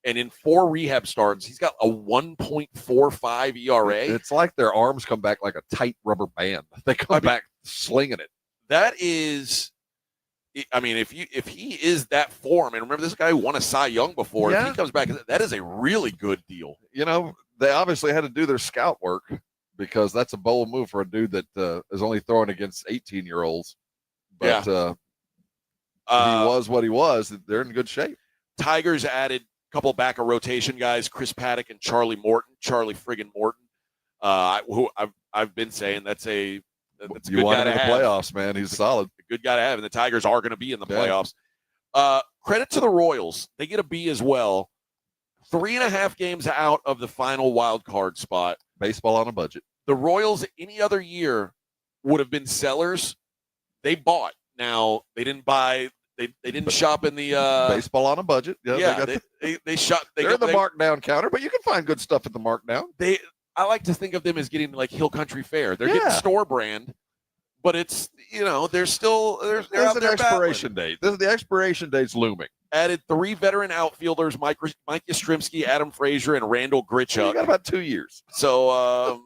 And in 4 rehab starts, he's got a 1.45 ERA. It's like their arms come back like a tight rubber band. They come back slinging it. That is... I mean, if he is that form, and remember this guy who won a Cy Young before, if he comes back, that is a really good deal. They obviously had to do their scout work, because that's a bold move for a dude that is only throwing against 18-year-olds. But he was what he was. They're in good shape. Tigers added a couple back of rotation guys, Chris Paddock and Charlie friggin' Morton, who I've been saying that's a you good want guy him in the playoffs, man. He's solid. A good guy to have, and the Tigers are going to be in the playoffs. Credit to the Royals. They get a B as well. 3.5 games out of the final wild card spot. Baseball on a budget. The Royals, any other year, would have been sellers. They bought. Now, they didn't buy. They didn't shop in the baseball on a budget. They shop. They're the markdown counter, but you can find good stuff at the markdown. I like to think of them as getting like Hill Country Fair. They're getting store brand, but it's they're still there's an expiration date. The expiration date's looming. Added 3 veteran outfielders: Mike Yastrzemski, Adam Frazier, and Randall Grichuk. You got about 2 years. So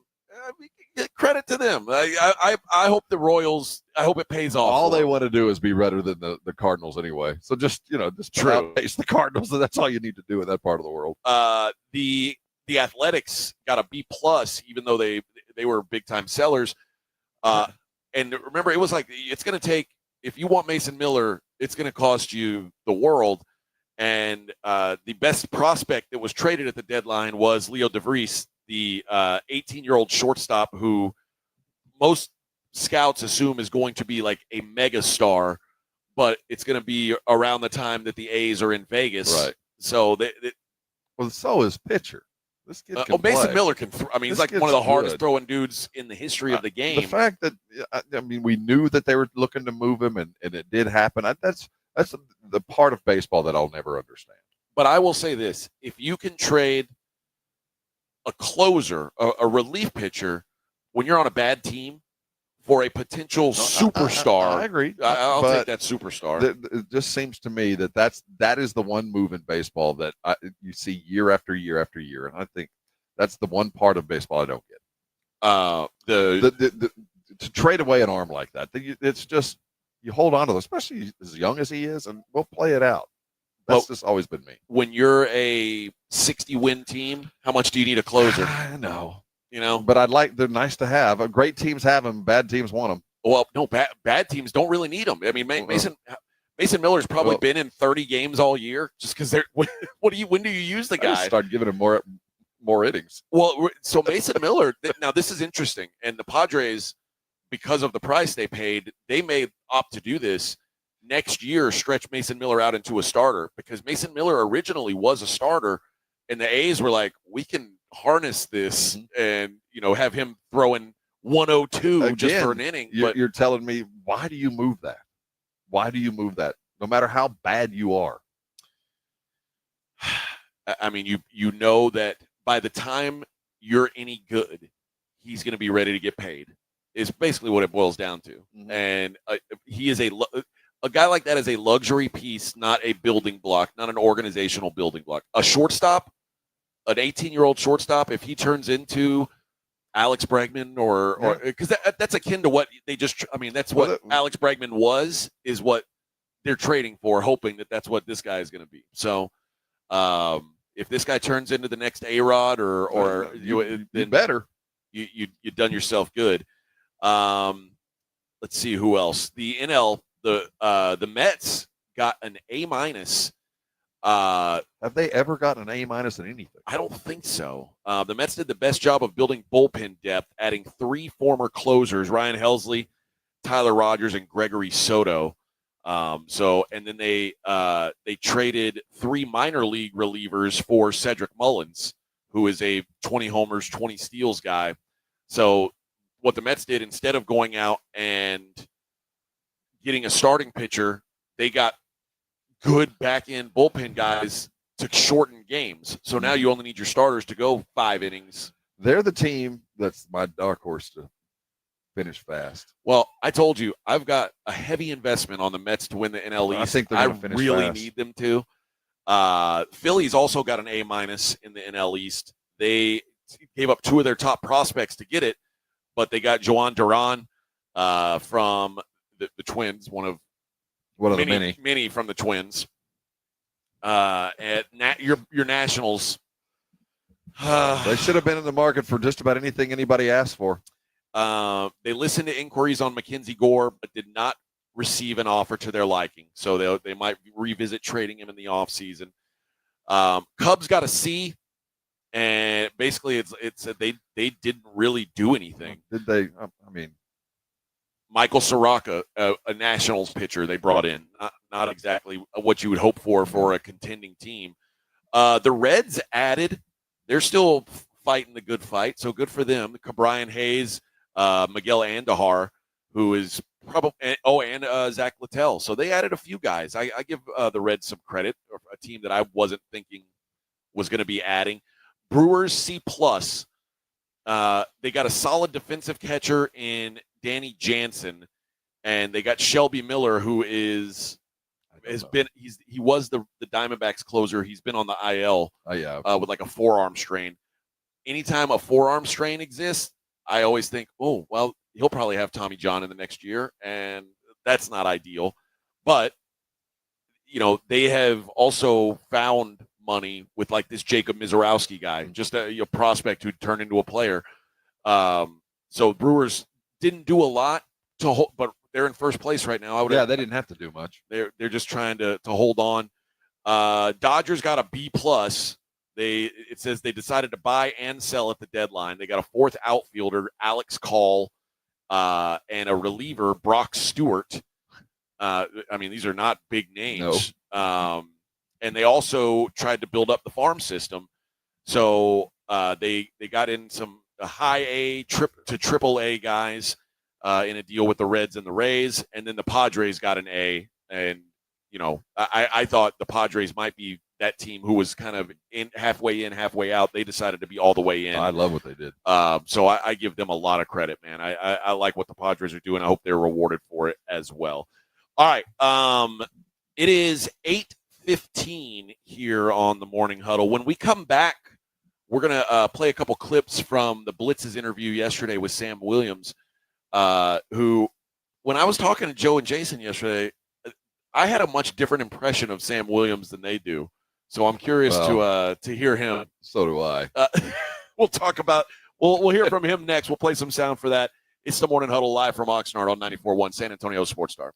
credit to them. I hope the Royals. I hope it pays off. All they want to do is be better than the Cardinals anyway. So just outpace the Cardinals. And that's all you need to do in that part of the world. The Athletics got a B plus, even though they were big time sellers. And remember, it was like, it's going to take, if you want Mason Miller, it's going to cost you the world. And the best prospect that was traded at the deadline was Leo DeVries, the 18-year-old shortstop who most scouts assume is going to be like a mega star, but it's going to be around the time that the A's are in Vegas. Right. So so is pitcher. This kid can Mason play. Miller can. He's like one of the hardest throwing dudes in the history of the game. The fact that we knew that they were looking to move him, and it did happen. That's That's the part of baseball that I'll never understand. But I will say this: if you can trade a closer, a relief pitcher, when you're on a bad team for a potential superstar, I agree. I'll take that superstar. It just seems to me that is the one move in baseball that you see year after year after year, and I think that's the one part of baseball I don't get. To trade away an arm like that, it's just you hold on to them, especially as young as he is, and we'll play it out. That's just always been me. When you're a 60-win team, how much do you need a closer? I know. But they're nice to have. Great teams have them. Bad teams want them. Well, no, bad teams don't really need them. I mean, Mason Miller's probably been in 30 games all year just because they're. When do you use the guy? Start giving him more innings. Well, so Mason Miller. Now this is interesting, and the Padres, because of the price they paid, they may opt to do this next year. Stretch Mason Miller out into a starter because Mason Miller originally was a starter, and the A's were like, we can harness this and have him throwing 102 Again, just for an inning. You're telling me, why do you move that? Why do you move that? No matter how bad you are. I mean, you know that by the time you're any good, he's going to be ready to get paid. Is basically what it boils down to. Mm-hmm. And he is a guy like that is a luxury piece, not a building block, not an organizational building block. A shortstop, an 18-year-old shortstop, if he turns into Alex Bregman or because that's akin to what they just. I mean, that's what Alex Bregman is what they're trading for, hoping that that's what this guy is going to be. So, if this guy turns into the next A-Rod or you better, you've done yourself good. Let's see who else. The NL, the Mets got an A-. Have they ever gotten an A- in anything? I don't think so. The Mets did the best job of building bullpen depth, adding 3 former closers: Ryan Helsley, Tyler Rogers, and Gregory Soto. And then they traded 3 minor league relievers for Cedric Mullins, who is a 20 homers, 20 steals guy. So what the Mets did, instead of going out and getting a starting pitcher, they got good back-end bullpen guys to shorten games. So now you only need your starters to go 5 innings. They're the team that's my dark horse to finish fast. Well, I told you, I've got a heavy investment on the Mets to win the NL East. I think they're going to finish really fast. Need them to. Philly's also got an A- in the NL East. They gave up 2 of their top prospects to get it, but they got Joan Duran from the Twins, one of the many from the Twins. Your Nationals. They should have been in the market for just about anything anybody asked for. They listened to inquiries on Mackenzie Gore, but did not receive an offer to their liking. So they might revisit trading him in the offseason. Cubs got a C, and basically they didn't really do anything. Did they? I mean, Michael Soraka, a Nationals pitcher they brought in, not exactly what you would hope for a contending team. The Reds added. They're still fighting the good fight, so good for them. Brian Hayes, Miguel Andujar, who is probably and Zach Littell. So they added a few guys. I give the Reds some credit, a team that I wasn't thinking was going to be adding. Brewers C+. They got a solid defensive catcher in Danny Jansen, and they got Shelby Miller, who he was the Diamondbacks closer. He's been on the IL with like a forearm strain. Anytime a forearm strain exists, I always think, oh, well, he'll probably have Tommy John in the next year, and that's not ideal. But, they have also found money with like this Jacob Mizorowski guy, just a prospect who turned into a player. So Brewers didn't do a lot but they're in first place right now. They didn't have to do much. They're just trying to hold on. Dodgers got a B+. It says they decided to buy and sell at the deadline. They got a 4th outfielder, Alex Call, and a reliever, Brock Stewart. These are not big names. No. And they also tried to build up the farm system. So they got in some high A to triple A guys in a deal with the Reds and the Rays. And then the Padres got an A. And I thought the Padres might be that team who was kind of halfway in, halfway out. They decided to be all the way in. I love what they did. So I give them a lot of credit, man. I like what the Padres are doing. I hope they're rewarded for it as well. All right. It is 8:15 here on the Morning Huddle. When we come back, we're going to play a couple clips from the Blitz's interview yesterday with Sam Williams, who, when I was talking to Joe and Jason yesterday, I had a much different impression of Sam Williams than they do. So I'm curious to hear him. So do I. We'll hear from him next. We'll play some sound for that. It's the Morning Huddle live from Oxnard on 94.1 San Antonio Sports Star.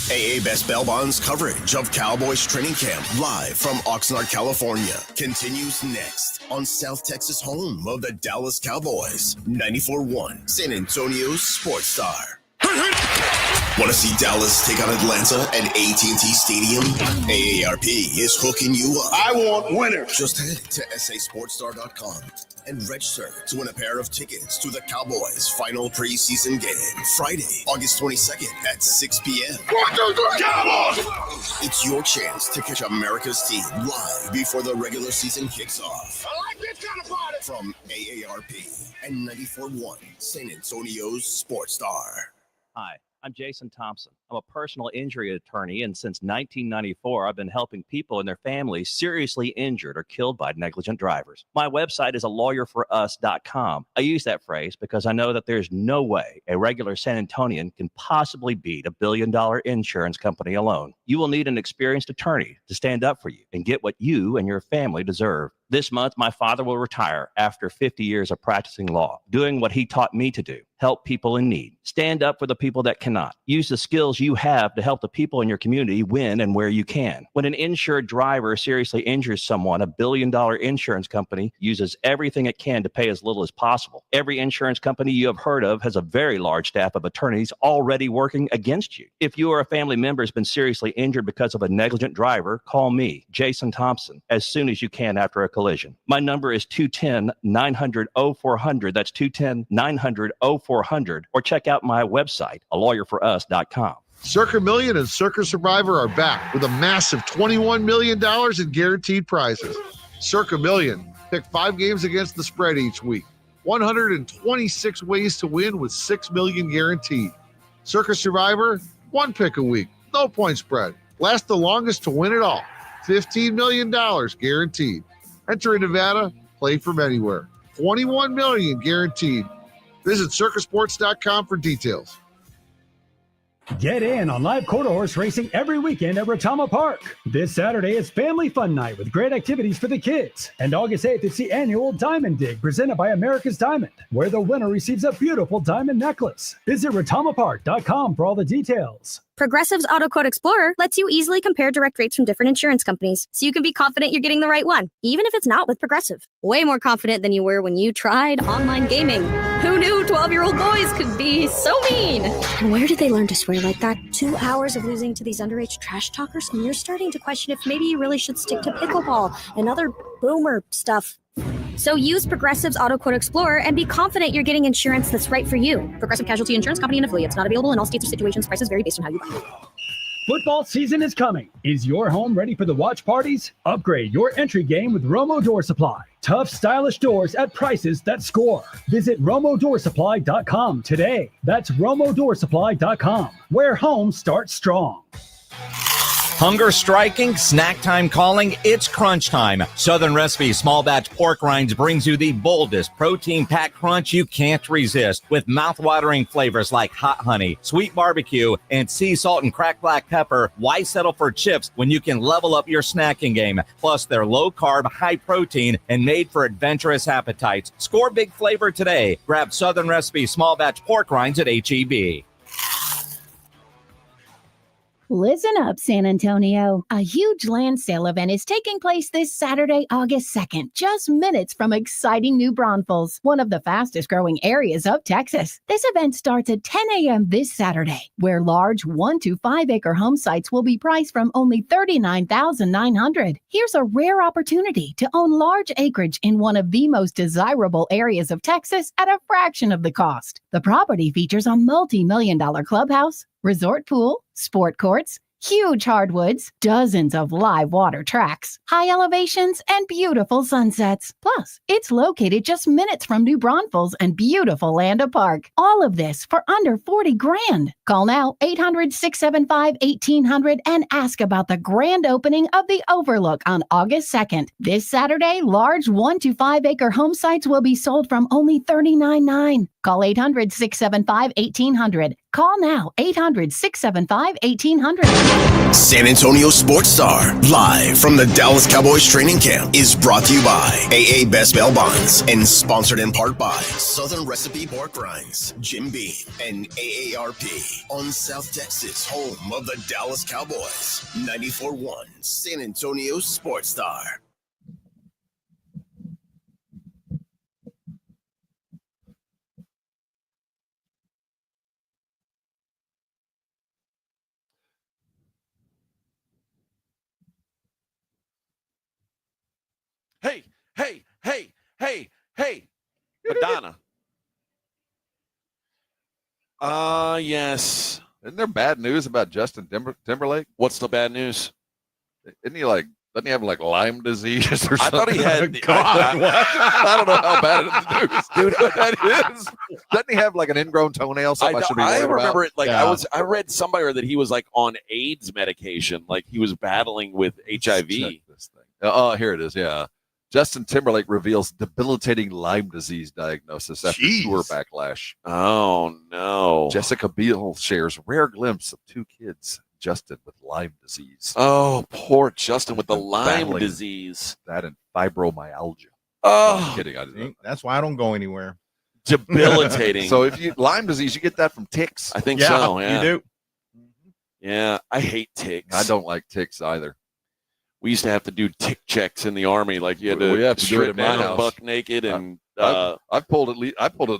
AA Best Bail Bonds coverage of Cowboys training camp live from Oxnard, California continues next on South Texas home of the Dallas Cowboys. 94.1 San Antonio Sports Star. Want to see Dallas take on Atlanta at AT&T Stadium? AARP is hooking you up. I want winners. Just head to sasportstar.com and register to win a pair of tickets to the Cowboys' final preseason game, Friday, August 22nd at 6 p.m. 1, 2, 3, Cowboys! It's your chance to catch America's team live before the regular season kicks off. I like this kind of party. From AARP and 94.1 San Antonio's Sports Star. Hi, I'm Jason Thompson. I'm a personal injury attorney, and since 1994, I've been helping people and their families seriously injured or killed by negligent drivers. My website is alawyerforus.com. I use that phrase because I know that there's no way a regular San Antonian can possibly beat a billion-dollar insurance company alone. You will need an experienced attorney to stand up for you and get what you and your family deserve. This month, my father will retire after 50 years of practicing law, doing what he taught me to do, help people in need. Stand up for the people that cannot. Use the skills you have to help the people in your community win and where you can. When an insured driver seriously injures someone, a billion-dollar insurance company uses everything it can to pay as little as possible. Every insurance company you have heard of has a very large staff of attorneys already working against you. If you or a family member has been seriously injured because of a negligent driver, call me, Jason Thompson, as soon as you can after a collision. My number is 210-900-0400. That's 210-900-0400. Or check out my website, alawyerforus.com. Circa Million and Circa Survivor are back with a massive $21 million in guaranteed prizes. Circa Million, pick 5 games against the spread each week. 126 ways to win with $6 million guaranteed. Circa Survivor, 1 pick a week, no point spread. Last the longest to win it all. $15 million guaranteed. Enter in Nevada, play from anywhere. $21 million guaranteed. Visit circusports.com for details. Get in on live quarter horse racing every weekend at Retama Park. This Saturday is Family Fun Night with great activities for the kids. And August 8th, it's the annual Diamond Dig presented by America's Diamond, where the winner receives a beautiful diamond necklace. Visit retamapark.com for all the details. Progressive's Auto Quote Explorer lets you easily compare direct rates from different insurance companies, so you can be confident you're getting the right one, even if it's not with Progressive. Way more confident than you were when you tried online gaming. Who knew 12-year-old boys could be so mean? And where did they learn to swear like that? 2 hours of losing to these underage trash talkers, and you're starting to question if maybe you really should stick to pickleball and other boomer stuff. So use Progressive's Auto Quote Explorer and be confident you're getting insurance that's right for you. Progressive Casualty Insurance Company and affiliates. Not available in all states or situations. Prices vary based on how you buy. Football season is coming. Is your home ready for the watch parties? Upgrade your entry game with Romo Door Supply. Tough, stylish doors at prices that score. Visit RomoDoorSupply.com today. That's RomoDoorSupply.com, where home starts strong. Hunger striking, snack time calling, it's crunch time. Southern Recipe Small Batch Pork Rinds brings you the boldest protein-packed crunch you can't resist with mouth-watering flavors like hot honey, sweet barbecue, and sea salt and cracked black pepper. Why settle for chips when you can level up your snacking game? Plus, they're low-carb, high-protein, and made for adventurous appetites. Score big flavor today. Grab Southern Recipe Small Batch Pork Rinds at H-E-B. Listen up, San Antonio. A huge land sale event is taking place this Saturday, August 2nd, just minutes from exciting New Braunfels, one of the fastest growing areas of Texas. This event starts at 10 a.m. this Saturday, where large 1 to 5 acre home sites will be priced from only $39,900. Here's a rare opportunity to own large acreage in one of the most desirable areas of Texas at a fraction of the cost. The property features a multi-million-dollar clubhouse, resort pool, sport courts, huge hardwoods, dozens of live water tracks, high elevations, and beautiful sunsets. Plus, it's located just minutes from New Braunfels and beautiful Landa Park. All of this for under 40 grand. Call now 800-675-1800 and ask about the grand opening of the Overlook on August 2nd. This Saturday, large 1 to 5 acre home sites will be sold from only $39.9. Call 800-675-1800. Call now, 800-675-1800. San Antonio Sports Star, live from the Dallas Cowboys training camp, is brought to you by AA Best Bail Bonds and sponsored in part by Southern Recipe Pork Rinds, Jim Beam, and AARP on South Texas, home of the Dallas Cowboys. 94.1 San Antonio Sports Star. Hey, Madonna. Yes. Isn't there bad news about Justin Timberlake? What's the bad news? Isn't he like, doesn't he have like Lyme disease or something? I thought he had. I don't know how bad it is, dude. That is. Doesn't he have like an ingrown toenail? Something I should be worried remember about? it. Like I read somewhere that he was like on AIDS medication, like he was battling with HIV. Check this thing. Oh, here it is. Yeah. Justin Timberlake reveals debilitating Lyme disease diagnosis after tour backlash. Oh, no. Jessica Biel shares rare glimpse of two kids, Justin with Lyme disease. Oh, poor Justin with the Lyme disease. That and fibromyalgia. Oh, I'm kidding. I didn't. That's why I don't go anywhere. Debilitating. So if you Lyme disease, you get that from ticks. I think so, yeah. You do. Yeah, I hate ticks. I don't like ticks either. We used to have to do tick checks in the Army. Like you had to, we have to do it strip at my down house. buck naked, and I pulled at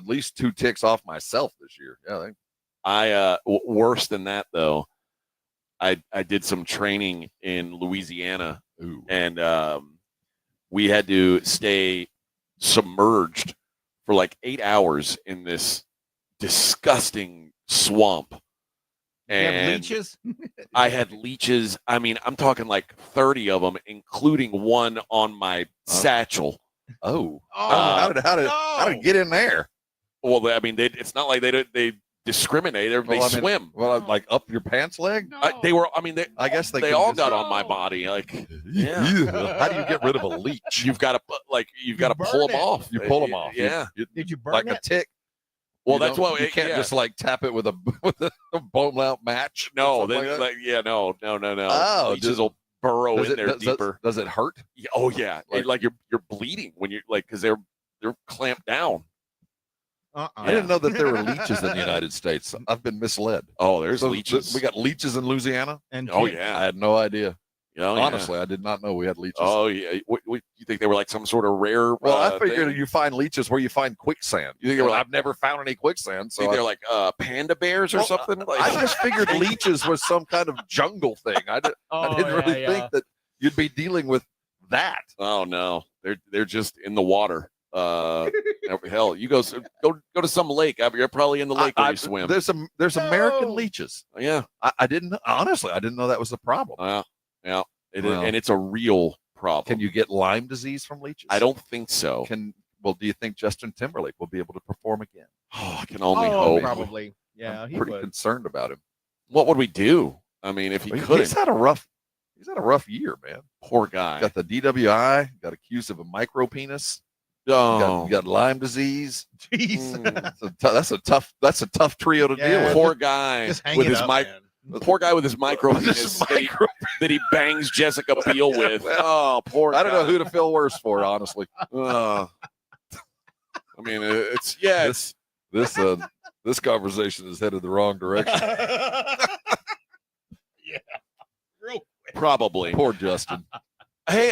least 2 ticks off myself this year. Yeah, worse than that though. I did some training in Louisiana, and we had to stay submerged for like 8 hours in this disgusting swamp. And you have leeches? I had leeches. I mean, I'm talking like 30 of them, including one on my satchel. How did it get in there? Well, I mean, it's not like they discriminate. They swim. Well, like up your pants leg? They were. I mean, I guess they all got on my body. Like, yeah. How do you get rid of a leech? You've got to pull them off. You pull them off. Yeah. Did you burn like it? a tick? Well, that's why you can't just like tap it with a blown out match. No, no. Oh, leeches will burrow in there deeper. Does it hurt? Yeah, oh yeah, like you're bleeding when you're like because they're clamped down. I didn't know that there were leeches in the United States. I've been misled. Oh, there's leeches. We got leeches in Louisiana. Oh yeah, I had no idea. Honestly, yeah. I did not know we had leeches. Oh yeah, you think they were like some sort of rare? Well, I figured you find leeches where you find quicksand. You think they were? I've never found any quicksand. So they're like panda bears or something. I just figured leeches was some kind of jungle thing. I didn't really think that you'd be dealing with that. Oh no, they're just in the water. Hell, you go to some lake. You're probably in the lake where you swim. There's American leeches. Yeah, I didn't honestly. I didn't know that was a problem. Yeah, and it's a real problem. Can you get Lyme disease from leeches? I don't think so. Do you think Justin Timberlake will be able to perform again? Oh, I can only hope. Probably. Yeah, I'm pretty concerned about him. What would we do? I mean, if he couldn't. He's had a rough year, man. Poor guy. Got the DWI. Got accused of a micro penis. Oh, you got Lyme disease. Jeez, that's a tough trio to deal with. Poor guy with his Poor guy with his micro penis that he bangs Jessica Biel with. Oh, poor guy. I don't know who to feel worse for, honestly. I mean, this conversation is headed the wrong direction. Yeah, real quick. Probably. Poor Justin. Hey,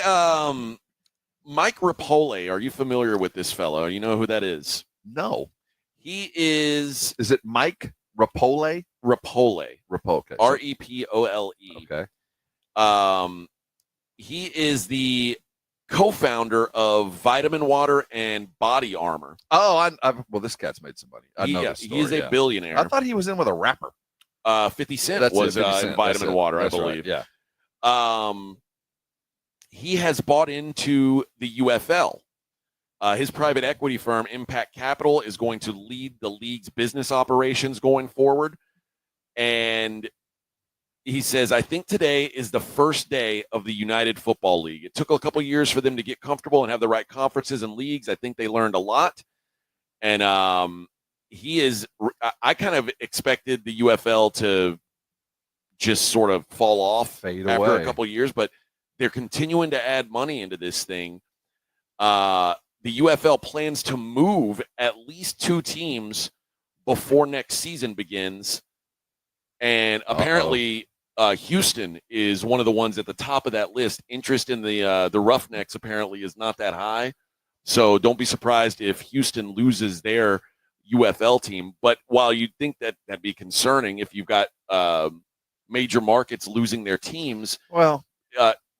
Mike Rapole, are you familiar with this fellow? You know who that is? No. He is. Is it Mike Rapole? Rapole. Rapole. Repole. Okay. He is the co-founder of Vitamin Water and Body Armor. Oh, well, this cat's made some money. I know this story, He is a billionaire. I thought he was in with a rapper. 50 Cent was in vitamin water, I believe. Right. Yeah. He has bought into the UFL. His private equity firm, Impact Capital, is going to lead the league's business operations going forward. And he says, I think today is the first day of the United Football League. It took a couple years for them to get comfortable and have the right conferences and leagues. I think they learned a lot. And I kind of expected the UFL to just sort of fall off fade after away a couple of years, but they're continuing to add money into this thing. The UFL plans to move at least 2 teams before next season begins. And apparently Houston is one of the ones at the top of that list. Interest in the Roughnecks apparently is not that high. So don't be surprised if Houston loses their UFL team. But while you'd think that that'd be concerning if you've got major markets losing their teams,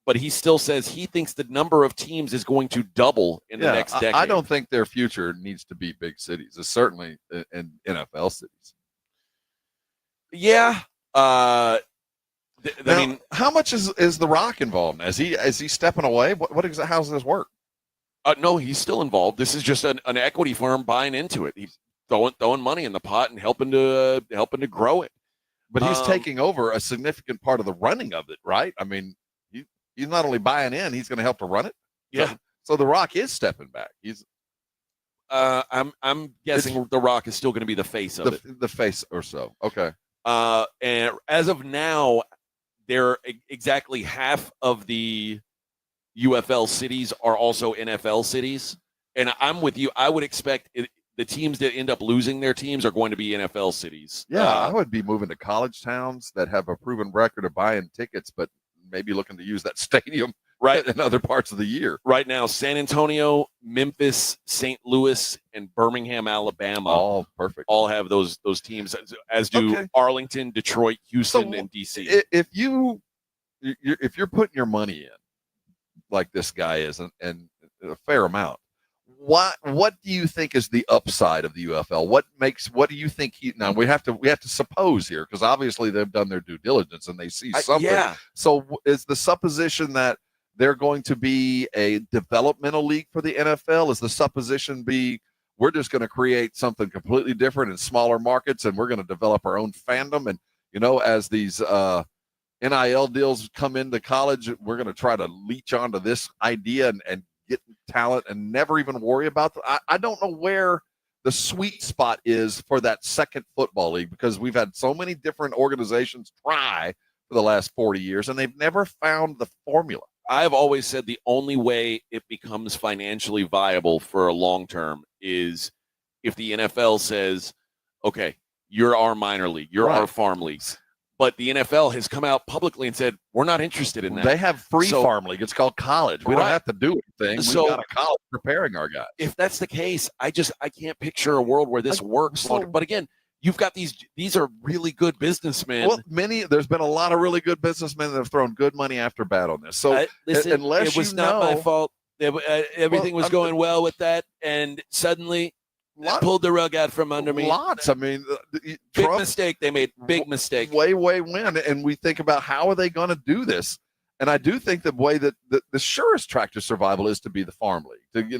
but he still says he thinks the number of teams is going to double in the next decade. I don't think their future needs to be big cities. It's certainly in NFL cities. Yeah. I mean, how much is The Rock involved? Is he stepping away? How does this work? No, he's still involved. This is just an equity firm buying into it. He's throwing money in the pot and helping to grow it. But he's taking over a significant part of the running of it, right? I mean, he's not only buying in, he's going to help to run it. Yeah. So The Rock is stepping back. He's. I'm guessing The Rock is still going to be the face of it. The face or so. Okay. And as of now, they're exactly half of the UFL cities are also NFL cities. And I'm with you. I would expect the teams that end up losing their teams are going to be NFL cities. Yeah, I would be moving to college towns that have a proven record of buying tickets, but maybe looking to use that stadium right in other parts of the year. Right now, San Antonio, Memphis, St. Louis, and Birmingham, Alabama, all perfect. All have those teams, as do Arlington, Detroit, Houston, and DC. If you're putting your money in, like this guy is, and a fair amount, what do you think is the upside of the UFL? What do you think now we have to suppose here, because obviously they've done their due diligence and they see something. Yeah. So is the supposition that they're going to be a developmental league for the NFL? Is the supposition we're just going to create something completely different in smaller markets and we're going to develop our own fandom? And, as these NIL deals come into college, we're going to try to leech onto this idea and get talent and never even worry about I don't know where the sweet spot is for that second football league, because we've had so many different organizations try for the last 40 years and they've never found the formula. I've always said the only way it becomes financially viable for a long term is if the NFL says, okay, you're our minor league, you're our farm leagues. But the NFL has come out publicly and said, we're not interested in that. They have free farm league. It's called college. We don't have to do anything. So, we've got a college preparing our guys. If that's the case, I can't picture a world where this works. But again, you've got these are really good businessmen. Well, there's been a lot of really good businessmen that have thrown good money after bad on this. So listen, unless it was not my fault. Everything was going well with that. And suddenly pulled the rug out from under me. Lots. I mean, big mistake they made. Big mistake. Way win. And we think about how are they going to do this? And I do think the way that the surest track to survival is to be the farm league.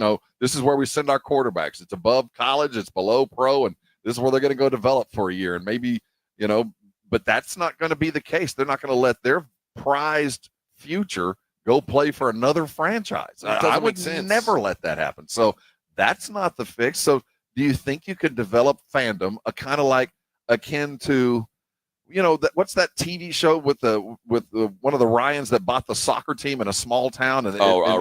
This is where we send our quarterbacks. It's above college. It's below pro. And this is where they're going to go develop for a year. And maybe, but that's not going to be the case. They're not going to let their prized future go play for another franchise. I would never let that happen. So that's not the fix. So do you think you could develop fandom, kind of like akin to, what's that TV show with one of the Ryans that bought the soccer team in a small town?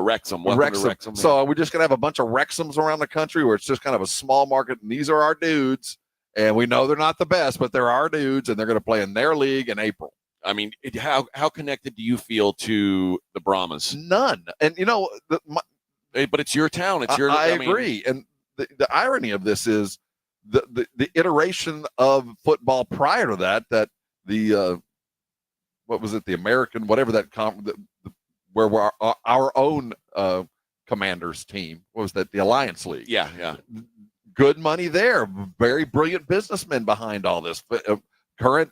Wrexham. Wrexham. So we're just going to have a bunch of Wrexhams around the country where it's just kind of a small market, and these are our dudes, and we know they're not the best, but they're our dudes, and they're going to play in their league in April. I mean, how connected do you feel to the Brahmas? None. And, but it's your town. It's your. I agree. And the irony of this is the iteration of football prior to that the what was it, the American, whatever that where we're our own Commanders team, what was that, the Alliance League? Yeah. Good money there, very brilliant businessmen behind all this. Current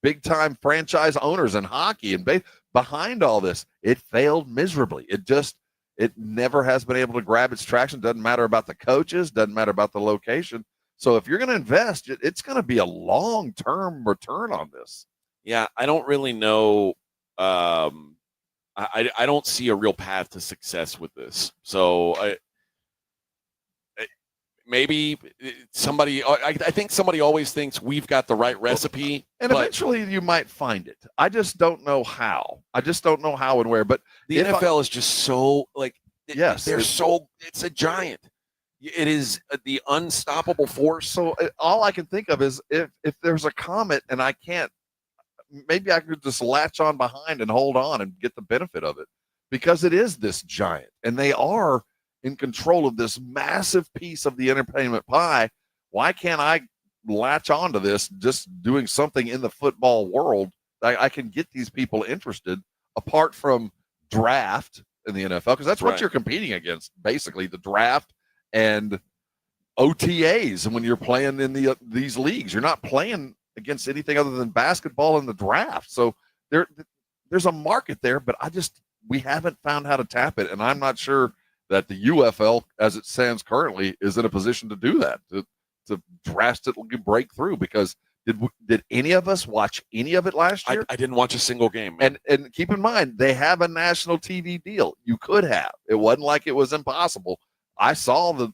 big-time franchise owners in hockey and behind all this. It failed miserably. It never has been able to grab its traction. Doesn't matter about the coaches, doesn't matter about the location. So if you're going to invest, it's going to be a long-term return on this. Yeah, I don't really know. I don't see a real path to success with this. So maybe somebody, I think somebody always thinks we've got the right recipe. And eventually you might find it. I just don't know how. I just don't know how and where. But the NFL is just so, like, yes, it's a giant. It is the unstoppable force. So all I can think of is if there's a comet and I can't, maybe I could just latch on behind and hold on and get the benefit of it, because it is this giant and they are in control of this massive piece of the entertainment pie. Why can't I latch on to this, just doing something in the football world? I can get these people interested apart from draft in the NFL, because that's what you're competing against, basically, the draft and OTAs. And when you're playing in these leagues, you're not playing against anything other than basketball and the draft. So there's a market there, but we haven't found how to tap it. And I'm not sure that the UFL, as it stands currently, is in a position to do that, to drastically break through. Because did any of us watch any of it last year? I didn't watch a single game, man. And keep in mind, they have a national TV deal. You could have. It wasn't like it was impossible. I saw the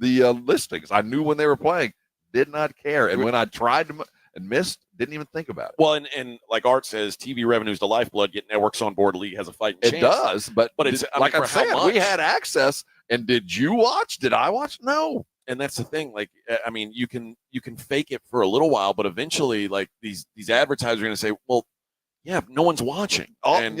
listings. I knew when they were playing. Did not care. And when I tried to and missed, didn't even think about it. Well, and like Art says, TV revenue is the lifeblood. Get networks on board, league has a fighting chance. It does, but it's like I'm saying, we had access. And did you watch? Did I watch? No. And that's the thing. Like, I mean, you can fake it for a little while, but eventually, like, these advertisers are going to say, well, yeah, no one's watching. And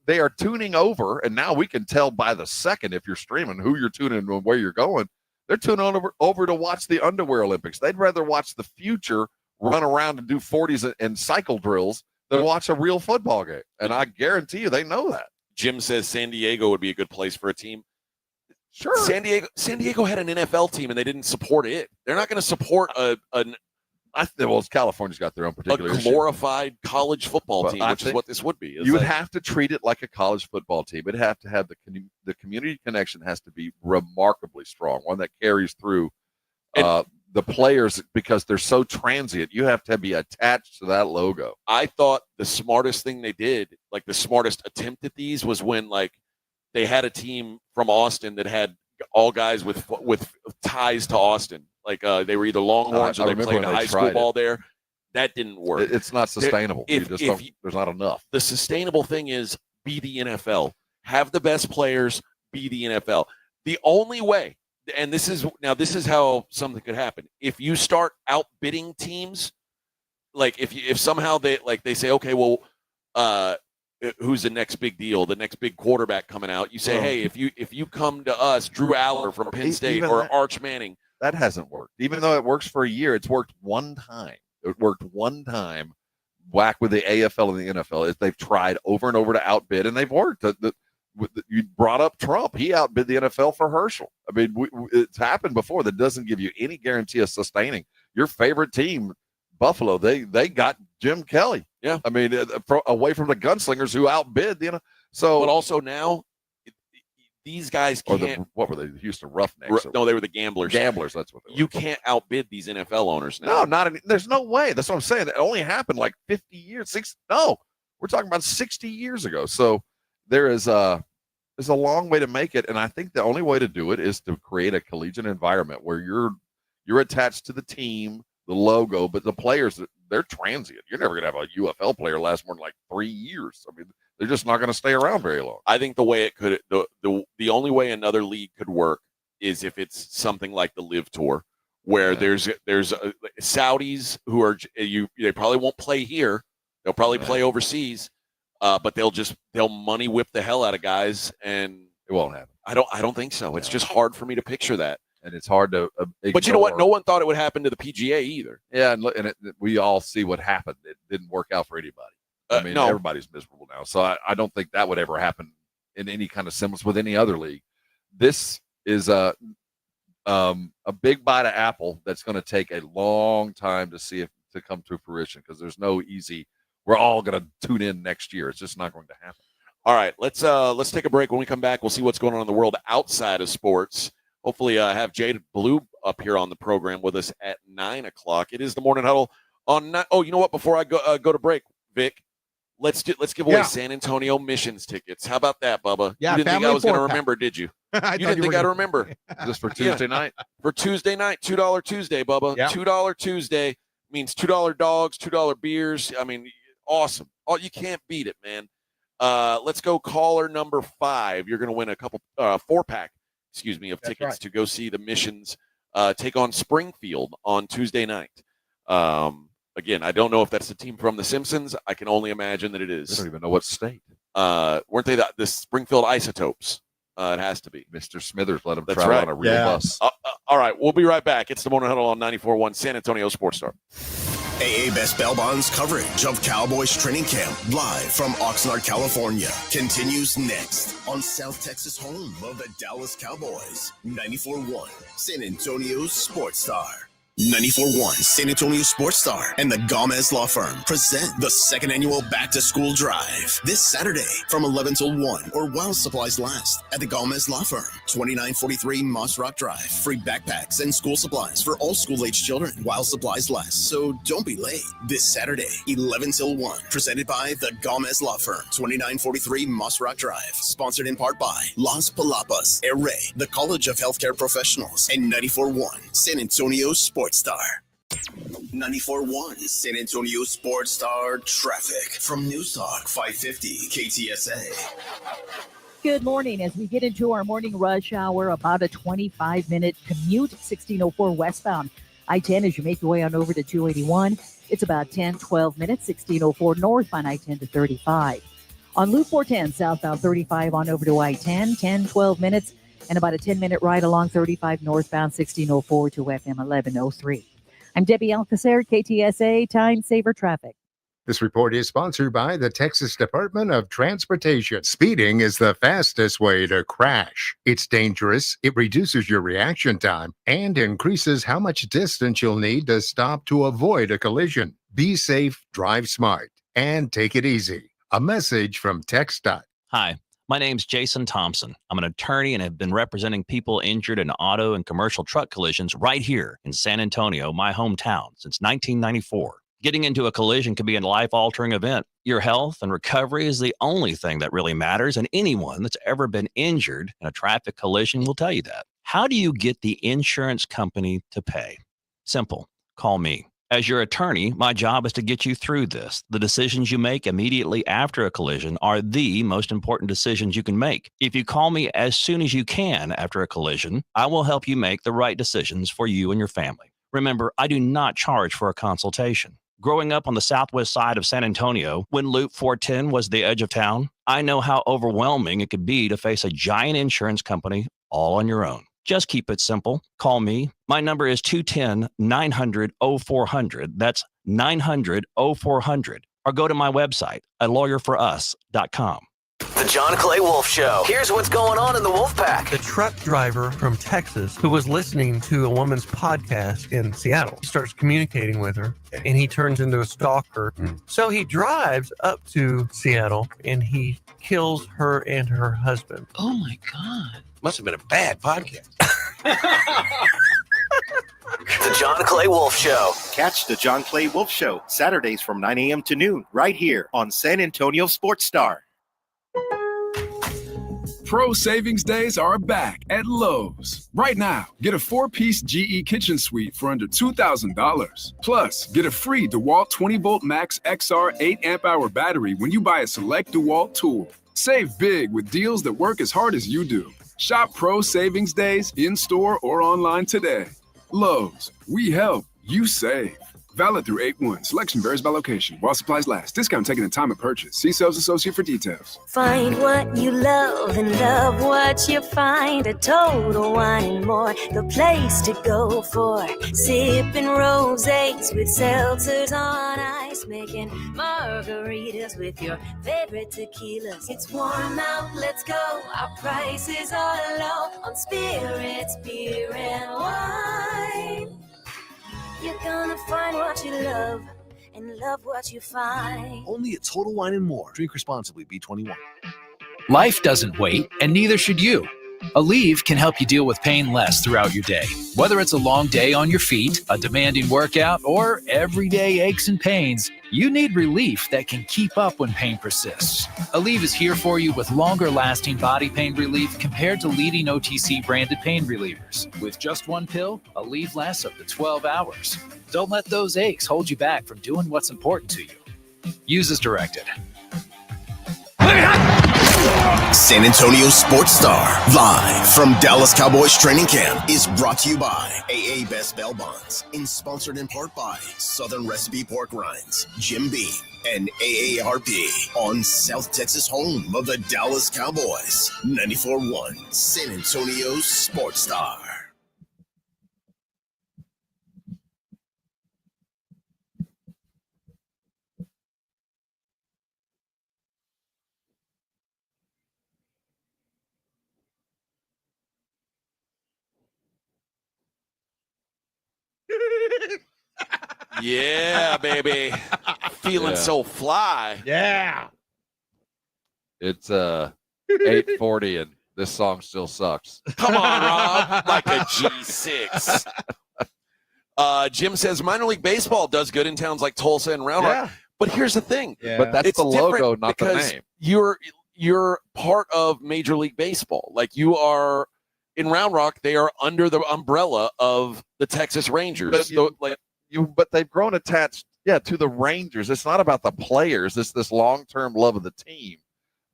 they are tuning over, and now we can tell by the second, if you're streaming, who you're tuning and where you're going. They're tuning over to watch the underwear Olympics. They'd rather watch the future run around and do 40s and cycle drills than watch a real football game. And I guarantee you they know that. Jim says San Diego would be a good place for a team. Sure. San Diego had an NFL team and they didn't support it. They're not going to support California's got their own particular glorified college football team, which is what this would be. You would have to treat it like a college football team. It'd have to have the community connection has to be remarkably strong, one that carries through the players, because they're so transient. You have to be attached to that logo. I thought the smartest thing they did, like the smartest attempt at these, was when like they had a team from Austin that had all guys with ties to Austin. Like they were either Longhorns or they played high school ball there. That didn't work. It's not sustainable. There's not enough. The sustainable thing is be the NFL. Have the best players, be the NFL. The only way, and this is how something could happen. If you start outbidding teams, like if somehow they say, okay, well, who's the next big deal, the next big quarterback coming out? You say, hey, if you come to us, Drew Aller from Penn State or Arch Manning. That hasn't worked. Even though it works for a year, it's worked one time. It worked one time whack with the AFL and the NFL. They've tried over and over to outbid, and they've worked. You brought up Trump. He outbid the NFL for Herschel. I mean, it's happened before. That doesn't give you any guarantee of sustaining. Your favorite team, Buffalo, they got Jim Kelly. Yeah. I mean, away from the gunslingers who outbid, So, but also now, these guys can't. What were they? The Houston Roughnecks? No, they were the Gamblers. Gamblers, that's what they were. You can't outbid these NFL owners now. No, there's no way. That's what I'm saying. It only happened like 50 years. We're talking about 60 years ago. So there's a long way to make it, and I think the only way to do it is to create a collegiate environment where you're attached to the team, the logo, but the players, they're transient. You're never going to have a UFL player last more than like 3 years. I mean, they're just not going to stay around very long. I think the way it could, the only way another league could work is if it's something like the Live Tour, where there's Saudis who are they probably won't play here. They'll probably play overseas, but they'll money whip the hell out of guys, and it won't happen. I don't think so. It's just hard for me to picture that. And it's hard to but you know what? No one thought it would happen to the PGA either. Yeah, and we all see what happened. It didn't work out for anybody. I mean, no. Everybody's miserable now. So I don't think that would ever happen in any kind of semblance with any other league. This is a big bite of apple that's going to take a long time to to come to fruition because there's no easy, we're all going to tune in next year. It's just not going to happen. All right, let's take a break. When we come back, we'll see what's going on in the world outside of sports. Hopefully have Jaden Blue up here on the program with us at 9 o'clock. It is the Morning Huddle on. You know what? Before I go to break, Vic, let's give away San Antonio Missions tickets. How about that, Bubba? Yeah, you didn't think I was going to remember, did you? You didn't think I'd remember. Just for Tuesday night? For Tuesday night, $2 Tuesday, Bubba. Yeah. $2 Tuesday means $2 dogs, $2 beers. I mean, awesome. Oh, you can't beat it, man. Let's go caller number 5. You're going to win a couple 4-pack, of tickets to go see the Missions take on Springfield on Tuesday night. Again, I don't know if that's the team from The Simpsons. I can only imagine that it is. I don't even know what state. Weren't they the Springfield Isotopes? It has to be. Mr. Smithers let him That's travel right. on a real bus. All right, we'll be right back. It's the Morning Huddle on 94.1 San Antonio Sports Star. AA Best Bail Bonds coverage of Cowboys training camp live from Oxnard, California continues next on South Texas home of the Dallas Cowboys. 94.1 San Antonio Sports Star. 94.1 San Antonio Sports Star and the Gomez Law Firm present the second annual Back to School Drive this Saturday from 11 till 1 or while supplies last at the Gomez Law Firm, 2943 Moss Rock Drive. Free backpacks and school supplies for all school-age children while supplies last, so don't be late. This Saturday, 11 till 1, presented by the Gomez Law Firm, 2943 Moss Rock Drive. Sponsored in part by Las Palapas, Array, the College of Healthcare Professionals, and 94.1 San Antonio Sports Star. 94.1 San Antonio Sports Star traffic from News Talk 550 KTSA. Good morning. As we get into our morning rush hour, about a 25-minute commute, 1604 westbound. I-10 as you make your way on over to 281. It's about 10-12 minutes, 1604 northbound I-10 to 35. On Loop 410 southbound 35 on over to I-10, 10-12 minutes, and about a 10-minute ride along 35 northbound 1604 to FM 1103. I'm Debbie Alcacer, KTSA Time Saver Traffic. This report is sponsored by the Texas Department of Transportation. Speeding is the fastest way to crash. It's dangerous, it reduces your reaction time, and increases how much distance you'll need to stop to avoid a collision. Be safe, drive smart, and take it easy. A message from TxDOT. Hi, my name's Jason Thompson. I'm an attorney and have been representing people injured in auto and commercial truck collisions right here in San Antonio, my hometown, since 1994. Getting into a collision can be a life-altering event. Your health and recovery is the only thing that really matters, and anyone that's ever been injured in a traffic collision will tell you that. How do you get the insurance company to pay? Simple. Call me. As your attorney, my job is to get you through this. The decisions you make immediately after a collision are the most important decisions you can make. If you call me as soon as you can after a collision, I will help you make the right decisions for you and your family. Remember, I do not charge for a consultation. Growing up on the southwest side of San Antonio, when Loop 410 was the edge of town, I know how overwhelming it could be to face a giant insurance company all on your own. Just keep it simple. Call me. My number is 210-900-0400. That's 900-0400. Or go to my website at lawyerforus.com. The John Clay Wolf Show. Here's what's going on in the Wolf Pack. The truck driver from Texas who was listening to a woman's podcast in Seattle starts communicating with her, and he turns into a stalker. So he drives up to Seattle, and he kills her and her husband. Oh, my God. Must have been a bad podcast. The John Clay Wolf Show. Catch the John Clay Wolf Show Saturdays from 9 a.m. to noon right here on San Antonio Sports Star. Pro Savings Days are back at Lowe's. Right now, get a 4-piece GE kitchen suite for under $2,000. Plus, get a free DeWalt 20-volt Max XR 8-amp-hour battery when you buy a select DeWalt tool. Save big with deals that work as hard as you do. Shop Pro Savings Days in-store or online today. Lowe's, we help, you save. Valid through 8/1. Selection varies by location. While supplies last. Discount taken at time of purchase. See sales associate for details. Find what you love and love what you find. A Total Wine & More, the place to go for sipping rosés with seltzers on ice, making margaritas with your favorite tequilas. It's warm out, let's go. Our prices are low on spirits, beer, and wine. You're gonna find what you love and love what you find. Only at Total Wine & More. Drink responsibly. B21. Life doesn't wait, and neither should you. Aleve can help you deal with pain less throughout your day. Whether it's a long day on your feet, a demanding workout, or everyday aches and pains, you need relief that can keep up when pain persists. Aleve is here for you with longer-lasting body pain relief compared to leading OTC branded pain relievers. With just one pill, Aleve lasts up to 12 hours. Don't let those aches hold you back from doing what's important to you. Use as directed. San Antonio Sports Star, live from Dallas Cowboys training camp, is brought to you by AA Best Bell Bonds, and sponsored in part by Southern Recipe Pork Rinds, Jim Beam, and AARP on South Texas home of the Dallas Cowboys. 94.1 San Antonio Sports Star. Yeah, baby. Feeling so fly. Yeah. It's 8:40 and this song still sucks. Come on, Rob. Like a G6. Jim says minor league baseball does good in towns like Tulsa and Round Rock. Yeah. But here's the thing. Yeah. But that's It's the logo, different not the because name. You're part of Major League Baseball. Like you are in Round Rock, they are under the umbrella of the Texas Rangers. But they've grown attached, to the Rangers. It's not about the players. It's this long-term love of the team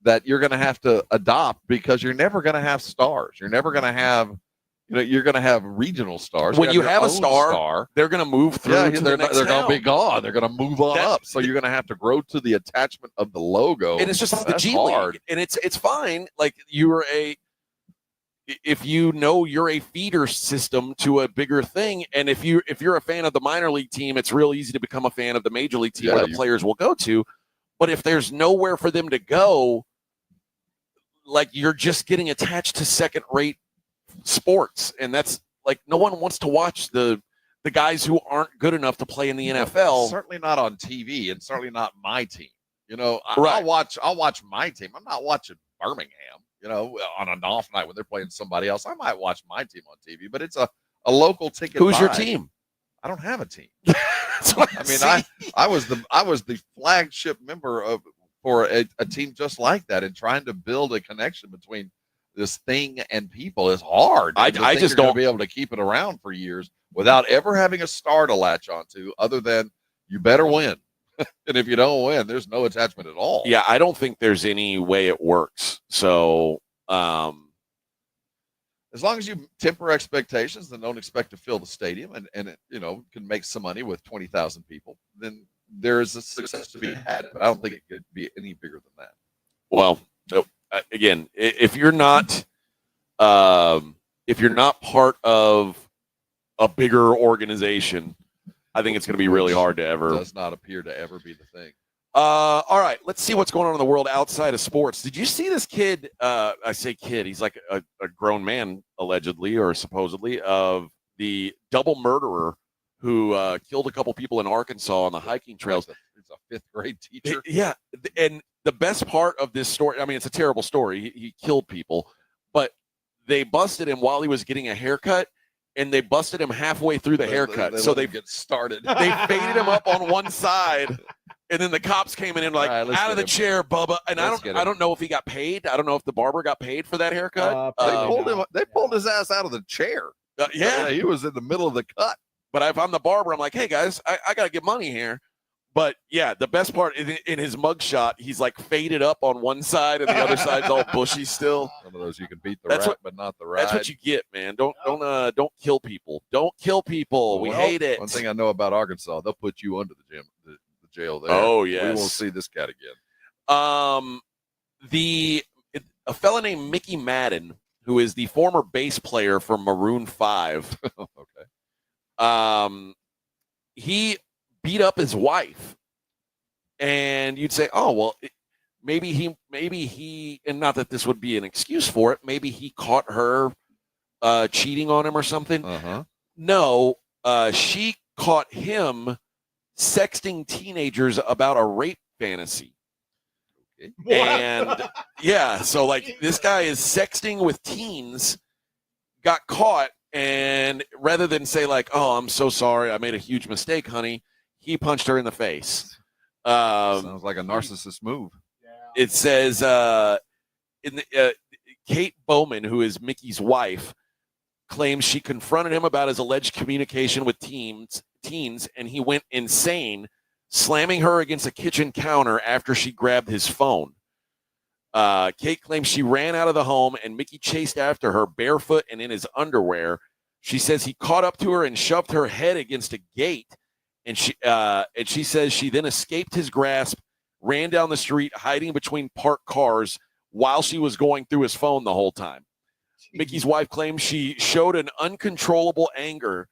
that you're going to have to adopt because you're never going to have stars. You're never going to have, you're going to have regional stars. When you have a star, star, they're going to move through. they're to the next going to town. be gone. They're going to move on up. So you're going to have to grow to the attachment of the logo. And it's just like the That's G hard. League, and it's fine. Like if you're a feeder system to a bigger thing, and if you're a fan of the minor league team, it's real easy to become a fan of the major league team where the players will go to. But if there's nowhere for them to go, like you're just getting attached to second-rate sports, and that's like no one wants to watch the guys who aren't good enough to play in the NFL. Certainly not on TV, and certainly not my team. Right. I'll watch my team. I'm not watching Birmingham. On an off night when they're playing somebody else, I might watch my team on TV, but it's a local ticket. Who's your buy. team? I don't have a team. I was the flagship member for a team just like that, and trying to build a connection between this thing and people is hard. I just don't be able to keep it around for years without ever having a star to latch onto, other than you better win. And if you don't win, there's no attachment at all. Yeah, I don't think there's any way it works. So, as long as you temper expectations and don't expect to fill the stadium and it, can make some money with 20,000 people, then there is a success to be had. But I don't think it could be any bigger than that. Well, again, if you're not part of a bigger organization, I think it's going to be really hard to ever. It does not appear to ever be the thing. All right, let's see what's going on in the world outside of sports. Did you see this kid? I say kid. He's like a grown man, allegedly or supposedly, of the double murderer who killed a couple people in Arkansas on the hiking trails. He's a fifth grade teacher. Yeah, and the best part of this story, I mean, it's a terrible story. He killed people, but they busted him while he was getting a haircut. And they busted him halfway through the haircut. So they get started. They faded him up on one side, and then the cops came in and like, right, out of the chair, Bubba. And I don't know if he got paid. I don't know if the barber got paid for that haircut. They pulled his ass out of the chair. Yeah, he was in the middle of the cut. But if I'm the barber, I'm like, hey guys, I got to get money here. But yeah, the best part in his mugshot, he's like faded up on one side and the other side's all bushy still. One of those you can beat the rat, but not the ride. That's what you get, man. Don't kill people. Don't kill people. We hate it. One thing I know about Arkansas, they'll put you under the jail there. Oh yes. We won't see this cat again. A fella named Mickey Madden, who is the former bass player for Maroon 5. Okay. He beat up his wife, and you'd say, oh, well, maybe he, and not that this would be an excuse for it, maybe he caught her cheating on him or something. Uh-huh. No, she caught him sexting teenagers about a rape fantasy. And yeah, so like this guy is sexting with teens, got caught, and rather than say like, "Oh, I'm so sorry, I made a huge mistake, honey," he punched her in the face. Sounds like a narcissist move. It says Kate Bowman, who is Mickey's wife, claims she confronted him about his alleged communication with teens, and he went insane, slamming her against a kitchen counter after she grabbed his phone. Kate claims she ran out of the home, and Mickey chased after her barefoot and in his underwear. She says he caught up to her and shoved her head against a gate, and she says she then escaped his grasp, ran down the street, hiding between parked cars while she was going through his phone the whole time. Mickey's wife claims she showed an uncontrollable anger,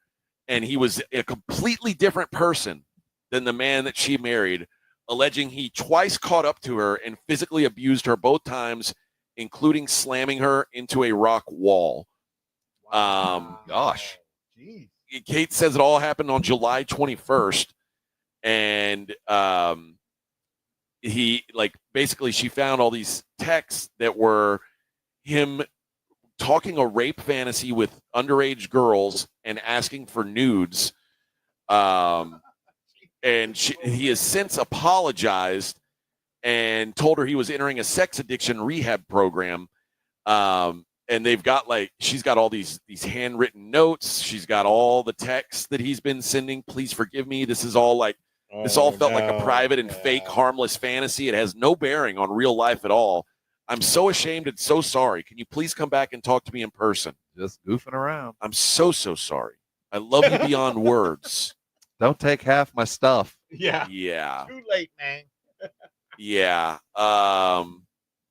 and he was a completely different person than the man that she married, alleging he twice caught up to her and physically abused her both times, including slamming her into a rock wall. Gosh. Kate says it all happened on July 21st, and she found all these texts that were him talking a rape fantasy with underage girls and asking for nudes. And he has since apologized and told her he was entering a sex addiction rehab program. And they've got she's got all these handwritten notes. She's got all the texts that he's been sending. Please forgive me. This is all this all felt like a private and fake, harmless fantasy. It has no bearing on real life at all. I'm so ashamed and so sorry. Can you please come back and talk to me in person? Just goofing around. I'm so sorry. I love you beyond words. Don't take half my stuff. Yeah. Yeah. Too late, man. Yeah.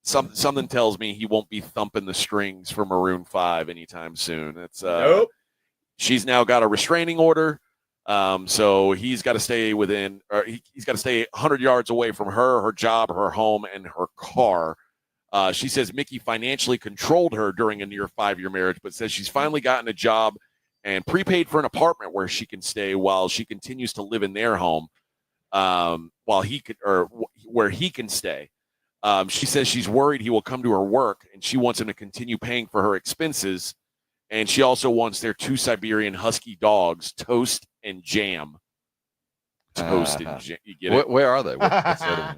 Something tells me he won't be thumping the strings for Maroon 5 anytime soon. It's Nope. She's now got a restraining order. So he's got to stay he's got to stay 100 yards away from her job, her home, and her car. She says Mickey financially controlled her during a near 5-year marriage, but says she's finally gotten a job and prepaid for an apartment where she can stay while she continues to live in their home, where he can stay. She says she's worried he will come to her work, and she wants him to continue paying for her expenses. And she also wants their 2 Siberian Husky dogs, Toast and Jam. Toast and Jam. You get it? Where are they? What state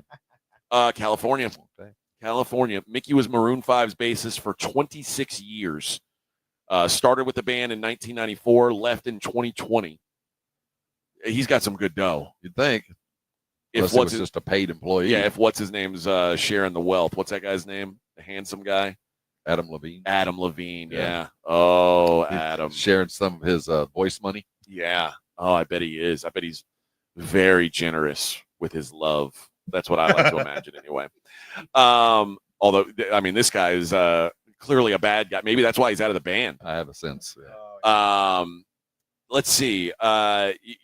of California. Okay. California. Mickey was Maroon 5's bassist for 26 years. Started with the band in 1994, left in 2020. He's got some good dough. You'd think. If what's just a paid employee. Yeah, if what's his name's sharing the wealth. What's that guy's name? The handsome guy? Adam Levine. Adam Levine, yeah. Oh, He's Adam. sharing some of his voice money. Yeah. Oh, I bet he is. I bet he's very generous with his love. That's what I like to imagine anyway. Although, I mean, this guy is clearly a bad guy. Maybe that's why he's out of the band. I have a sense. Yeah. Let's see.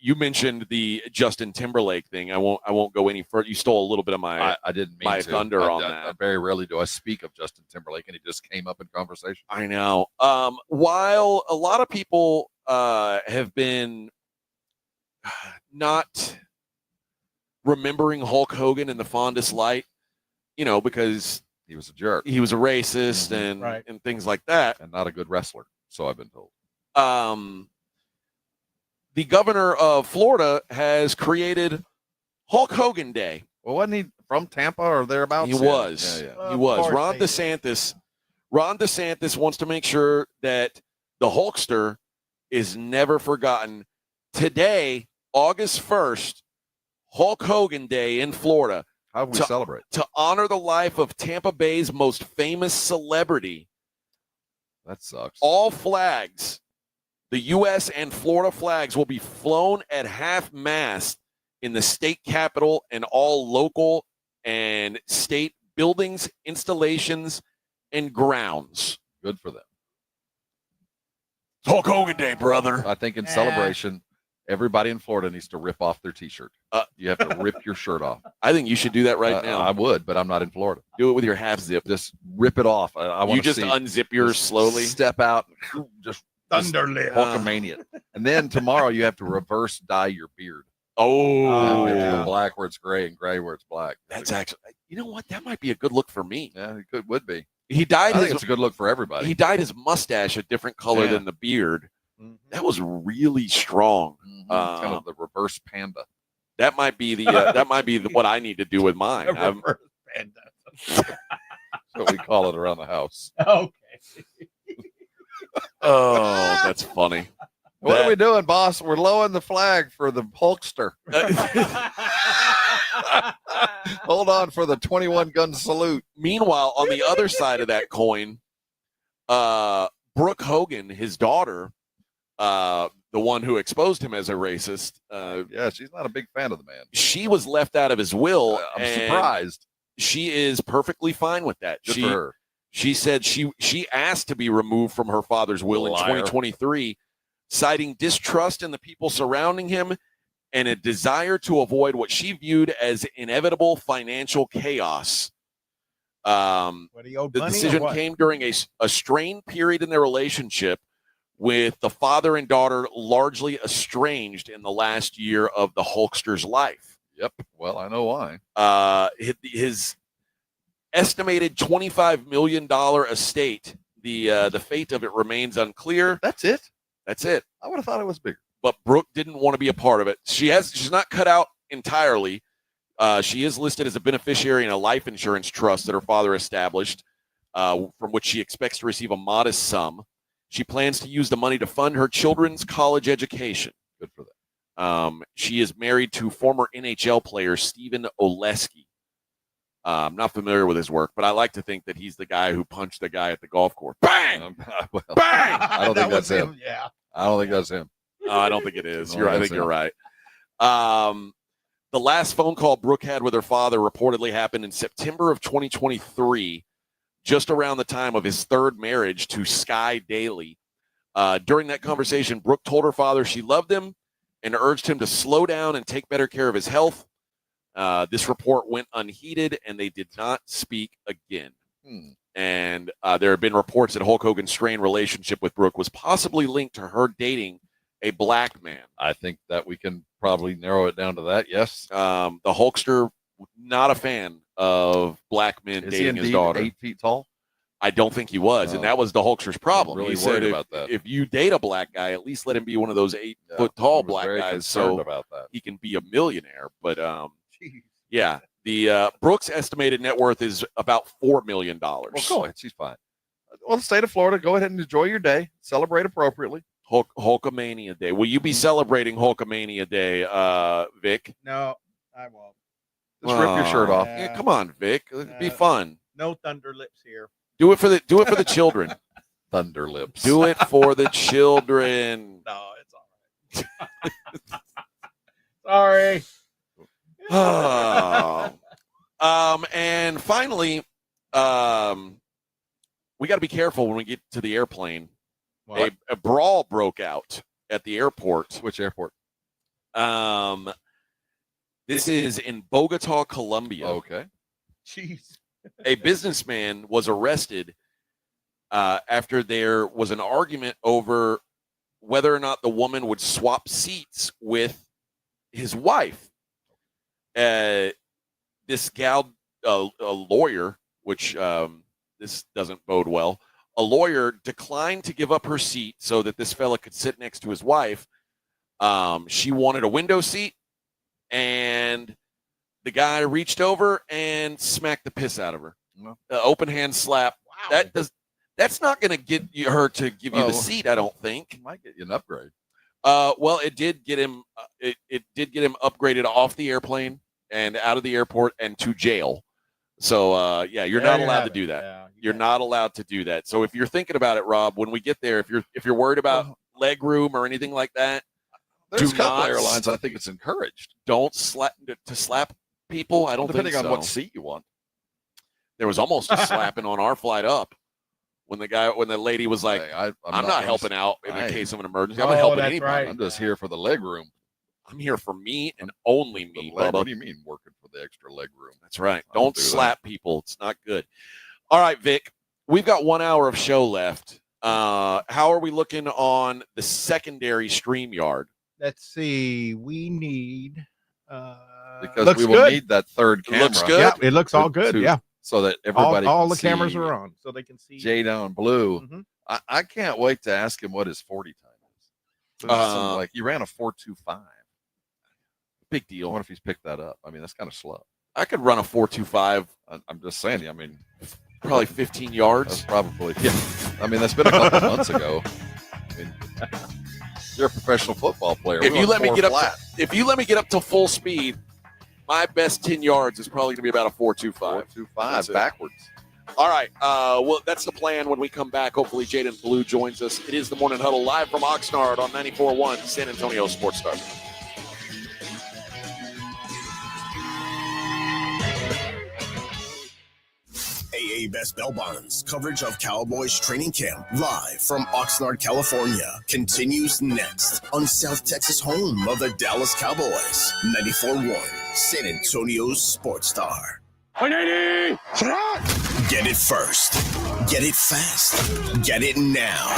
You mentioned the Justin Timberlake thing. I won't go any further. You stole a little bit of my I didn't mean my to. thunder on that. Very rarely do I speak of Justin Timberlake, and he just came up in conversation. I know. While a lot of people have been not remembering Hulk Hogan in the fondest light, because he was a jerk, he was a racist, and things like that, and not a good wrestler. So I've been told. The governor of Florida has created Hulk Hogan Day. Well, wasn't he from Tampa or thereabouts? He was. Yeah. He was. Ron DeSantis wants to make sure that the Hulkster is never forgotten. Today, August 1st, Hulk Hogan Day in Florida. How do we celebrate? To honor the life of Tampa Bay's most famous celebrity. That sucks. All flags, the U.S. and Florida flags, will be flown at half-mast in the state capitol and all local and state buildings, installations, and grounds. Good for them. Hulk Hogan Day, brother. I think in celebration, everybody in Florida needs to rip off their T-shirt. You have to rip your shirt off. I think you should do that right now. I would, but I'm not in Florida. Do it with your half zip. Just rip it off. I want to just unzip yours slowly. Step out, just Thunderlip. Hulkamania. And then tomorrow you have to reverse dye your beard. Oh, Yeah. Black where it's gray and gray where it's black. That's actually, you know what? That might be a good look for me. Yeah, it would be. He dyed I think it's a good look for everybody. He dyed his mustache a different color than the beard. That was really strong. Kind of the reverse panda. That might be what I need to do with mine. Reverse panda. That's what we call it around the house. Okay. Oh, that's funny. What are we doing, boss? We're lowering the flag for the Hulkster. Hold on for the 21-gun salute. Meanwhile, on the other side of that coin, Brooke Hogan, his daughter, the one who exposed him as a racist. Yeah, she's not a big fan of the man. She was left out of his will. I'm surprised. She is perfectly fine with that. Good for her. She said she asked to be removed from her father's will in 2023, citing distrust in the people surrounding him and a desire to avoid what she viewed as inevitable financial chaos. The decision came during a strained period in their relationship, with the father and daughter largely estranged in the last year of the Hulkster's life. Yep. Well, I know why. His estimated $25 million estate, the fate of it remains unclear. That's it? That's it. I would have thought it was bigger. But Brooke didn't want to be a part of it. She's not cut out entirely. She is listed as a beneficiary in a life insurance trust that her father established, from which she expects to receive a modest sum. She plans to use the money to fund her children's college education. Good for that. She is married to former NHL player Steven Oleski. I'm not familiar with his work, but I like to think that he's the guy who punched the guy at the golf course. Bang! Well, Bang! I don't think that's him. Yeah. I don't think that's him. I don't think it is. No, I think you're right. The last phone call Brooke had with her father reportedly happened in September of 2023, just around the time of his third marriage to Sky Daly. During that conversation, Brooke told her father she loved him and urged him to slow down and take better care of his health. This report went unheeded, and they did not speak again. And there have been reports that Hulk Hogan's strained relationship with Brooke was possibly linked to her dating a black man. I think that we can probably narrow it down to that, yes. The Hulkster, not a fan of black men Is he dating his indeed daughter. 8 feet tall? I don't think he was, and that was the Hulkster's problem. really He said worried about that. if you date a black guy, at least let him be one of those 8-foot tall black very guys, concerned so about that. he can be a millionaire. But yeah, the Brooks' estimated net worth is about $4 million. Well, go ahead. She's fine. Well, the state of Florida, go ahead and enjoy your day. Celebrate appropriately. Hulkamania Day. Will you be celebrating Hulkamania Day, Vic? No, I won't. Just rip your shirt off. Yeah, come on, Vic. It'd be fun. No thunder lips here. Do it for the children. Thunder lips. Do it for the children. No, it's all right. Sorry. Oh. And finally, we got to be careful when we get to the airplane. A brawl broke out at the airport. Which airport? This is in Bogota, Colombia. Okay. Jeez. A businessman was arrested after there was an argument over whether or not the woman would swap seats with his wife. This gal, a lawyer, which this doesn't bode well, a lawyer declined to give up her seat so that this fella could sit next to his wife. She wanted a window seat, and the guy reached over and smacked the piss out of her. Open hand slap. Wow. That's not going to get her to give you the seat, I don't think. Might get you an upgrade. Well, it did get him. It did get him upgraded off the airplane and out of the airport and to jail. So you're not allowed to do that. Yeah, you're not allowed to do that. So if you're thinking about it, Rob, when we get there, if you're worried about leg room or anything like that, there's a couple airlines I think it's encouraged. Don't slap people. I don't Depending think so. on what seat you want. There was almost a slapping on our flight up when the lady was like, I'm not helping out in case of an emergency. I'm not helping anybody. Right. I'm just here for the leg room. I'm here for me and only me. What do you mean working for the extra leg room? That's right. Don't slap people. It's not good. All right, Vic, we've got 1 hour of show left. How are we looking on the secondary StreamYard? Let's see. We need. Because we will need that third camera. Looks good. Yeah, it looks all good. Yeah. So that everybody all can the cameras see are on, so they can see Jaden Blue. Mhm. I can't wait to ask him what his 40 time is. So like he ran a 4.25. Big deal. I wonder if he's picked that up. I mean, that's kind of slow. I could run a 4.25. I'm just saying. I mean, probably 15 yards. That's probably. Yeah. I mean, that's been a couple months ago. I mean, you're a professional football player. If you let me get up to full speed, my best 10 yards is probably going to be about a 4.25. 4.25 backwards. All right. Well, that's the plan when we come back. Hopefully, Jaden Blue joins us. It is the Morning Huddle live from Oxnard on 94.1 San Antonio Sports Star. AA Best Bell Bonds coverage of Cowboys training camp live from Oxnard, California continues next on South Texas home of the Dallas Cowboys. 94.1 San Antonio's Sports Star. 180! Get it first. Get it fast. Get it now.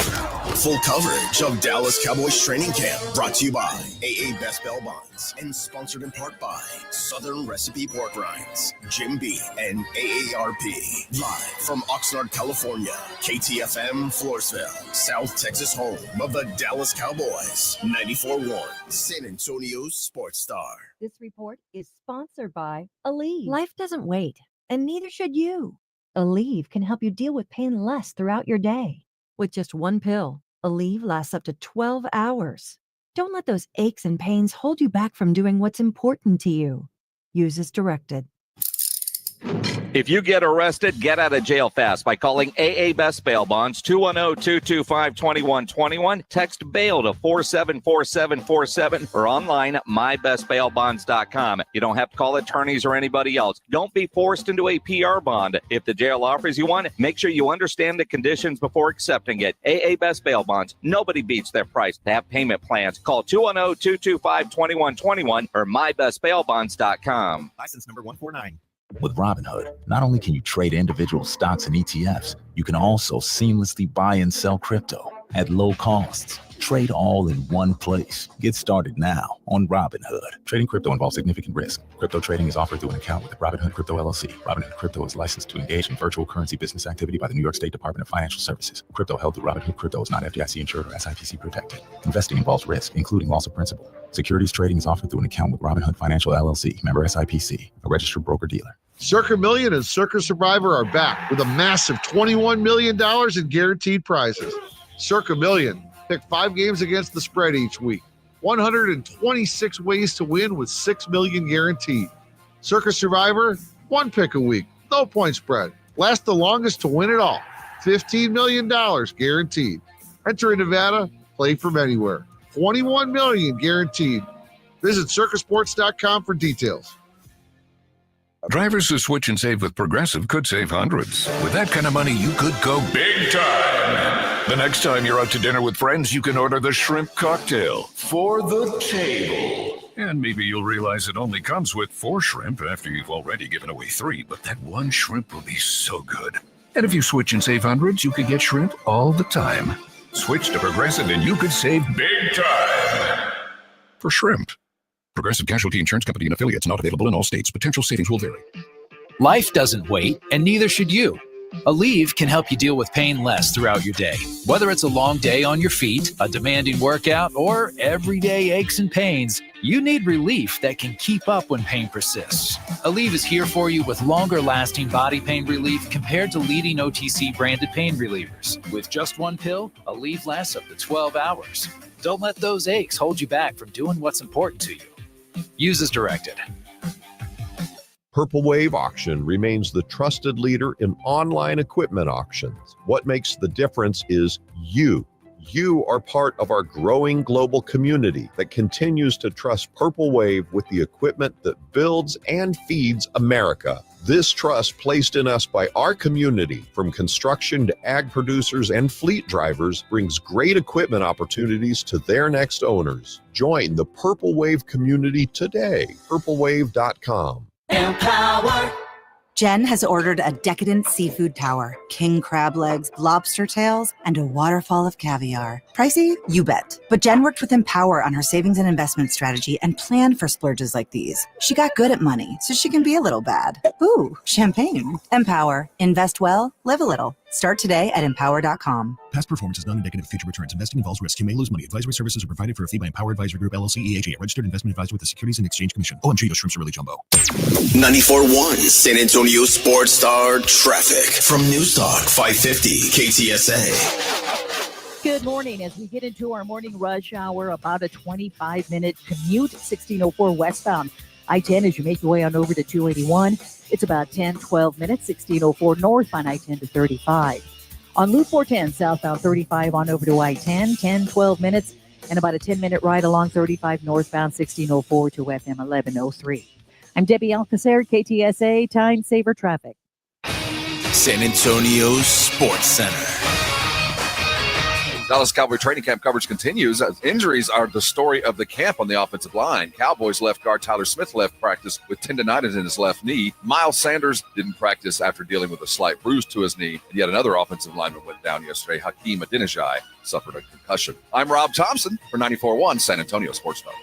Full coverage of Dallas Cowboys training camp brought to you by AA Best Bell Bonds and sponsored in part by Southern Recipe Pork Rinds, Jim B, and AARP. Live from Oxnard, California, KTFM, Floresville, South Texas home of the Dallas Cowboys. 94.1 San Antonio's Sports Star. This report is sponsored by Aleve. Life doesn't wait, and neither should you. Aleve can help you deal with pain less throughout your day. With just one pill, Aleve lasts up to 12 hours. Don't let those aches and pains hold you back from doing what's important to you. Use as directed. If you get arrested, get out of jail fast by calling AA Best Bail Bonds, 210-225-2121. Text bail to 474747 or online, mybestbailbonds.com. You don't have to call attorneys or anybody else. Don't be forced into a PR bond. If the jail offers you one, make sure you understand the conditions before accepting it. AA Best Bail Bonds. Nobody beats their price. They have payment plans. Call 210-225-2121 or mybestbailbonds.com. License number 149. With Robinhood, not only can you trade individual stocks and ETFs, you can also seamlessly buy and sell crypto at low costs. Trade all in one place. Get started now on Robinhood. Trading crypto involves significant risk. Crypto trading is offered through an account with Robinhood Crypto LLC. Robinhood Crypto is licensed to engage in virtual currency business activity by the New York State Department of Financial Services. Crypto held through Robinhood Crypto is not FDIC insured or SIPC protected. Investing involves risk, including loss of principal. Securities trading is offered through an account with Robinhood Financial LLC, member SIPC, a registered broker-dealer. Circa Million and Circa Survivor are back with a massive $21 million in guaranteed prizes. Circa Million. Pick 5 games against the spread each week. 126 ways to win with $6 million guaranteed. Circa Survivor, 1 pick a week. No point spread. Last the longest to win it all. $15 million guaranteed. Enter in Nevada, play from anywhere. $21 million guaranteed. Visit circasports.com for details. Drivers who switch and save with Progressive could save hundreds. With that kind of money, you could go big time. The next time you're out to dinner with friends, you can order the shrimp cocktail for the table. And maybe you'll realize it only comes with 4 shrimp after you've already given away 3, but that one shrimp will be so good. And if you switch and save hundreds, you could get shrimp all the time. Switch to Progressive and you could save big time. For shrimp. Progressive Casualty Insurance Company and affiliates, not available in all states. Potential savings will vary. Life doesn't wait, and neither should you. Aleve can help you deal with pain less throughout your day. Whether it's a long day on your feet, a demanding workout, or everyday aches and pains, you need relief that can keep up when pain persists. Aleve is here for you with longer-lasting body pain relief compared to leading OTC branded pain relievers. With just one pill, Aleve lasts up to 12 hours. Don't let those aches hold you back from doing what's important to you. Use as directed. Purple Wave Auction remains the trusted leader in online equipment auctions. What makes the difference is you. You are part of our growing global community that continues to trust Purple Wave with the equipment that builds and feeds America. This trust placed in us by our community, from construction to ag producers and fleet drivers, brings great equipment opportunities to their next owners. Join the Purple Wave community today. purplewave.com. Empower Jen has ordered a decadent seafood tower, king crab legs, lobster tails, and a waterfall of caviar. Pricey? You bet. But Jen worked with Empower on her savings and investment strategy and planned for splurges like these. She got good at money, so she can be a little bad. Ooh, champagne. Empower. Invest well, live a little. Start today at empower.com. Past performance is not indicative of future returns. Investing involves risk. You may lose money. Advisory services are provided for a fee by Empower Advisory Group, LLC, EHA, a registered investment advisor with the Securities and Exchange Commission. OMG, those shrimps are really jumbo. 94.1 San Antonio Sports Star traffic from News Talk 550 KTSA. Good morning. As we get into our morning rush hour, about a 25-minute commute, 1604 westbound. I-10 as you make your way on over to 281. It's about 10, 12 minutes, 1604 northbound I-10 to 35. On Loop 410, southbound 35 on over to I-10, 10, 12 minutes, and about a 10-minute ride along 35 northbound 1604 to FM 1103. I'm Debbie Alcacer, KTSA, Time Saver Traffic. San Antonio Sports Center. Dallas Cowboy training camp coverage continues. Injuries are the story of the camp on the offensive line. Cowboys left guard Tyler Smith left practice with tendonitis in his left knee. Miles Sanders didn't practice after dealing with a slight bruise to his knee. And yet another offensive lineman went down yesterday. Hakeem Adenijai suffered a concussion. I'm Rob Thompson for 94.1 San Antonio Sports Star.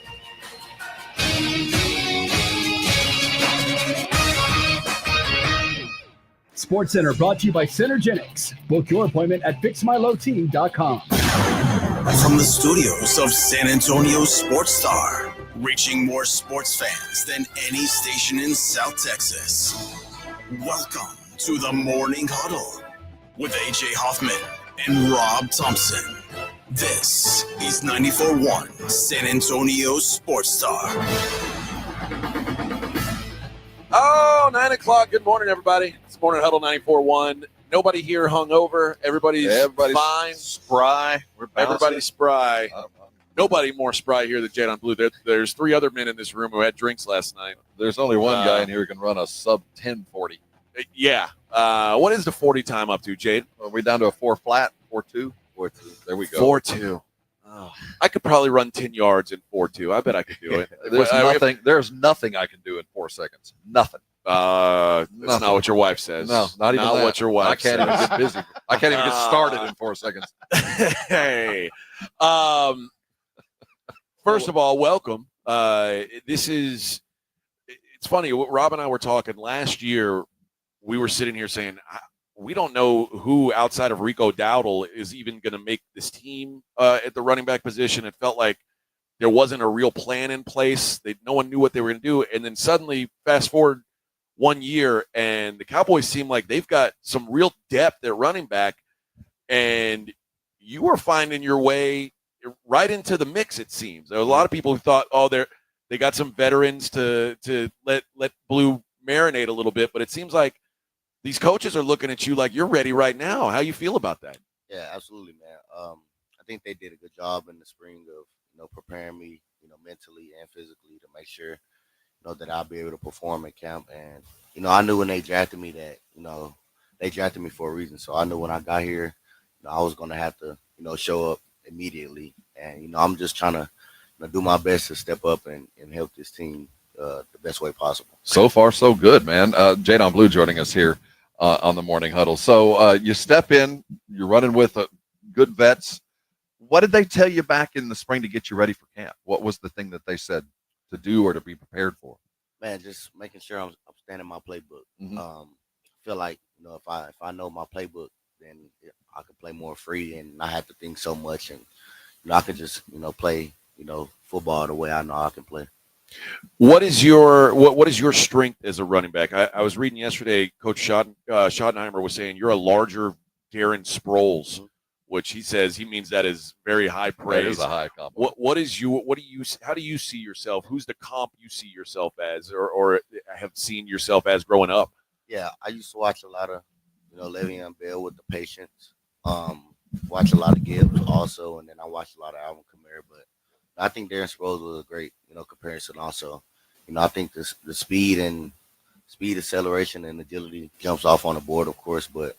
Sports Center brought to you by Synergenics. Book your appointment at fixmylowteam.com. From the studios of San Antonio Sports Star, reaching more sports fans than any station in South Texas. Welcome to the Morning Huddle with AJ Hoffman and Rob Thompson. This is 94.1 San Antonio Sports Star. Oh, 9 o'clock. Good morning, everybody. It's Morning Huddle 94.1. Nobody here hungover. Everybody's fine. Spry. Everybody's spry. Nobody more spry here than Jaden Blue. There's three other men in this room who had drinks last night. There's only one guy in here who can run a sub 10:40. Yeah. What is the 40 time up to, Jade? Are we down to a 4 flat, 4.2? 4.2. There we go. 4.2. Oh, I could probably run 10 yards in 4.2. I bet I could do it. There's nothing I can do in 4 seconds. Nothing. That's not what your wife says. No, not even that. What your wife says. I can't even get busy. I can't even get started in 4 seconds. Hey. First of all, welcome. It's funny. Rob and I were talking last year. We were sitting here saying, we don't know who outside of Rico Dowdle is even going to make this team at the running back position. It felt like there wasn't a real plan in place. No one knew what they were going to do. And then suddenly, fast forward 1 year, and the Cowboys seem like they've got some real depth at running back. And you were finding your way right into the mix, it seems. There were a lot of people who thought, they got some veterans to let Blue marinate a little bit. But it seems like these coaches are looking at you like you're ready right now. How you feel about that? Yeah, absolutely, man. I think they did a good job in the spring of, preparing me, mentally and physically to make sure, that I'll be able to perform at camp. And, I knew when they drafted me that, they drafted me for a reason. So I knew when I got here, I was going to have to, show up immediately. And, I'm just trying to do my best to step up and help this team the best way possible. So far, so good, man. Jaden Blue joining us here on the Morning Huddle. So you step in, you're running with good vets. What did they tell you back in the spring to get you ready for camp? What was the thing that they said to do or to be prepared for? Man, just making sure I'm staying in my playbook. Mm-hmm. I feel like, if I know my playbook, then I can play more free and not have to think so much. And, I can just, play, football the way I know I can play. What is your strength as a running back? I was reading yesterday, Coach Schottenheimer was saying you're a larger Darren Sproles, Mm-hmm. which he says he means that is very high praise. That is a high compliment. How do you see yourself? Who's the comp you see yourself as, or have seen yourself as growing up? Yeah, I used to watch a lot of, Le'Veon Bell with the Patience. Watch a lot of Gibbs also, and then I watched a lot of Alvin Kamara. But I think Darren Sproles was a great, comparison also. I think the speed, acceleration, and agility jumps off on the board, of course, but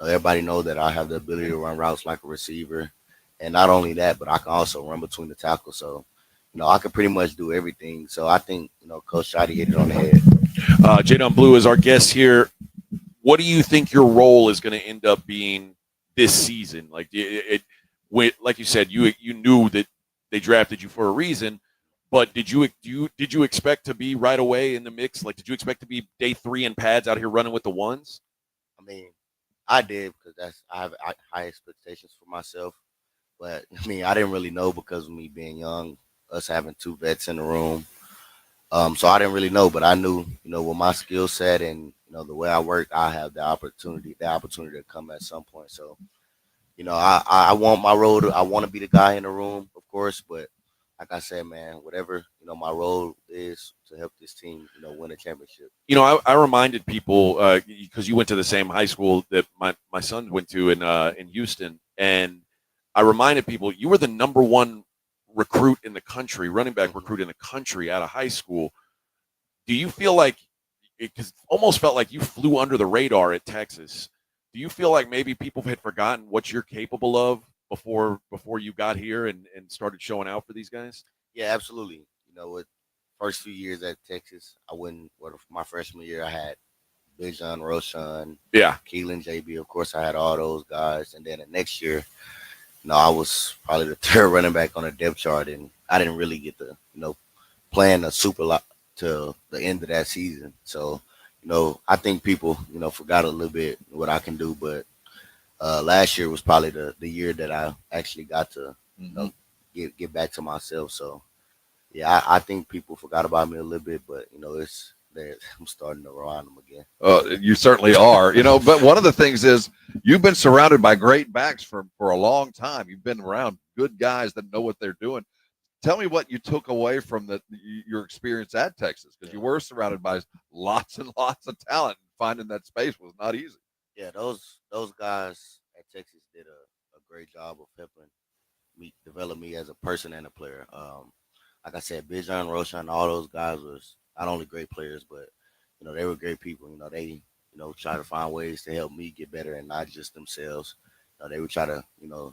everybody knows that I have the ability to run routes like a receiver. And not only that, but I can also run between the tackles. So, I can pretty much do everything. So I think, Coach Schotty hit it on the head. Jaden Blue is our guest here. What do you think your role is going to end up being this season? Like like you said, you knew that they drafted you for a reason, but did you expect to be right away in the mix? Like, did you expect to be day 3 in pads out here running with the ones? I mean, I did because I have high expectations for myself. But I mean, I didn't really know because of me being young, us having 2 vets in the room. So I didn't really know, but I knew, with my skill set and the way I work, I have the opportunity to come at some point. So, I want my role I want to be the guy in the room, of course, but like I said, man, whatever, my role is to help this team, win a championship. I reminded people because you went to the same high school that my son went to in Houston, and I reminded people you were the number 1 recruit in the country, running back recruit in the country out of high school. Do you feel like it almost felt like you flew under the radar at Texas? Do you feel like maybe people had forgotten what you're capable of before you got here and started showing out for these guys? Yeah, absolutely. With first few years at Texas, my freshman year, I had Bijan, Roshan, Keelan, JB. Of course, I had all those guys. And then the next year, I was probably the 3rd running back on the depth chart, and I didn't really get to, playing a super lot till the end of that season. So, I think people, forgot a little bit what I can do, but last year was probably the year that I actually got to, get back to myself. So, yeah, I think people forgot about me a little bit, but, I'm starting to remind them again. You certainly are, but one of the things is you've been surrounded by great backs for a long time. You've been around good guys that know what they're doing. Tell me what you took away from your experience at Texas, because you were surrounded by lots and lots of talent. Finding that space was not easy. Yeah, those guys at Texas did a great job of helping me develop me as a person and a player. Like I said, Bijan, Roshan, all those guys was not only great players, but they were great people. They try to find ways to help me get better and not just themselves. They would try to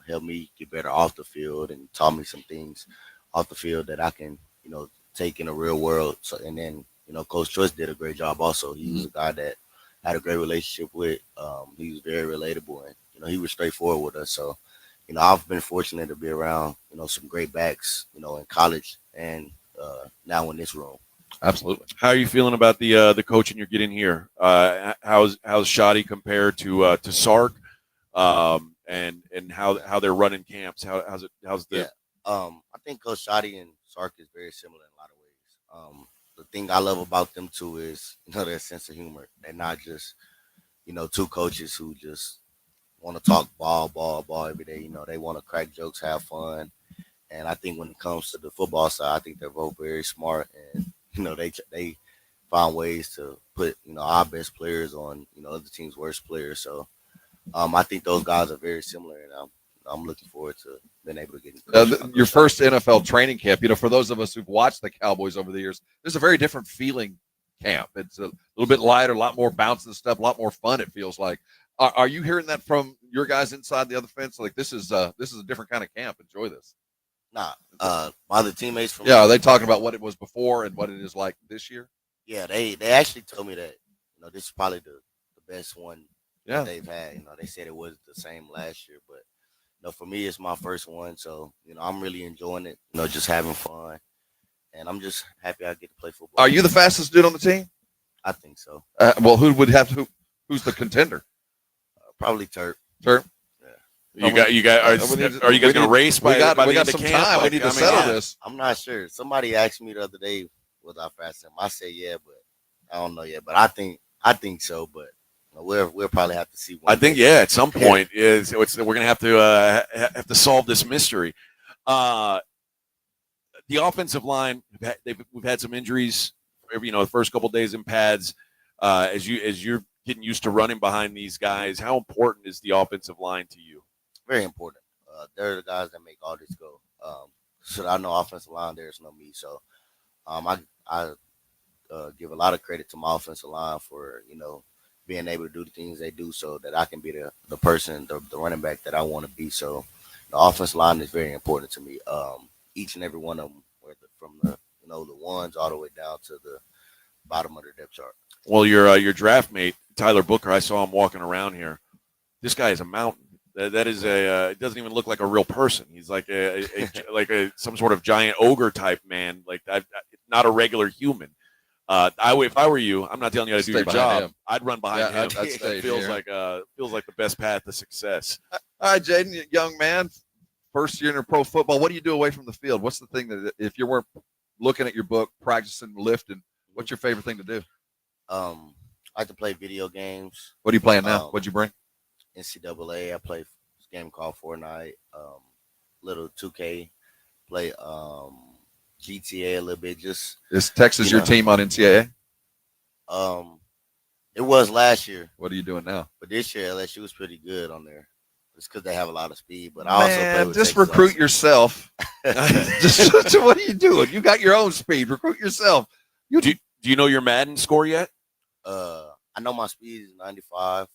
help me get better off the field and taught me some things off the field that I can take in the real world. So, and then Coach Choice did a great job also. He was a guy that I had a great relationship with. He was very relatable, and he was straightforward with us. So I've been fortunate to be around some great backs in college and now in this room. Absolutely. How are you feeling about the coaching you're getting here? How's Shoddy compared to Sark, and how they're running camps? I think Coach Shoddy and Sark is very similar in a lot of ways. The thing I love about them too is their sense of humor. They're not just 2 coaches who just want to talk ball every day. They want to crack jokes, have fun, and I think when it comes to the football side, I think they're both very smart, and they find ways to put our best players on other teams' worst players. So I think those guys are very similar, and I'm looking forward to being able to get your first NFL training camp. For those of us who've watched the Cowboys over the years, there's a very different feeling camp. It's a little bit lighter, a lot more bouncing stuff, a lot more fun. It feels like. Are you hearing that from your guys inside the other fence? Like this is a different kind of camp. Enjoy this. Nah, my other teammates from are they talking about what it was before and what it is like this year? Yeah, they actually told me that this is probably the best one that they've had. They said it was the same last year, but for me it's my first one, so I'm really enjoying it. Just having fun, and I'm just happy I get to play football. Are you the fastest dude on the team? I think so. Well, who's the contender? Probably Turp. Are you guys going to race by the end of some camp? time. We need to settle this. I'm not sure. Somebody asked me the other day, was I faster? I said yeah, but I don't know yet. But I think so. But we'll probably have to see. I think at some point we're going to have to solve this mystery. The offensive line, we've had some injuries. The first couple of days in pads. As you're getting used to running behind these guys, how important is the offensive line to you? Very important. They're the guys that make all this go. So I know offensive line, there's no me. So I give a lot of credit to my offensive line for being able to do the things they do, so that I can be the person, the running back that I want to be. So the offensive line is very important to me. Each and every one of them, from the the ones all the way down to bottom of the depth chart. Well, your draft mate, Tyler Booker, I saw him walking around here. This guy is a mountain. That is it doesn't even look like a real person. He's like some sort of giant ogre type man. Like not a regular human. If I were you, I'm not telling you how to do your job. Him. I'd run behind him. It feels like the best path to success. All right, Jaden, young man, first year in pro football. What do you do away from the field? What's the thing that if you weren't looking at your book, practicing, lifting, what's your favorite thing to do? I like to play video games. What are you playing now? What'd you bring? NCAA. I play this game called Fortnite. Little 2K. Play GTA a little bit. Just is Texas your team on NCAA? It was last year. What are you doing now? But this year LSU was pretty good on there. It's because they have a lot of speed. But I also play with just Texas recruit yourself. Just what are you doing? You got your own speed. Recruit yourself. Do you know your Madden score yet? I know my speed is 95,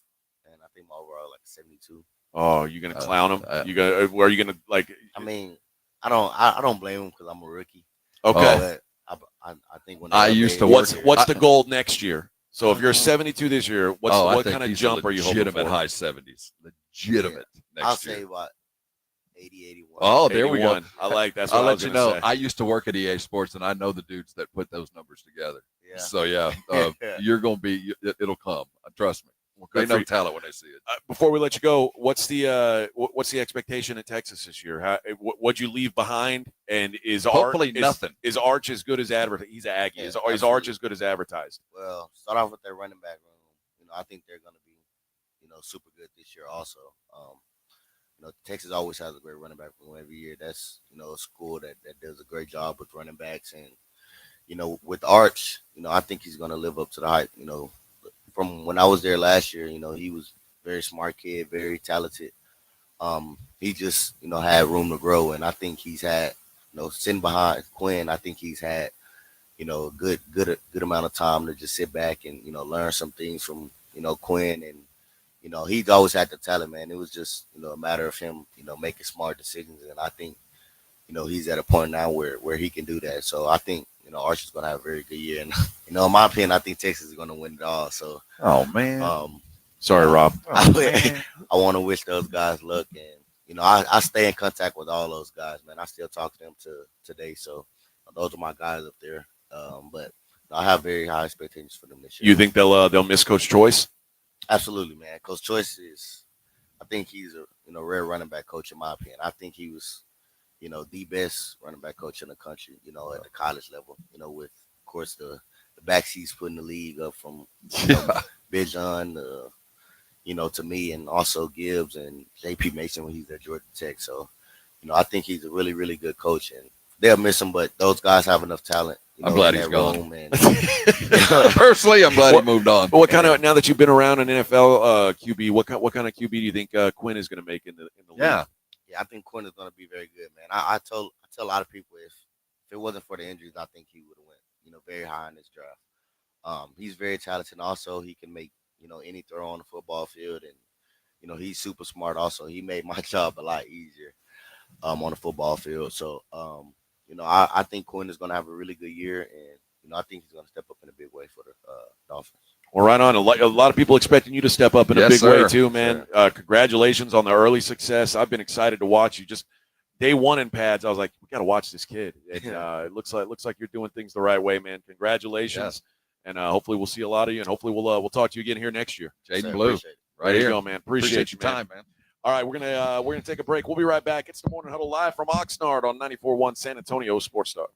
and I think my overall like 72. Oh, you're gonna clown him? Are you gonna like? I mean, I don't blame him because I'm a rookie. Okay. But I think when I used to work. What's the goal next year? So if you're 72 this year, what kind of jump are you hoping for? Legitimate high 70s. Legitimate. Next I'll year. say about 80, 81. Oh, there we go. I like that's what I'll I let was you gonna know. say. I used to work at EA Sports, and I know the dudes that put those numbers together. Yeah. So you're gonna be. It'll come. Trust me. They know talent when they see it. Before we let you go, what's the expectation at Texas this year? What'd you leave behind? And hopefully nothing. Is Arch as good as advertised? He's an Aggie. Yeah, is Arch as good as advertised? Well, start off with their running back room. I think they're going to be, super good this year also. Texas always has a great running back room every year. That's, a school that does a great job with running backs. And, with Arch, I think he's going to live up to the hype. From when I was there last year, he was a very smart kid, very talented. He just, had room to grow. And I think he's had, sitting behind Quinn, I think he's had, a good amount of time to just sit back and, learn some things from, Quinn. And, he's always had the talent, man. It was just, a matter of him, making smart decisions. And I think, he's at a point now where he can do that. So I think, Arch is going to have a very good year. And, in my opinion, I think Texas is going to win it all. So, oh, man. Sorry, Rob. I want to wish those guys luck. And, I stay in contact with all those guys, man. I still talk to them today. So those are my guys up there. But I have very high expectations for them this year. You think they'll miss Coach Choice? Absolutely, man. Coach Choice I think he's a rare running back coach in my opinion. I think he was, the best running back coach in the country, at the college level, with, of course, the backs he's put in the league up from Bijan, to me, and also Gibbs and J.P. Mason when he's at Georgia Tech. So, I think he's a really, really good coach, and they'll miss him, but those guys have enough talent. I'm glad he's gone. Personally, I'm glad he moved on. What kind of, now that you've been around an NFL QB, what kind of QB do you think Quinn is going to make in the league? Yeah, I think Quinn is going to be very good, man. I tell a lot of people if it wasn't for the injuries, I think he would have went, very high in this draft. He's very talented. Also, he can make, any throw on the football field, and he's super smart. Also, he made my job a lot easier on the football field. So, I think Quinn is going to have a really good year, and I think he's going to step up in a big way for the Dolphins. Well, right on. A lot of people expecting you to step up in a big way too, man. Congratulations on the early success. I've been excited to watch you. Just day one in pads, I was like, we got to watch this kid. It looks like you're doing things the right way, man. Congratulations, and hopefully we'll see a lot of you, and hopefully we'll talk to you again here next year. Jaden Blue, right here, you go, man. Appreciate you, your man. time, man. All right, we're gonna take a break. We'll be right back. It's the Morning Huddle live from Oxnard on 94.1 San Antonio Sports Star.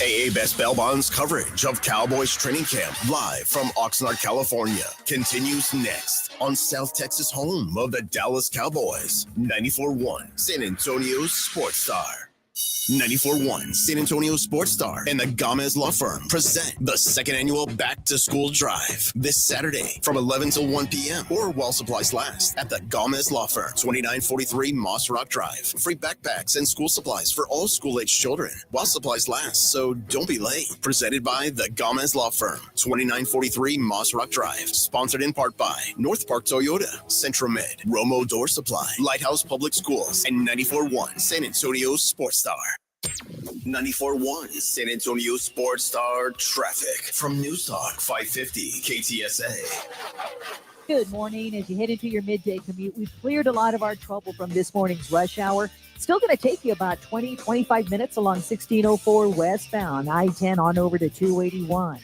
AA Best Bail Bonds coverage of Cowboys training camp live from Oxnard, California continues next on South Texas home of the Dallas Cowboys. 94.1 San Antonio Sports Star. 94.1 San Antonio Sports Star and the Gomez Law Firm present the second annual Back to School Drive this Saturday from 11 till 1 p.m. or while supplies last at the Gomez Law Firm, 2943 Moss Rock Drive. Free backpacks and school supplies for all school-age children while supplies last, so don't be late. Presented by the Gomez Law Firm, 2943 Moss Rock Drive. Sponsored in part by North Park Toyota, Centromed, Romo Door Supply, Lighthouse Public Schools, and 94.1 San Antonio Sports Star. 94.1 San Antonio Sports Star traffic from News Talk 550 KTSA. Good morning. As you head into your midday commute, we've cleared a lot of our trouble from this morning's rush hour. Still going to take you about 25 minutes along 1604 westbound, I-10 on over to 281.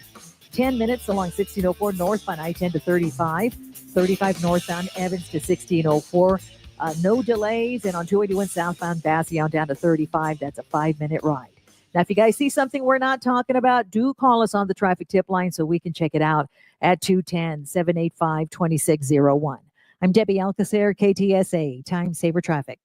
10 minutes along 1604 northbound, I-10 to 35. 35 northbound, Evans to 1604. No delays. And on 281 southbound, Bassion down to 35. That's a 5-minute ride. Now, if you guys see something we're not talking about, do call us on the traffic tip line so we can check it out at 210-785-2601. I'm Debbie Alcacer, KTSA, Time Saver Traffic.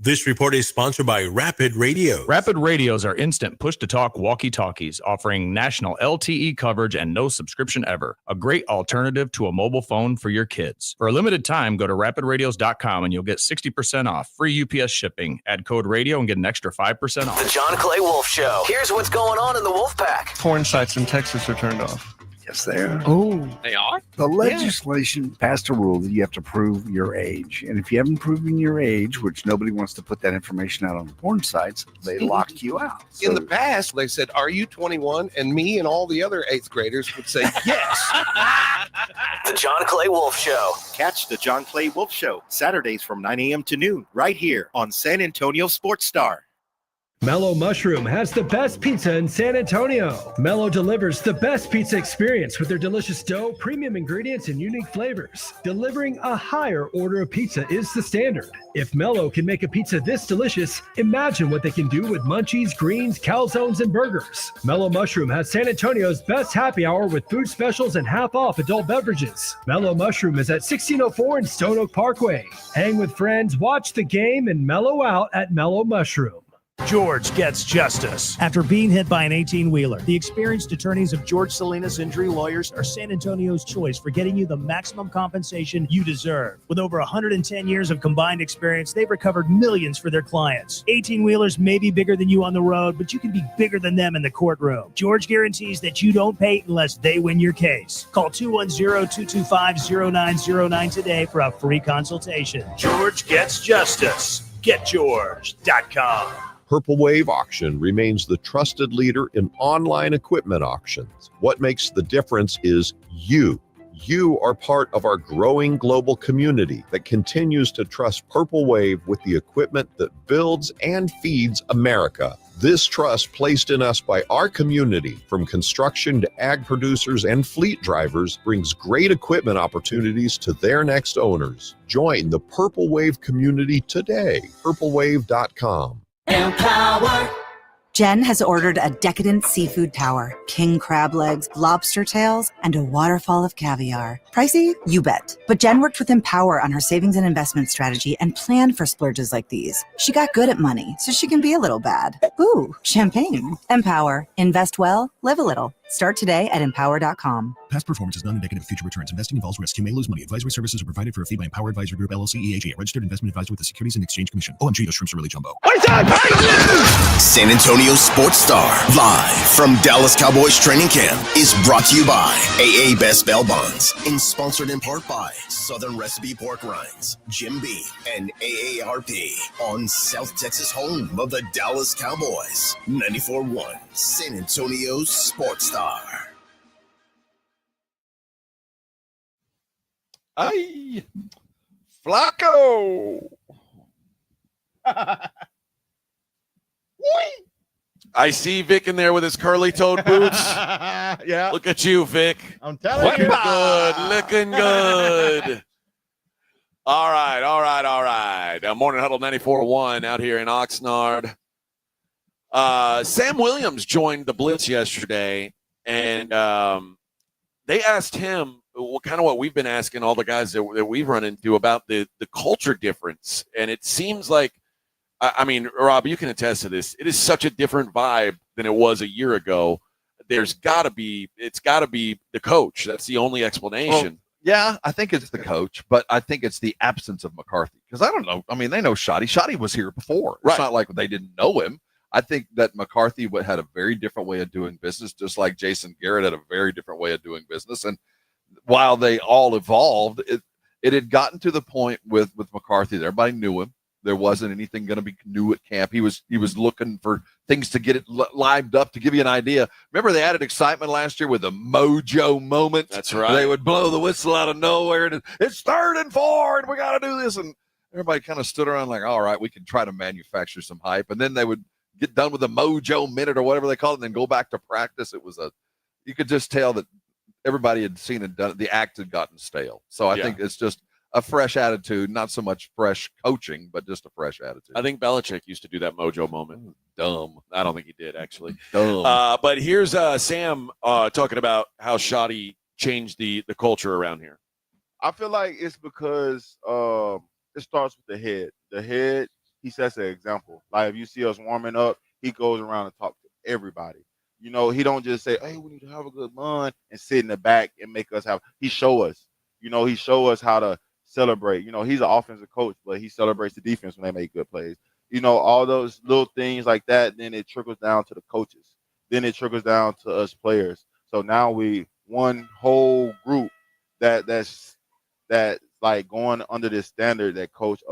This report is sponsored by Rapid Radio. Rapid Radios are instant push-to-talk walkie-talkies offering national LTE coverage and no subscription ever. A great alternative to a mobile phone for your kids. For a limited time, go to rapidradios.com and you'll get 60% off. Free UPS shipping. Add code radio and get an extra 5% off. The John Clay Wolf Show. Here's what's going on in the Wolf Pack. Porn sites in Texas are turned off. Yes, they are. Oh, they are? The legislation passed a rule that you have to prove your age. And if you haven't proven your age, which nobody wants to put that information out on the porn sites, they lock you out. In the past, they said, "Are you 21?" And me and all the other 8th graders would say, "Yes." The John Clay Wolf Show. Catch the John Clay Wolf Show Saturdays from 9 a.m. to noon right here on San Antonio Sports Star. Mellow Mushroom has the best pizza in San Antonio. Mellow delivers the best pizza experience with their delicious dough, premium ingredients, and unique flavors. Delivering a higher order of pizza is the standard. If Mellow can make a pizza this delicious, imagine what they can do with munchies, greens, calzones, and burgers. Mellow Mushroom has San Antonio's best happy hour with food specials and half-off adult beverages. Mellow Mushroom is at 1604 and Stone Oak Parkway. Hang with friends, watch the game, and mellow out at Mellow Mushroom. George gets justice. After being hit by an 18-wheeler, the experienced attorneys of George Salinas Injury Lawyers are San Antonio's choice for getting you the maximum compensation you deserve. With over 110 years of combined experience, they've recovered millions for their clients. 18-wheelers may be bigger than you on the road, but you can be bigger than them in the courtroom. George guarantees that you don't pay unless they win your case. Call 210-225-0909 today for a free consultation. George gets justice. GetGeorge.com. Purple Wave Auction remains the trusted leader in online equipment auctions. What makes the difference is you. You are part of our growing global community that continues to trust Purple Wave with the equipment that builds and feeds America. This trust placed in us by our community, from construction to ag producers and fleet drivers, brings great equipment opportunities to their next owners. Join the Purple Wave community today. purplewave.com. Empower. Jen has ordered a decadent seafood tower, king crab legs, lobster tails, and a waterfall of caviar. Pricey? You bet. But Jen worked with Empower on her savings and investment strategy and planned for splurges like these. She got good at money, so she can be a little bad. Ooh, champagne. Empower. Invest well, live a little. Start today at empower.com. Past performance is not indicative of future returns. Investing involves risk. You may lose money. Advisory services are provided for a fee by Empower Advisory Group, LLC, EAG, a registered investment advisor with the Securities and Exchange Commission. OMG, those shrimps are really jumbo. San Antonio Sports Star, live from Dallas Cowboys training camp, is brought to you by AA Best Bail Bonds and sponsored in part by Southern Recipe Pork Rinds, Jim Beam, and AARP on South Texas home of the Dallas Cowboys. 94.1 San Antonio Sports Star. Ay, Flacco. I see Vic in there with his curly-toed boots. Yeah. Look at you, Vic. I'm telling looking you. good. Looking good. All right. Morning Huddle 94.1 out here in Oxnard. Sam Williams joined the Blitz yesterday, and they asked him what we've been asking all the guys that we've run into about the culture difference. And it seems like, I mean, Rob, you can attest to this. It is such a different vibe than it was a year ago. It's got to be the coach. That's the only explanation. Well, yeah, I think it's the coach, but I think it's the absence of McCarthy. Because I don't know. I mean, they know Shoddy. Shoddy was here before. It's not like they didn't know him. I think that McCarthy had a very different way of doing business, just like Jason Garrett had a very different way of doing business. And while they all evolved, it had gotten to the point with McCarthy that everybody knew him. there wasn't anything going to be new at camp. He was looking for things to get it lined up. To give you an idea, remember they added excitement last year with the mojo moment. That's right. They would blow the whistle out of nowhere, and it's 3rd and 4, and we got to do this. And everybody kind of stood around like, all right, we can try to manufacture some hype. And then they would get done with the mojo minute or whatever they call it, and then go back to practice. You could just tell that everybody had seen it done. The act had gotten stale. So I think it's just a fresh attitude, not so much fresh coaching, but just a fresh attitude. I think Belichick used to do that mojo moment. Dumb. I don't think he did, actually. Dumb. But here's Sam talking about how Shoddy changed the culture around here. I feel like it's because it starts with the head. The head, he sets an example. Like if you see us warming up, he goes around and talks to everybody. You know, he don't just say, hey, we need to have a good run and sit in the back and make us have. He show us. You know, he show us how to celebrate. You know, he's an offensive coach, but he celebrates the defense when they make good plays. You know, all those little things like that, then it trickles down to the coaches. Then it trickles down to us players. So now we one whole group that's like going under this standard that Coach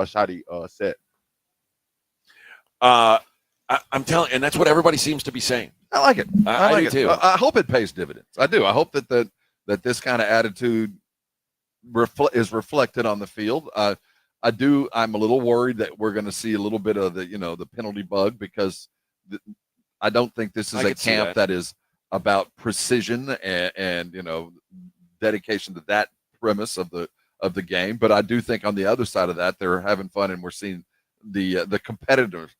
Shoddy set. I'm telling, and that's what everybody seems to be saying. I like it. I like do it too. I hope it pays dividends. I do. I hope that this kind of attitude is reflected on the field. I'm a little worried that we're going to see a little bit of the penalty bug, because I don't think this is a camp that is about precision and dedication to that premise of the game. But I do think on the other side of that, they're having fun, and we're seeing the competitive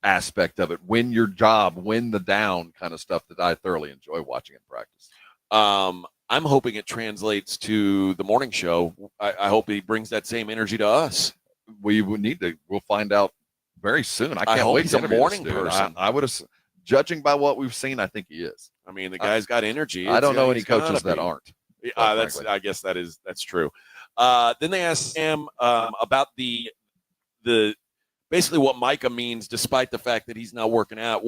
aspect of it, win your job, win the down kind of stuff that I thoroughly enjoy watching in practice. I'm hoping it translates to the morning show. I hope he brings that same energy to us. We would need to. We'll find out very soon. I can't hope wait he's to a interview morning this dude. person. I would have, judging by what we've seen, I think he is. I mean, the guy's got energy. I don't know any he's gotta coaches that be. aren't. I guess that's true. Then they asked Sam about the basically what Micah means, despite the fact that he's not working out.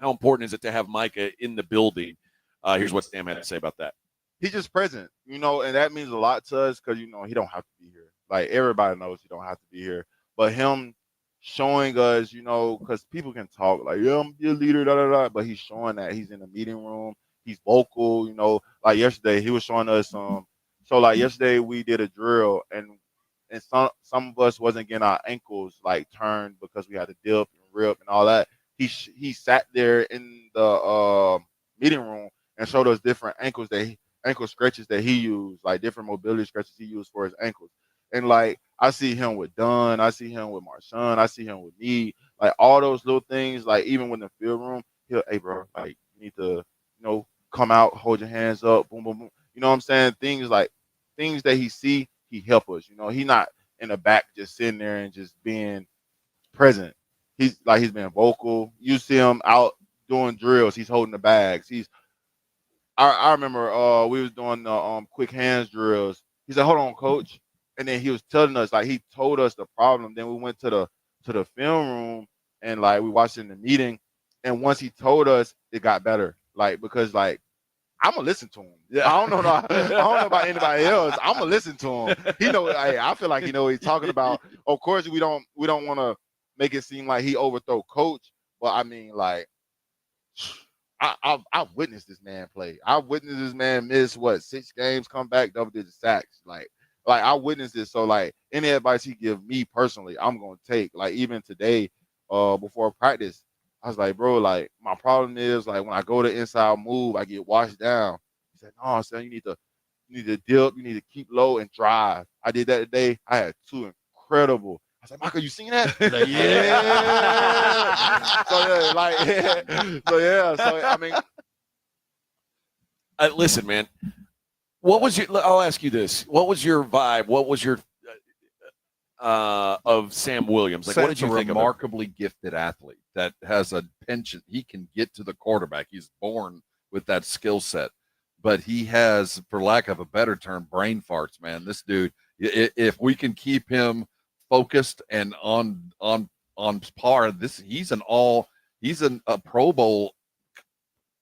How important is it to have Micah in the building? Here's what Sam had to say about that. He's just present, and that means a lot to us because, he don't have to be here. Like, everybody knows he don't have to be here. But him showing us, because people can talk like, yeah, I'm your leader, da-da-da, but he's showing that he's in the meeting room. He's vocal, like yesterday he was showing us so like yesterday we did a drill and some of us wasn't getting our ankles like turned because we had to dip and rip and all that. He sat there in the meeting room and showed us different ankle stretches that he used, like different mobility stretches he used for his ankles. And like I see him with Dunn, I see him with Marshawn, I see him with me, like all those little things. Like even when the field room, hey bro, like you need to come out, hold your hands up, boom boom boom. You know what I'm saying? Things that he see, he help us. He not in the back just sitting there and just being present. He's being vocal. You see him out doing drills. He's holding the bags. I remember we was doing the quick hands drills. He said, "Hold on, coach," and then he was telling us, like he told us the problem. Then we went to the film room and like we watched it in the meeting. And once he told us, it got better. Like because like I'm gonna listen to him. Yeah. I don't know about anybody else. I'm gonna listen to him. I feel like what he's talking about. Of course, we don't want to make it seem like he overthrow coach, but I mean, like, I've witnessed this man play. I've witnessed this man miss 6 games, come back, double-digit sacks. Like I witnessed this. So like any advice he give me personally, I'm gonna take. Like even today, before practice, I was like, bro, like my problem is like when I go to inside move, I get washed down. He said, no, son, you need to dip, you need to keep low and drive. I did that today. I had 2 incredible. I was like, Michael, you seen that? He's like, yeah. So I mean, listen, man. I'll ask you this. What was your vibe? What was your of Sam Williams? Like, what did you think of him? A remarkably gifted athlete that has a penchant. He can get to the quarterback. He's born with that skill set, but he has, for lack of a better term, brain farts, man. This dude, if we can keep him focused and on par, he's a Pro Bowl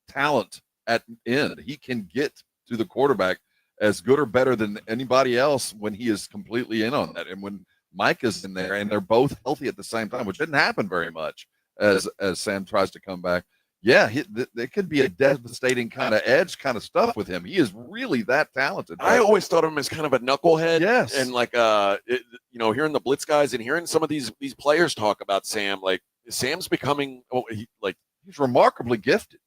talent at end. He can get to the quarterback as good or better than anybody else when he is completely in on that. And when Micah's in there, and they're both healthy at the same time, which didn't happen very much as Sam tries to come back. Yeah, there could be a devastating kind of edge kind of stuff with him. He is really that talented. I always thought of him as kind of a knucklehead. Yes. And like, hearing the Blitz guys and hearing some of these players talk about Sam, like Sam's becoming he's remarkably gifted.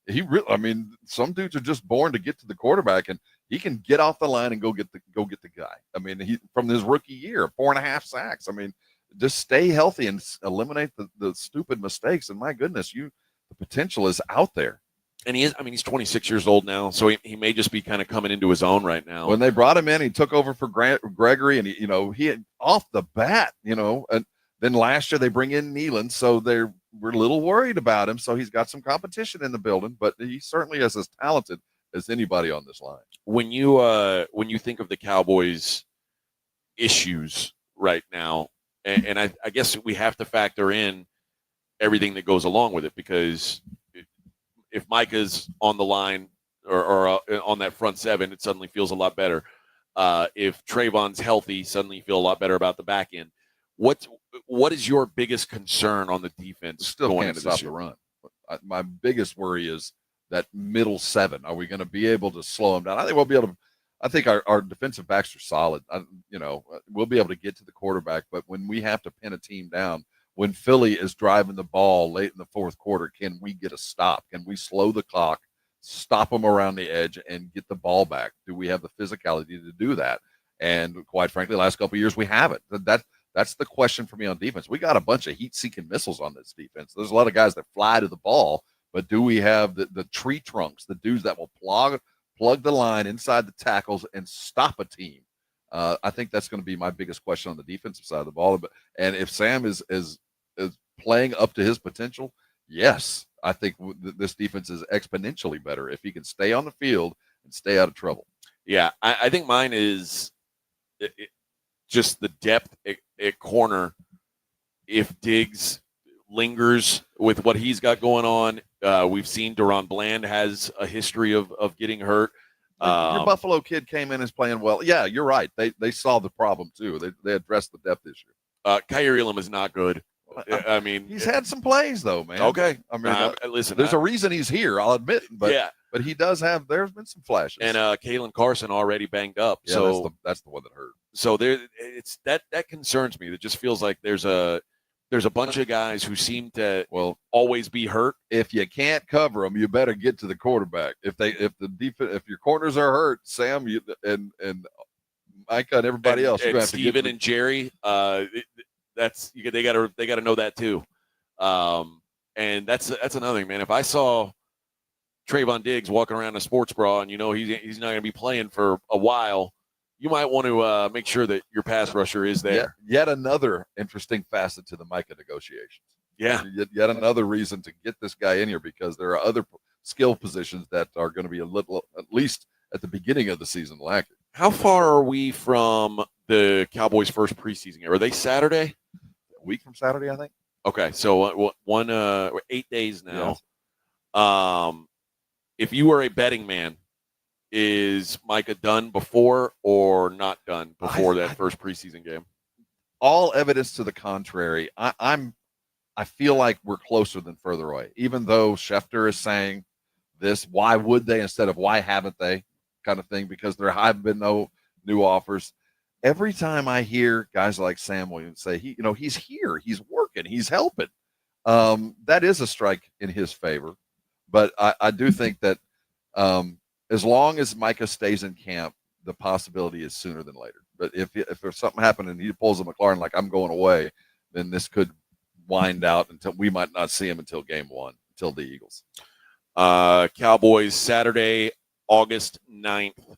Some dudes are just born to get to the quarterback, and he can get off the line and go get the guy. I mean, he from his rookie year, 4.5 sacks. I mean, just stay healthy and eliminate the stupid mistakes. And my goodness, the potential is out there. And he's 26 years old now, so he may just be kind of coming into his own right now. When they brought him in, he took over for Gregory, and he had off the bat, and then last year they bring in Nealon, so we're a little worried about him. So he's got some competition in the building, but he certainly is as talented as anybody on this line. When you think of the Cowboys' issues right now, and I guess we have to factor in everything that goes along with it, because if Micah's on the line or on that front seven, it suddenly feels a lot better. If Trayvon's healthy, suddenly you feel a lot better about the back end. What is your biggest concern on the defense? Still going can't into stop this year? the run. My biggest worry is that middle seven. Are we going to be able to slow them down? I think we'll be able to. I think our defensive backs are solid. We'll be able to get to the quarterback, but when we have to pin a team down, when Philly is driving the ball late in the fourth quarter, can we get a stop? Can we slow the clock, stop them around the edge, and get the ball back? Do we have the physicality to do that? And quite frankly, the last couple of years, we haven't. That's the question for me on defense. We got a bunch of heat-seeking missiles on this defense. There's a lot of guys that fly to the ball, but do we have the tree trunks, the dudes that will plug the line inside the tackles and stop a team? I think that's going to be my biggest question on the defensive side of the ball. And if Sam is playing up to his potential, yes, I think this defense is exponentially better if he can stay on the field and stay out of trouble. Yeah, I think mine is just the depth at corner. If Diggs lingers with what he's got going on, we've seen Deron Bland has a history of getting hurt. Your Buffalo kid came in and is playing well. Yeah, you're right. They saw the problem too. They addressed the depth issue. Kyrie Elam is not good. I mean, he's had some plays though, man. Okay, I mean, listen, there's a reason he's here. I'll admit, but he does have. There's been some flashes. And Kalen Carson already banged up. Yeah, so that's the one that hurt. So it's that concerns me. It just feels like there's a bunch of guys who seem to always be hurt. If you can't cover them, you better get to the quarterback. If your corners are hurt, Sam, and Micah and everybody else, and Steven and Jerry, they got to know that too. And that's another thing, man. If I saw Trayvon Diggs walking around in a sports bra and he's not going to be playing for a while, you might want to make sure that your pass rusher is there. Yet another interesting facet to the Micah negotiations. Yeah. Yet another reason to get this guy in here, because there are other skill positions that are going to be a little, at least at the beginning of the season, lacking. How far are we from the Cowboys' first preseason game? Are they Saturday? A week from Saturday, I think. Okay, so 8 days now. Yeah. If you were a betting man, is Micah done before or not done before that first preseason game? All evidence to the contrary. I feel like we're closer than further away. Even though Schefter is saying this, why would they instead of why haven't they, kind of thing, because there have been no new offers. Every time I hear guys like Sam Williams say he's here, he's working, he's helping, that is a strike in his favor. But I do think that as long as Micah stays in camp, the possibility is sooner than later. But if there's something happening and he pulls a McLaurin like I'm going away, then this could wind out until we might not see him until game one, until the Eagles. Cowboys Saturday, August 9th.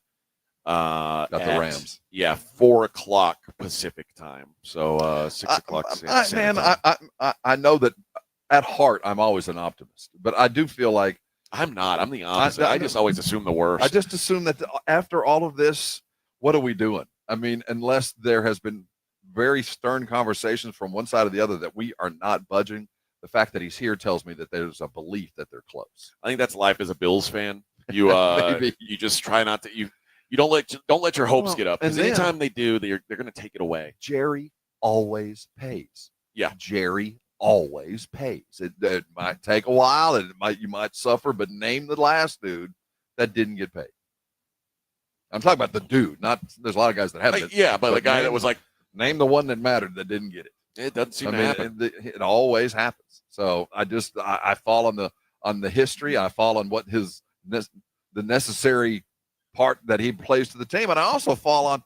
Got the Rams. Yeah, 4:00 Pacific time. So 6 o'clock. I know that at heart I'm always an optimist, but I do feel like I'm not. I'm the opposite. I just always assume the worst. I just assume that after all of this, what are we doing? I mean, unless there has been very stern conversations from one side or the other that we are not budging, the fact that he's here tells me that there's a belief that they're close. I think that's life as a Bills fan. You you just try not to you don't let your hopes get up, because anytime they do, they're going to take it away. Jerry always pays. Yeah. Jerry always pays. It might take a while, and you might suffer, but name the last dude that didn't get paid. I'm talking about the dude, not there's a lot of guys that haven't. But the guy that was like, name the one that mattered that didn't get it. It doesn't seem to happen. It always happens. So I fall on the history. I fall on what the necessary part that he plays to the team, and I also fall on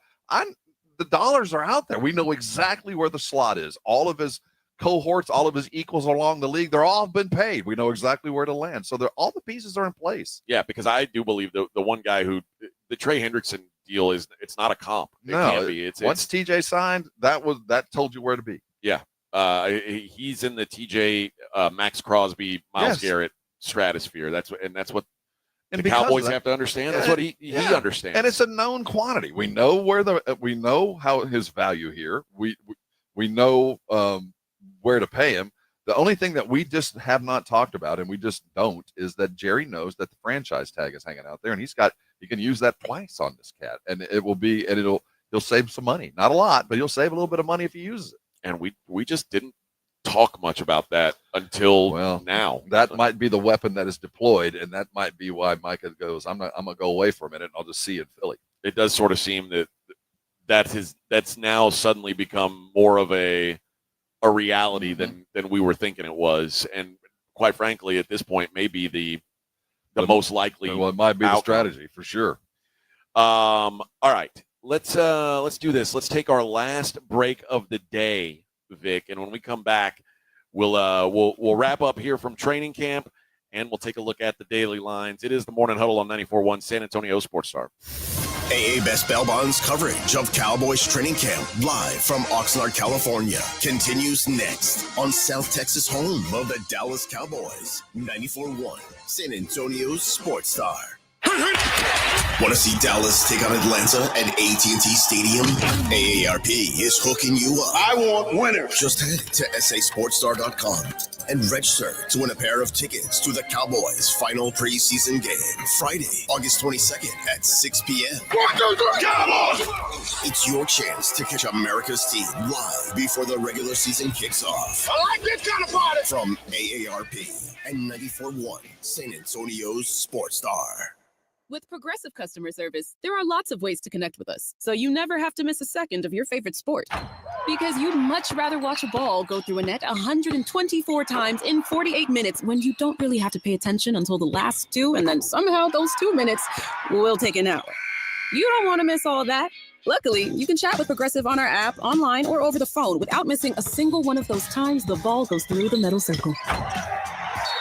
the dollars are out there. We know exactly where the slot is. All of his cohorts, all of his equals along the league, they're all been paid. We know exactly where to land. So all the pieces are in place. Yeah, because I do believe the one guy who the Trey Hendrickson deal it's not a comp. It No, can't be. Once TJ signed, that told you where to be. Yeah. He's in the TJ Max Crosby, Myles Garrett stratosphere. That's what the Cowboys have to understand. That's what he understands. And it's a known quantity. We know we know how his value here. We know where to pay him. The only thing that we just have not talked about, and we just don't, is that Jerry knows that the franchise tag is hanging out there, and he can use that twice on this cat, and he'll save some money. Not a lot, but he'll save a little bit of money if he uses it. And we just didn't talk much about that until now. That might be the weapon that is deployed, and that might be why Micah goes, I'm gonna go away for a minute and I'll just see you in Philly. It does sort of seem that's now suddenly become more of a reality than we were thinking it was. And quite frankly, at this point, maybe the most likely. Well, it might be outcome. the strategy for sure. All right. Let's do this. Let's take our last break of the day, Vic, and when we come back, we'll wrap up here from training camp, and we'll take a look at the daily lines. It is the Morning Huddle on 94.1 San Antonio Sports Star. AA Best Bail Bonds coverage of Cowboys training camp live from Oxnard, California continues next on South Texas home of the Dallas Cowboys. 94.1 San Antonio's Sports Star. Want to see Dallas take on Atlanta at AT&T Stadium? AARP is hooking you up. I want winners. Just head to sasportstar.com and register to win a pair of tickets to the Cowboys' final preseason game, Friday, August 22nd at 6 p.m. Cowboys! It's your chance to catch America's team live before the regular season kicks off. I like this kind of party! From AARP and 94.1 San Antonio's Sports Star. With Progressive customer service, there are lots of ways to connect with us, so you never have to miss a second of your favorite sport. Because you'd much rather watch a ball go through a net 124 times in 48 minutes when you don't really have to pay attention until the last two, and then somehow those 2 minutes will take an hour. You don't want to miss all that. Luckily, you can chat with Progressive on our app, online, or over the phone without missing a single one of those times the ball goes through the metal circle.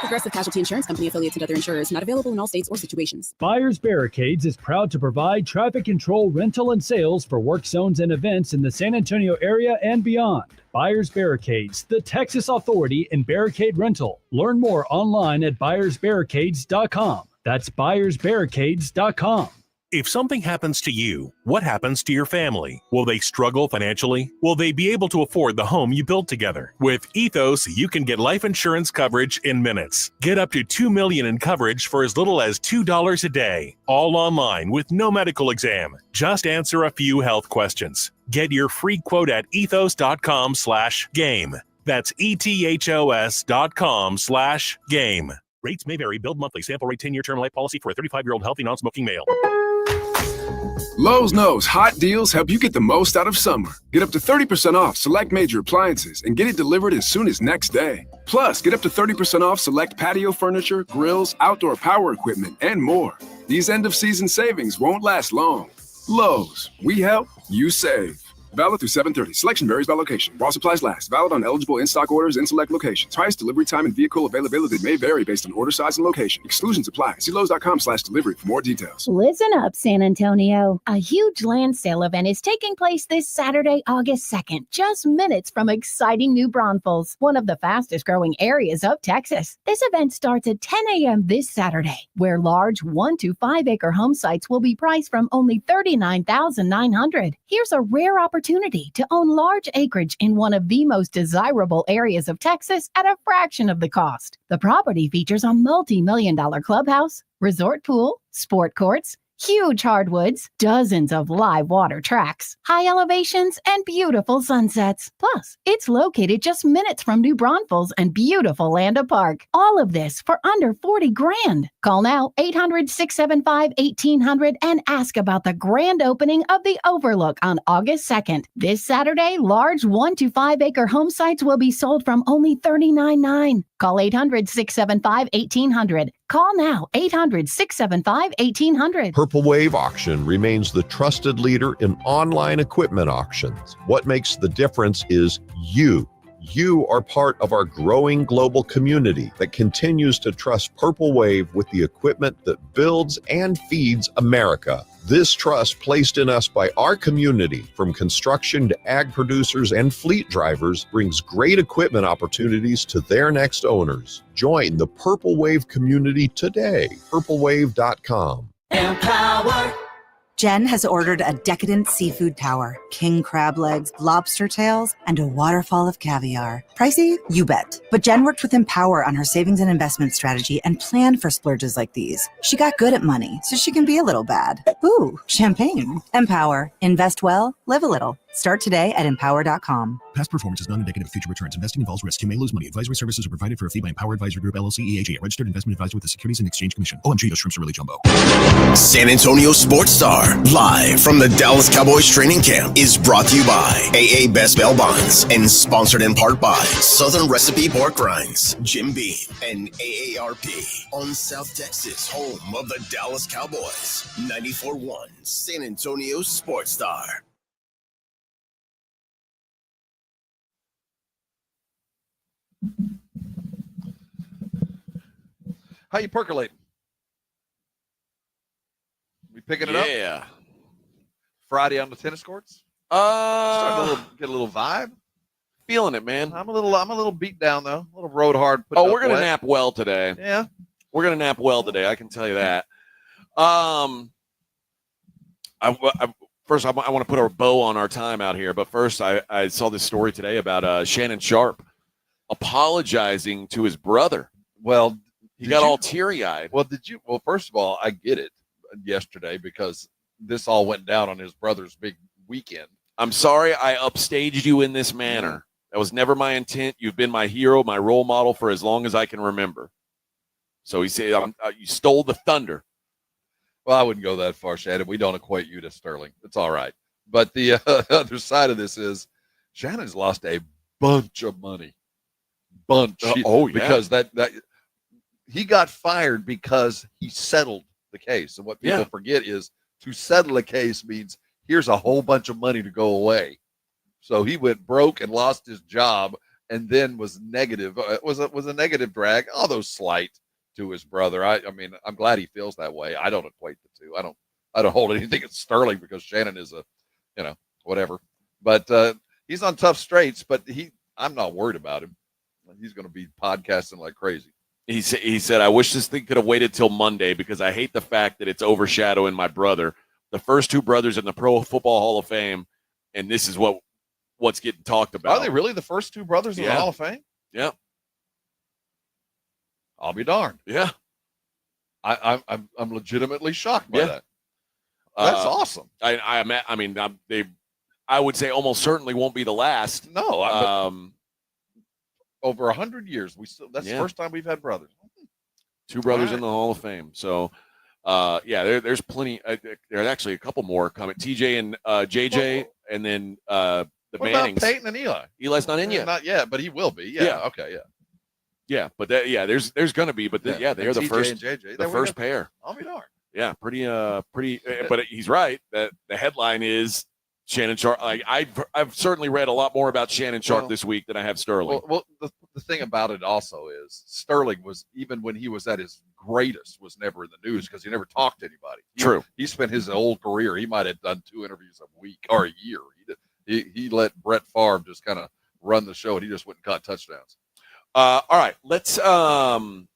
Progressive Casualty Insurance Company, affiliates, and other insurers. Not available in all states or situations. Buyers Barricades is proud to provide traffic control, rental, and sales for work zones and events in the San Antonio area and beyond. Buyers Barricades, the Texas authority in barricade rental. Learn more online at buyersbarricades.com. That's buyersbarricades.com. If something happens to you, what happens to your family? Will they struggle financially? Will they be able to afford the home you built together? With Ethos, you can get life insurance coverage in minutes. Get up to $2 million in coverage for as little as $2 a day. All online with no medical exam. Just answer a few health questions. Get your free quote at ethos.com/game. That's ethos.com/game. Rates may vary. Billed monthly. Sample rate 10-year term life policy for a 35-year-old healthy non-smoking male. Lowe's knows hot deals help you get the most out of summer. Get up to 30% off select major appliances and get it delivered as soon as next day. Plus, get up to 30% off select patio furniture, grills, outdoor power equipment, and more. These end-of-season savings won't last long. Lowe's, we help, you save. Valid through 7/30. Selection varies by location. While supplies last. Valid on eligible in-stock orders in select locations. Price, delivery time, and vehicle availability may vary based on order size and location. Exclusions apply. See Lowe's.com/delivery for more details. Listen up, San Antonio. A huge land sale event is taking place this Saturday, August 2nd, just minutes from exciting New Braunfels, one of the fastest growing areas of Texas. This event starts at 10 a.m. this Saturday, where large 1 to 5 acre home sites will be priced from only $39,900. Here's a rare opportunity to own large acreage in one of the most desirable areas of Texas at a fraction of the cost. The property features a multi-million-dollar clubhouse, resort pool, sport courts, huge hardwoods, dozens of live water tracks, high elevations, and beautiful sunsets. Plus, it's located just minutes from New Braunfels and beautiful Landa Park. All of this for under 40 grand. Call now 800-675-1800 and ask about the grand opening of the Overlook on August 2nd. This Saturday, large 1 to 5 acre home sites will be sold from only $39.9. Call 800-675-1800. Call now, 800-675-1800. Purple Wave Auction remains the trusted leader in online equipment auctions. What makes the difference is you. You are part of our growing global community that continues to trust Purple Wave with the equipment that builds and feeds America. This trust placed in us by our community, from construction to ag producers and fleet drivers, brings great equipment opportunities to their next owners. Join the Purple Wave community today. purplewave.com. Empower. Jen has ordered a decadent seafood tower, king crab legs, lobster tails, and a waterfall of caviar. Pricey? You bet. But Jen worked with Empower on her savings and investment strategy and planned for splurges like these. She got good at money, so she can be a little bad. Ooh, champagne. Empower. Invest well, live a little. Start today at empower.com. Past performance is not indicative of future returns. Investing involves risk. You may lose money. Advisory services are provided for a fee by Empower Advisory Group, LLC, EAG, a registered investment advisor with the Securities and Exchange Commission. OMG, those shrimps are really jumbo. San Antonio Sports Star, live from the Dallas Cowboys training camp, is brought to you by AA Best Bail Bonds and sponsored in part by Southern Recipe Pork Rinds, Jim Beam, and AARP on South Texas, home of the Dallas Cowboys. 94.1 San Antonio Sports Star. How you percolating? We picking it up? Yeah. Friday on the tennis courts? Starting to get a little vibe. Feeling it, man. I'm a little beat down though. A little road hard. Oh, we're gonna nap well today. Yeah. We're gonna nap well today. I can tell you that. First, I want to put a bow on our time out here, but first, I saw this story today about Shannon Sharp apologizing to his brother. Well, he got all teary-eyed. Well, Well, first of all, I get it yesterday because this all went down on his brother's big weekend. I'm sorry I upstaged you in this manner. That was never my intent. You've been my hero, my role model for as long as I can remember. So he said, you stole the thunder. Well, I wouldn't go that far, Shannon. We don't equate you to Sterling. It's all right. But the other side of this is Shannon's lost a bunch of money. Because that he got fired because he settled the case. And what people forget is to settle a case means here's a whole bunch of money to go away. So he went broke and lost his job and then was negative. It was a negative drag, although slight to his brother. I mean, I'm glad he feels that way. I don't equate the two. I don't hold anything against Sterling because Shannon is whatever. But he's on tough straits, but I'm not worried about him. He's going to be podcasting like crazy. He said, I wish this thing could have waited till Monday because I hate the fact that it's overshadowing my brother. The first two brothers in the Pro Football Hall of Fame, and this is what's getting talked about. Are they really the first two brothers in the Hall of Fame? Yeah. I'll be darned. Yeah. I'm legitimately shocked by that. That's awesome. I would say almost certainly won't be the last. No. Over 100 years, that's the first time we've had brothers. Two brothers in the Hall of Fame. So, there's plenty. There's actually a couple more coming. TJ and JJ, and then the what Mannings. About Peyton and Eli? Eli's not in yet. Not yet, but he will be. Yeah. Okay. Yeah. Yeah, but there's going to be, but they are the TJ first, and JJ, the first pair. I'll be darned. Yeah, pretty. But he's right that the headline is Shannon Sharp. I've certainly read a lot more about Shannon Sharp this week than I have Sterling. Well, the thing about it also is Sterling was, even when he was at his greatest, was never in the news because he never talked to anybody. True. He spent his whole career. He might have done 2 interviews a week or a year. He let Brett Favre just kind of run the show, and he just went and caught touchdowns. All right, let's kind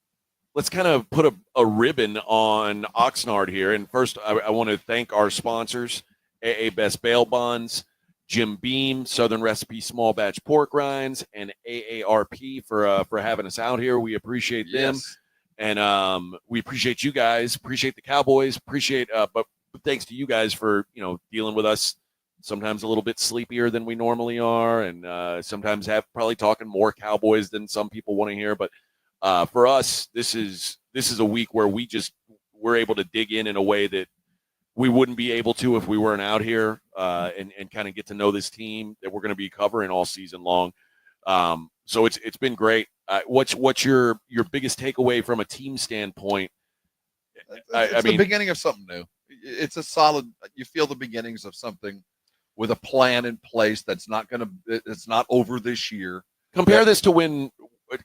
of put a ribbon on Oxnard here. And first, I want to thank our sponsors, AA Best Bail Bonds, Jim Beam, Southern Recipe Small Batch Pork Rinds, and AARP for having us out here. We appreciate them. And we appreciate you guys, appreciate the Cowboys, but thanks to you guys for, dealing with us sometimes a little bit sleepier than we normally are, and sometimes probably talking more Cowboys than some people want to hear. But for us, this is a week where we're able to dig in a way that we wouldn't be able to if we weren't out here, and kind of get to know this team that we're going to be covering all season long. So it's been great. What's your biggest takeaway from a team standpoint? It's the beginning of something new. It's a solid. You feel the beginnings of something with a plan in place that's not it's not over this year. Compare this to when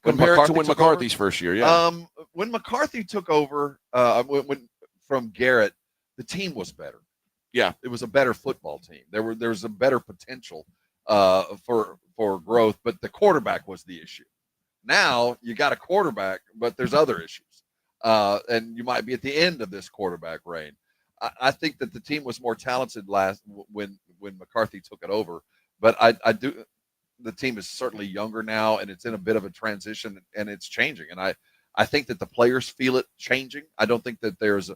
McCarthy's first year. Yeah. When McCarthy took over, when from Garrett, the team was better. Yeah, it was a better football team. There was a better potential for growth, but the quarterback was the issue. Now you got a quarterback, but there's other issues, and you might be at the end of this quarterback reign. I think that the team was more talented when McCarthy took it over, but the team is certainly younger now, and it's in a bit of a transition, and it's changing. And I think that the players feel it changing. I don't think that there's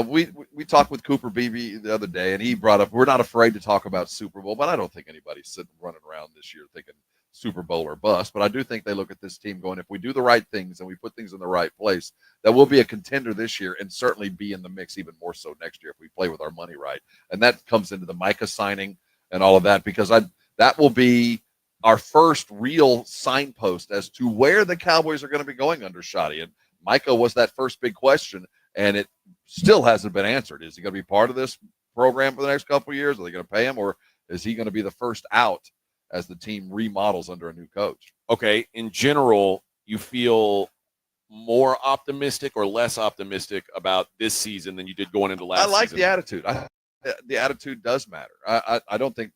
we talked with Cooper Beebe the other day, and he brought up we're not afraid to talk about Super Bowl, but I don't think anybody's running around this year thinking Super Bowl or bust. But I do think they look at this team going, if we do the right things and we put things in the right place, that we'll be a contender this year and certainly be in the mix even more so next year if we play with our money right. And that comes into the Micah signing and all of that, because that will be our first real signpost as to where the Cowboys are going to be going under Shoddy. And Micah was that first big question, and it still hasn't been answered. Is he going to be part of this program for the next couple of years? Are they going to pay him, or is he going to be the first out as the team remodels under a new coach? Okay, in general, you feel more optimistic or less optimistic about this season than you did going into last season? I like the attitude. The attitude does matter. I don't think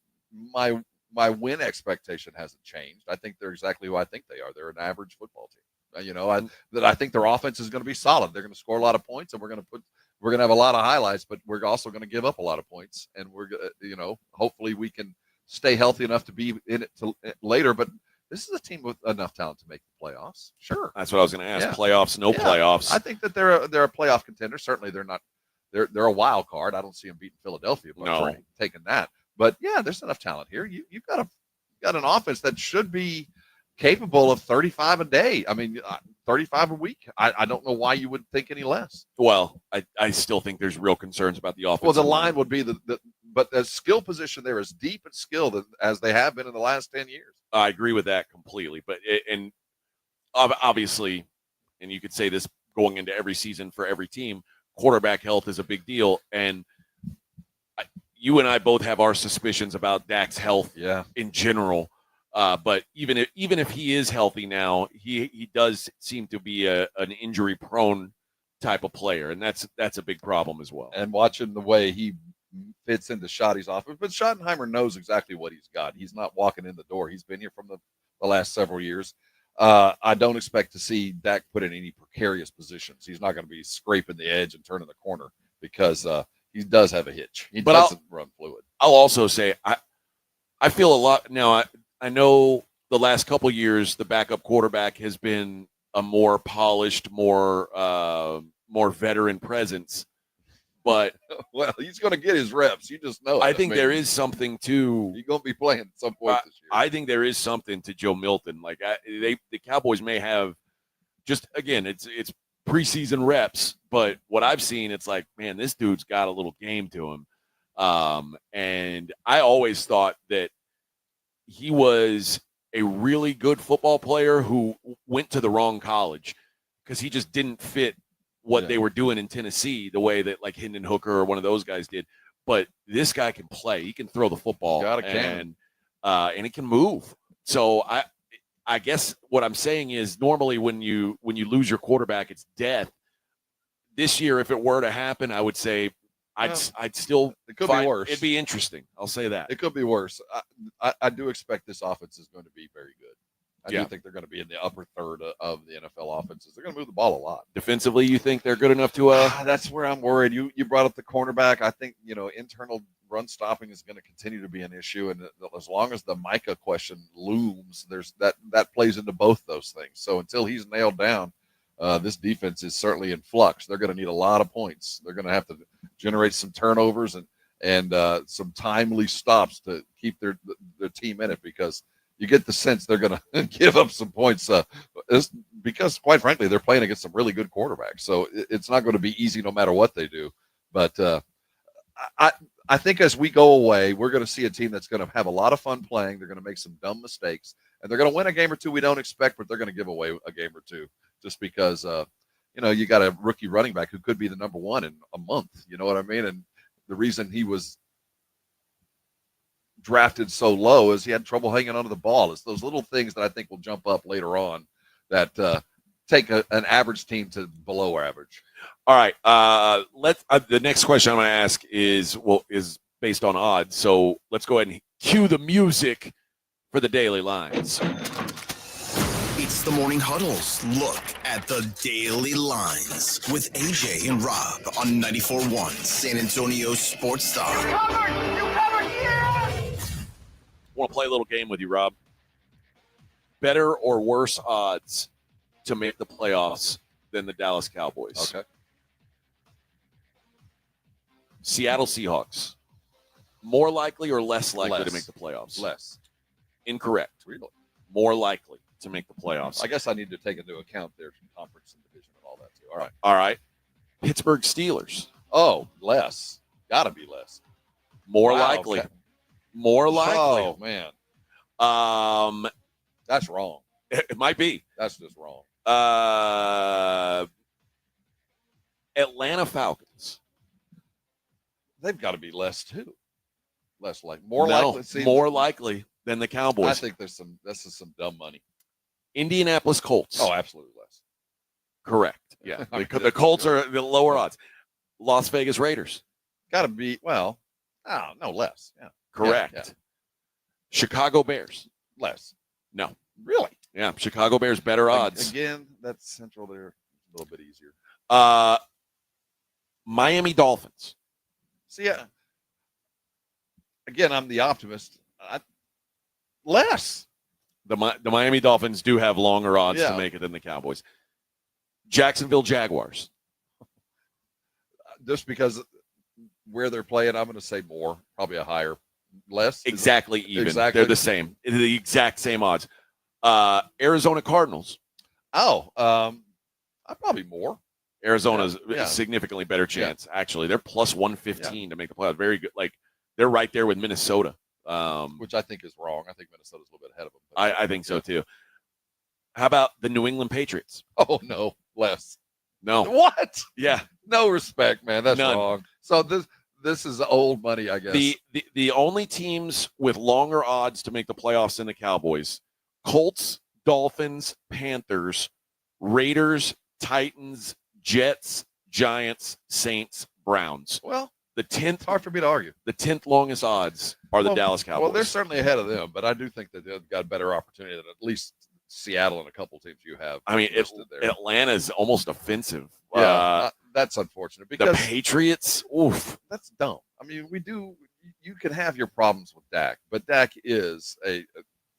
my win expectation hasn't changed. I think they're exactly who I think they are. They're an average football team. I think their offense is going to be solid. They're going to score a lot of points, and we're going to have a lot of highlights, but we're also going to give up a lot of points, and hopefully we can stay healthy enough to be in it later. But this is a team with enough talent to make the playoffs. Sure. That's what I was going to ask. Yeah. Playoffs, no playoffs. I think that they're a playoff contender. Certainly they're not. They're a wild card. I don't see them beating Philadelphia. No. Taking that. But yeah, there's enough talent here. You've got an offense that should be capable of 35 a day. I mean, 35 a week. I don't know why you would think any less. Well, I still think there's real concerns about the offense. Well, the line would be but the skill position there is deep and skilled as they have been in the last 10 years. I agree with that completely. But and obviously, and you could say this going into every season for every team, quarterback health is a big deal. And you and I both have our suspicions about Dak's health in general. But even if he is healthy now, he does seem to be an injury-prone type of player, and that's a big problem as well. And watching the way he fits into Shoddy's offense, but Schottenheimer knows exactly what he's got. He's not walking in the door. He's been here from the last several years. I don't expect to see Dak put in any precarious positions. He's not going to be scraping the edge and turning the corner because he does have a hitch. He doesn't run fluid. I'll also say I feel a lot now. I know the last couple of years the backup quarterback has been a more polished, more veteran presence. But well, he's going to get his reps. You just know. I think there is something to. He's going to be playing at some point this year. I think there is something to Joe Milton. Like the Cowboys may have just again, it's preseason reps, but what I've seen, it's like, man, this dude's got a little game to him. And I always thought that he was a really good football player who went to the wrong college because he just didn't fit what they were doing in Tennessee the way that like Hendon Hooker or one of those guys did. But this guy can play. He can throw the football and he can move. So I guess what I'm saying is normally when you lose your quarterback, it's death. This year, if it were to happen, I would say I'd still. It could be worse. It'd be interesting. I'll say that. It could be worse. I do expect this offense is going to be very good. I do think they're going to be in the upper third of the NFL offenses. They're going to move the ball a lot. Defensively, you think they're good enough to? That's where I'm worried. You brought up the cornerback. I think internal run stopping is going to continue to be an issue, and as long as the Micah question looms, there's that plays into both those things. So until he's nailed down, this defense is certainly in flux. They're going to need a lot of points. They're going to have to generate some turnovers and some timely stops to keep their team in it, because you get the sense they're going to give up some points because, quite frankly, they're playing against some really good quarterbacks. So it's not going to be easy no matter what they do. But I think as we go away, we're going to see a team that's going to have a lot of fun playing. They're going to make some dumb mistakes, and they're going to win a game or two we don't expect, but they're going to give away a game or two just because, you got a rookie running back who could be the number one in a month. You know what I mean? And the reason he was drafted so low is he had trouble hanging onto the ball. It's those little things that I think will jump up later on that take an average team to below average. All right. The next question I'm going to ask is based on odds. So let's go ahead and cue the music for the daily lines. It's the Morning Huddle's look at the daily lines with AJ and Rob on 94.1 San Antonio Sports Star. I want to play a little game with you, Rob. Better or worse odds to make the playoffs than the Dallas Cowboys? Okay. Seattle Seahawks. More likely or less likely to make the playoffs? Less. Incorrect. Really? More likely to make the playoffs. I guess I need to take into account their conference and division and all that too. All right. All right. Pittsburgh Steelers. Oh, less. Got to be less. More Wow, likely. okay. More likely. Oh, man. That's wrong. It might be. That's just wrong. Atlanta Falcons. They've got to be less too. Less likely. More likely than the Cowboys. I think this is some dumb money. Indianapolis Colts. Oh, absolutely less. Correct. Yeah. The Colts are the lower odds. Las Vegas Raiders. Got to be, no, less. Yeah. Correct. Yeah. Chicago Bears. Less. No. Really? Yeah. Chicago Bears better odds. Again, that's central there. A little bit easier. Miami Dolphins. See, again, I'm the optimist. Less. The Miami Dolphins do have longer odds to make it than the Cowboys. Jacksonville Jaguars. Just because where they're playing, I'm going to say more, probably a higher. Less? Exactly even. Exactly. They're the same. The exact same odds. Arizona Cardinals. Probably more. Arizona's a significantly better chance, actually. They're plus 115 to make the playoffs. Very good. Like, they're right there with Minnesota. Which I think is wrong. I think Minnesota's a little bit ahead of them. I think so, too. How about the New England Patriots? Oh, no. Less. No. What? Yeah. No respect, man. That's None. wrong. So this is old money, I guess. The only teams with longer odds to make the playoffs than the Cowboys: Colts, Dolphins, Panthers, Raiders, Titans, Jets, Giants, Saints, Browns. Well, the 10th, hard for me to argue. The 10th longest odds are the Dallas Cowboys. Well, they're certainly ahead of them, but I do think that they've got a better opportunity than at least Seattle and a couple teams you have. I mean, Atlanta's almost offensive. Yeah, that's unfortunate because the Patriots, oof, that's dumb. I mean, you can have your problems with Dak, but Dak is a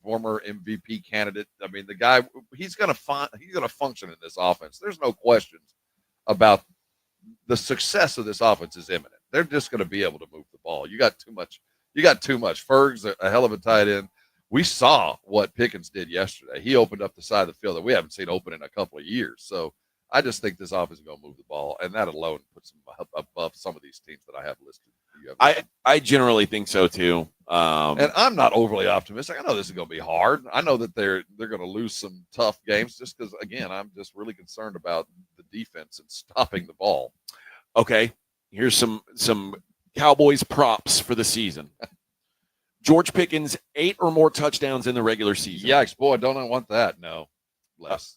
former MVP candidate. I mean, the guy, he's going to function in this offense. There's no questions about the success of this offense is imminent. They're just going to be able to move the ball. You got too much. Ferg's a hell of a tight end. We saw what Pickens did yesterday. He opened up the side of the field that we haven't seen open in a couple of years. So I just think this offense is going to move the ball, and that alone puts them above some of these teams that I have listed. I generally think so too. And I'm not overly optimistic. I know this is going to be hard. I know that they're going to lose some tough games just because, again, I'm just really concerned about the defense and stopping the ball. Okay, here's some Cowboys props for the season. George Pickens, 8 or more touchdowns in the regular season. Yikes, boy, don't I want that? No, less.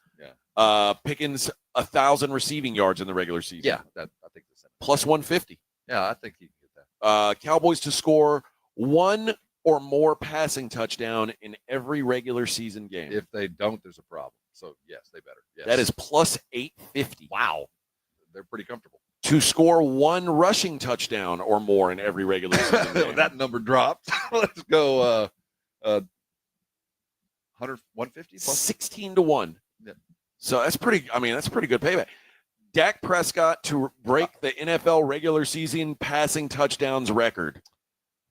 Pickens, 1,000 receiving yards in the regular season. Yeah, I think that's it. Plus 150. Yeah, I think he can get that. Cowboys to score 1 or more passing touchdown in every regular season game. If they don't, there's a problem. So, yes, they better. Yes. That is plus 850. Wow. They're pretty comfortable. To score 1 rushing touchdown or more in every regular season game. That number dropped. Let's go 100, 150 plus? 16 to 1. Yeah. So that's pretty. I mean, that's a pretty good payback. Dak Prescott to break the NFL regular season passing touchdowns record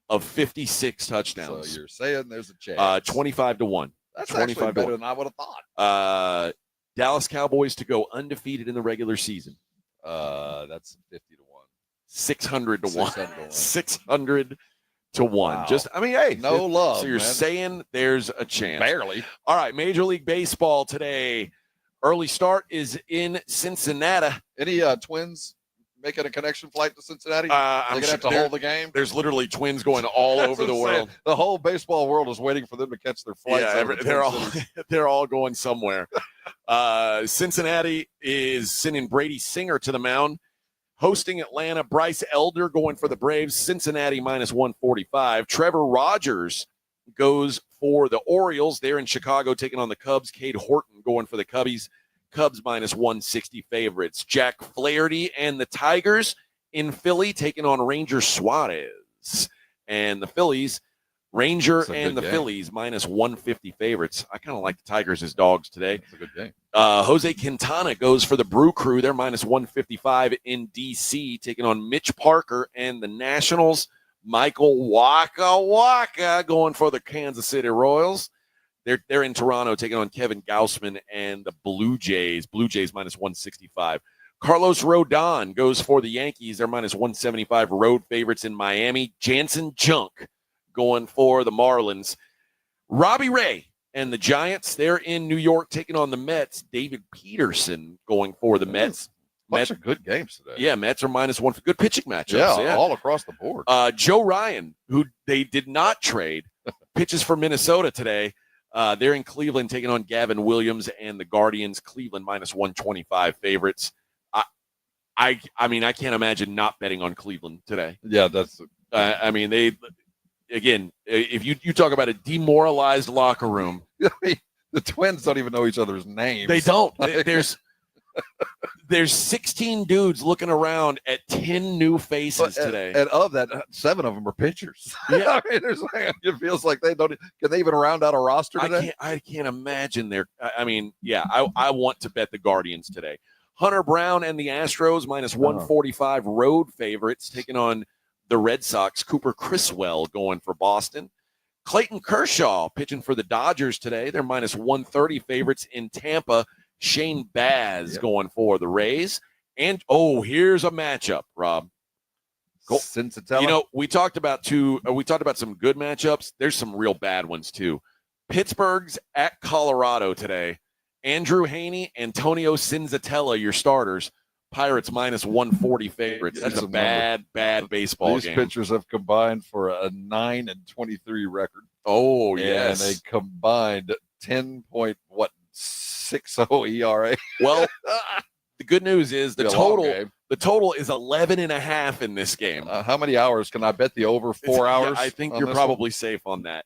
of 56 touchdowns. So you're saying there's a chance. 25-1. That's actually better than I would have thought. Dallas Cowboys to go undefeated in the regular season. That's 50-1. 600-1. 600-1. Wow. Just, I mean, hey, no love. So you're man. saying there's a chance. Barely. All right, Major League Baseball today. Early start is in Cincinnati. Any Twins making a connection flight to Cincinnati? I'm They're gonna have to hold the game. There's literally Twins going all over the world. The whole baseball world is waiting for them to catch their flights. Yeah, they're all going somewhere. Cincinnati is sending Brady Singer to the mound. Hosting Atlanta, Bryce Elder going for the Braves. Cincinnati minus 145. Trevor Rogers goes for the Orioles. They're in Chicago taking on the Cubs. Cade Horton going for the Cubbies. Cubs minus 160 favorites. Jack Flaherty and the Tigers in Philly taking on Ranger Suarez. And the Phillies, Ranger and the Phillies minus 150 favorites. I kind of like the Tigers as dogs today. That's a good game. Jose Quintana goes for the Brew Crew. They're minus 155 in D.C. taking on Mitch Parker and the Nationals. Michael Waka going for the Kansas City Royals. They're in Toronto taking on Kevin Gausman and the Blue Jays. Blue Jays minus 165. Carlos Rodon goes for the Yankees. They're minus 175 road favorites in Miami. Jansen Junk going for the Marlins. Robbie Ray and the Giants, they're in New York taking on the Mets. David Peterson going for the Mets. Bunch of good games today. Yeah, Mets are minus 1 for good pitching matchups. Yeah, all across the board. Joe Ryan, who they did not trade, pitches for Minnesota today. They're in Cleveland taking on Gavin Williams and the Guardians. Cleveland minus 125 favorites. I mean, I can't imagine not betting on Cleveland today. Yeah, that's. I mean, they again, if you talk about a demoralized locker room, the Twins don't even know each other's names. They don't. There's 16 dudes looking around at 10 new faces today. And of that, 7 of them are pitchers. Yeah. I mean, it feels like they don't. Can they even round out a roster today? I can't imagine I mean, yeah, I want to bet the Guardians today. Hunter Brown and the Astros minus 145 road favorites taking on the Red Sox. Cooper Criswell going for Boston. Clayton Kershaw pitching for the Dodgers today. They're minus 130 favorites in Tampa. Shane Baz going for the Rays. And, here's a matchup, Rob. Cincinnati. You know, we talked about some good matchups. There's some real bad ones, too. Pittsburgh's at Colorado today. Andrew Haney, Antonio Cinzatella, your starters. Pirates minus 140 favorites. That's a bad baseball game. These pitchers have combined for a 9-23 record. Oh, yes. And they combined 10.60 ERA. Well, the good news is the total is 11.5 in this game. How many hours can I bet the over 4 hours? I think you're probably safe on that.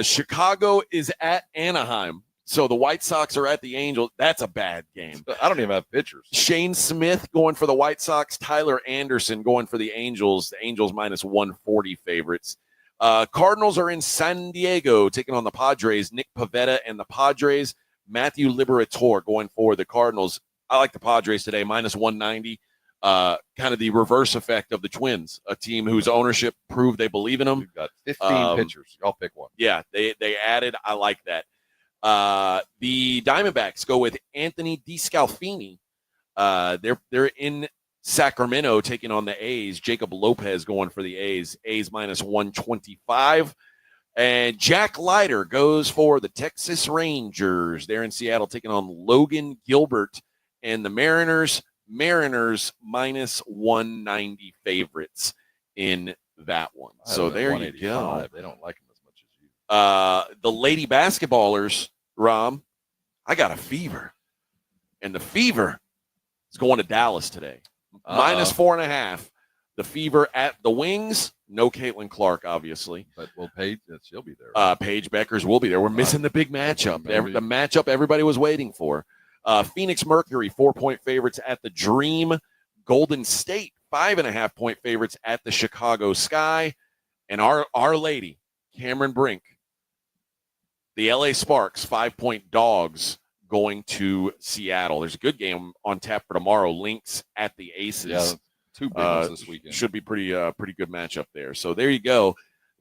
Chicago is at Anaheim. So the White Sox are at the Angels. That's a bad game. I don't even have pitchers. Shane Smith going for the White Sox. Tyler Anderson going for the Angels. The Angels minus 140 favorites. Cardinals are in San Diego taking on the Padres. Nick Pivetta and the Padres. Matthew Liberatore going for the Cardinals. I like the Padres today, minus 190. Kind of the reverse effect of the Twins, a team whose ownership proved they believe in them. We've got 15 pitchers. I'll pick one. Yeah, they added. I like that. The Diamondbacks go with Anthony DeScalfini. They're in Sacramento taking on the A's. Jacob Lopez going for the A's. A's minus 125. And Jack Leiter goes for the Texas Rangers. They're in Seattle taking on Logan Gilbert and the Mariners. Mariners minus 190 favorites in that one. So there you go. They don't like them as much as you. The lady basketballers, Rom, I got a fever. And the fever is going to Dallas today. Minus 4.5. The fever at the Wings. No Caitlin Clark, obviously. But Paige, she'll be there. Paige Beckers will be there. We're missing the big matchup. The matchup everybody was waiting for. Phoenix Mercury, 4-point favorites at the Dream. Golden State, 5.5-point favorites at the Chicago Sky. And our lady, Cameron Brink, the LA Sparks, 5-point dogs going to Seattle. There's a good game on tap for tomorrow. Lynx at the Aces. Yeah, two big ones this weekend. Should be pretty good matchup there. So there you go.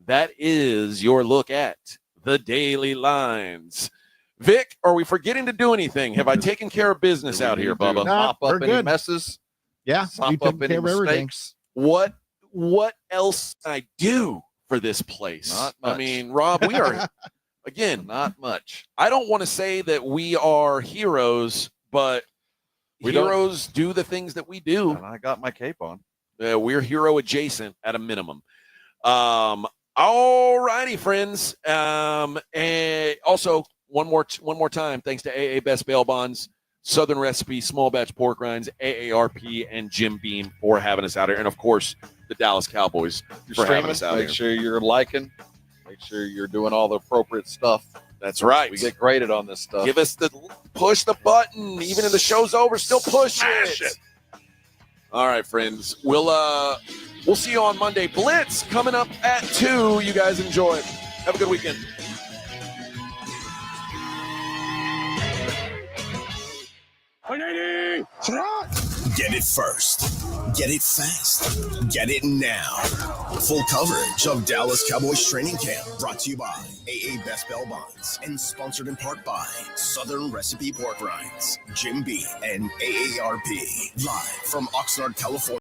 That is your look at the daily lines. Vic, are we forgetting to do anything? Have I taken care of business out here, Bubba? Mop up any messes? Yeah, Sop we took up any care of everything. mistakes? What else can I do for this place? Not much. I mean, Rob, we are again Not much. I don't want to say that we are heroes, but heroes do the things that we do. And I got my cape on. We're hero adjacent at a minimum. All righty, friends. And also one more time, thanks to AA Best Bail Bonds, Southern Recipe, Small Batch Pork Rinds, AARP, and Jim Beam for having us out here, and of course the Dallas Cowboys for having us out Make here. sure you're liking. Make sure you're doing all the appropriate stuff. That's right. We get graded on this stuff. Give us push the button. Even if the show's over, still push it. All right, friends. We'll see you on Monday. Blitz coming up at 2. You guys enjoy. Have a good weekend. Get it first. Get it fast. Get it now. Full coverage of Dallas Cowboys training camp brought to you by AA Best Bell Bonds and sponsored in part by Southern Recipe Pork Rinds, Jim B, and AARP. Live from Oxnard, California.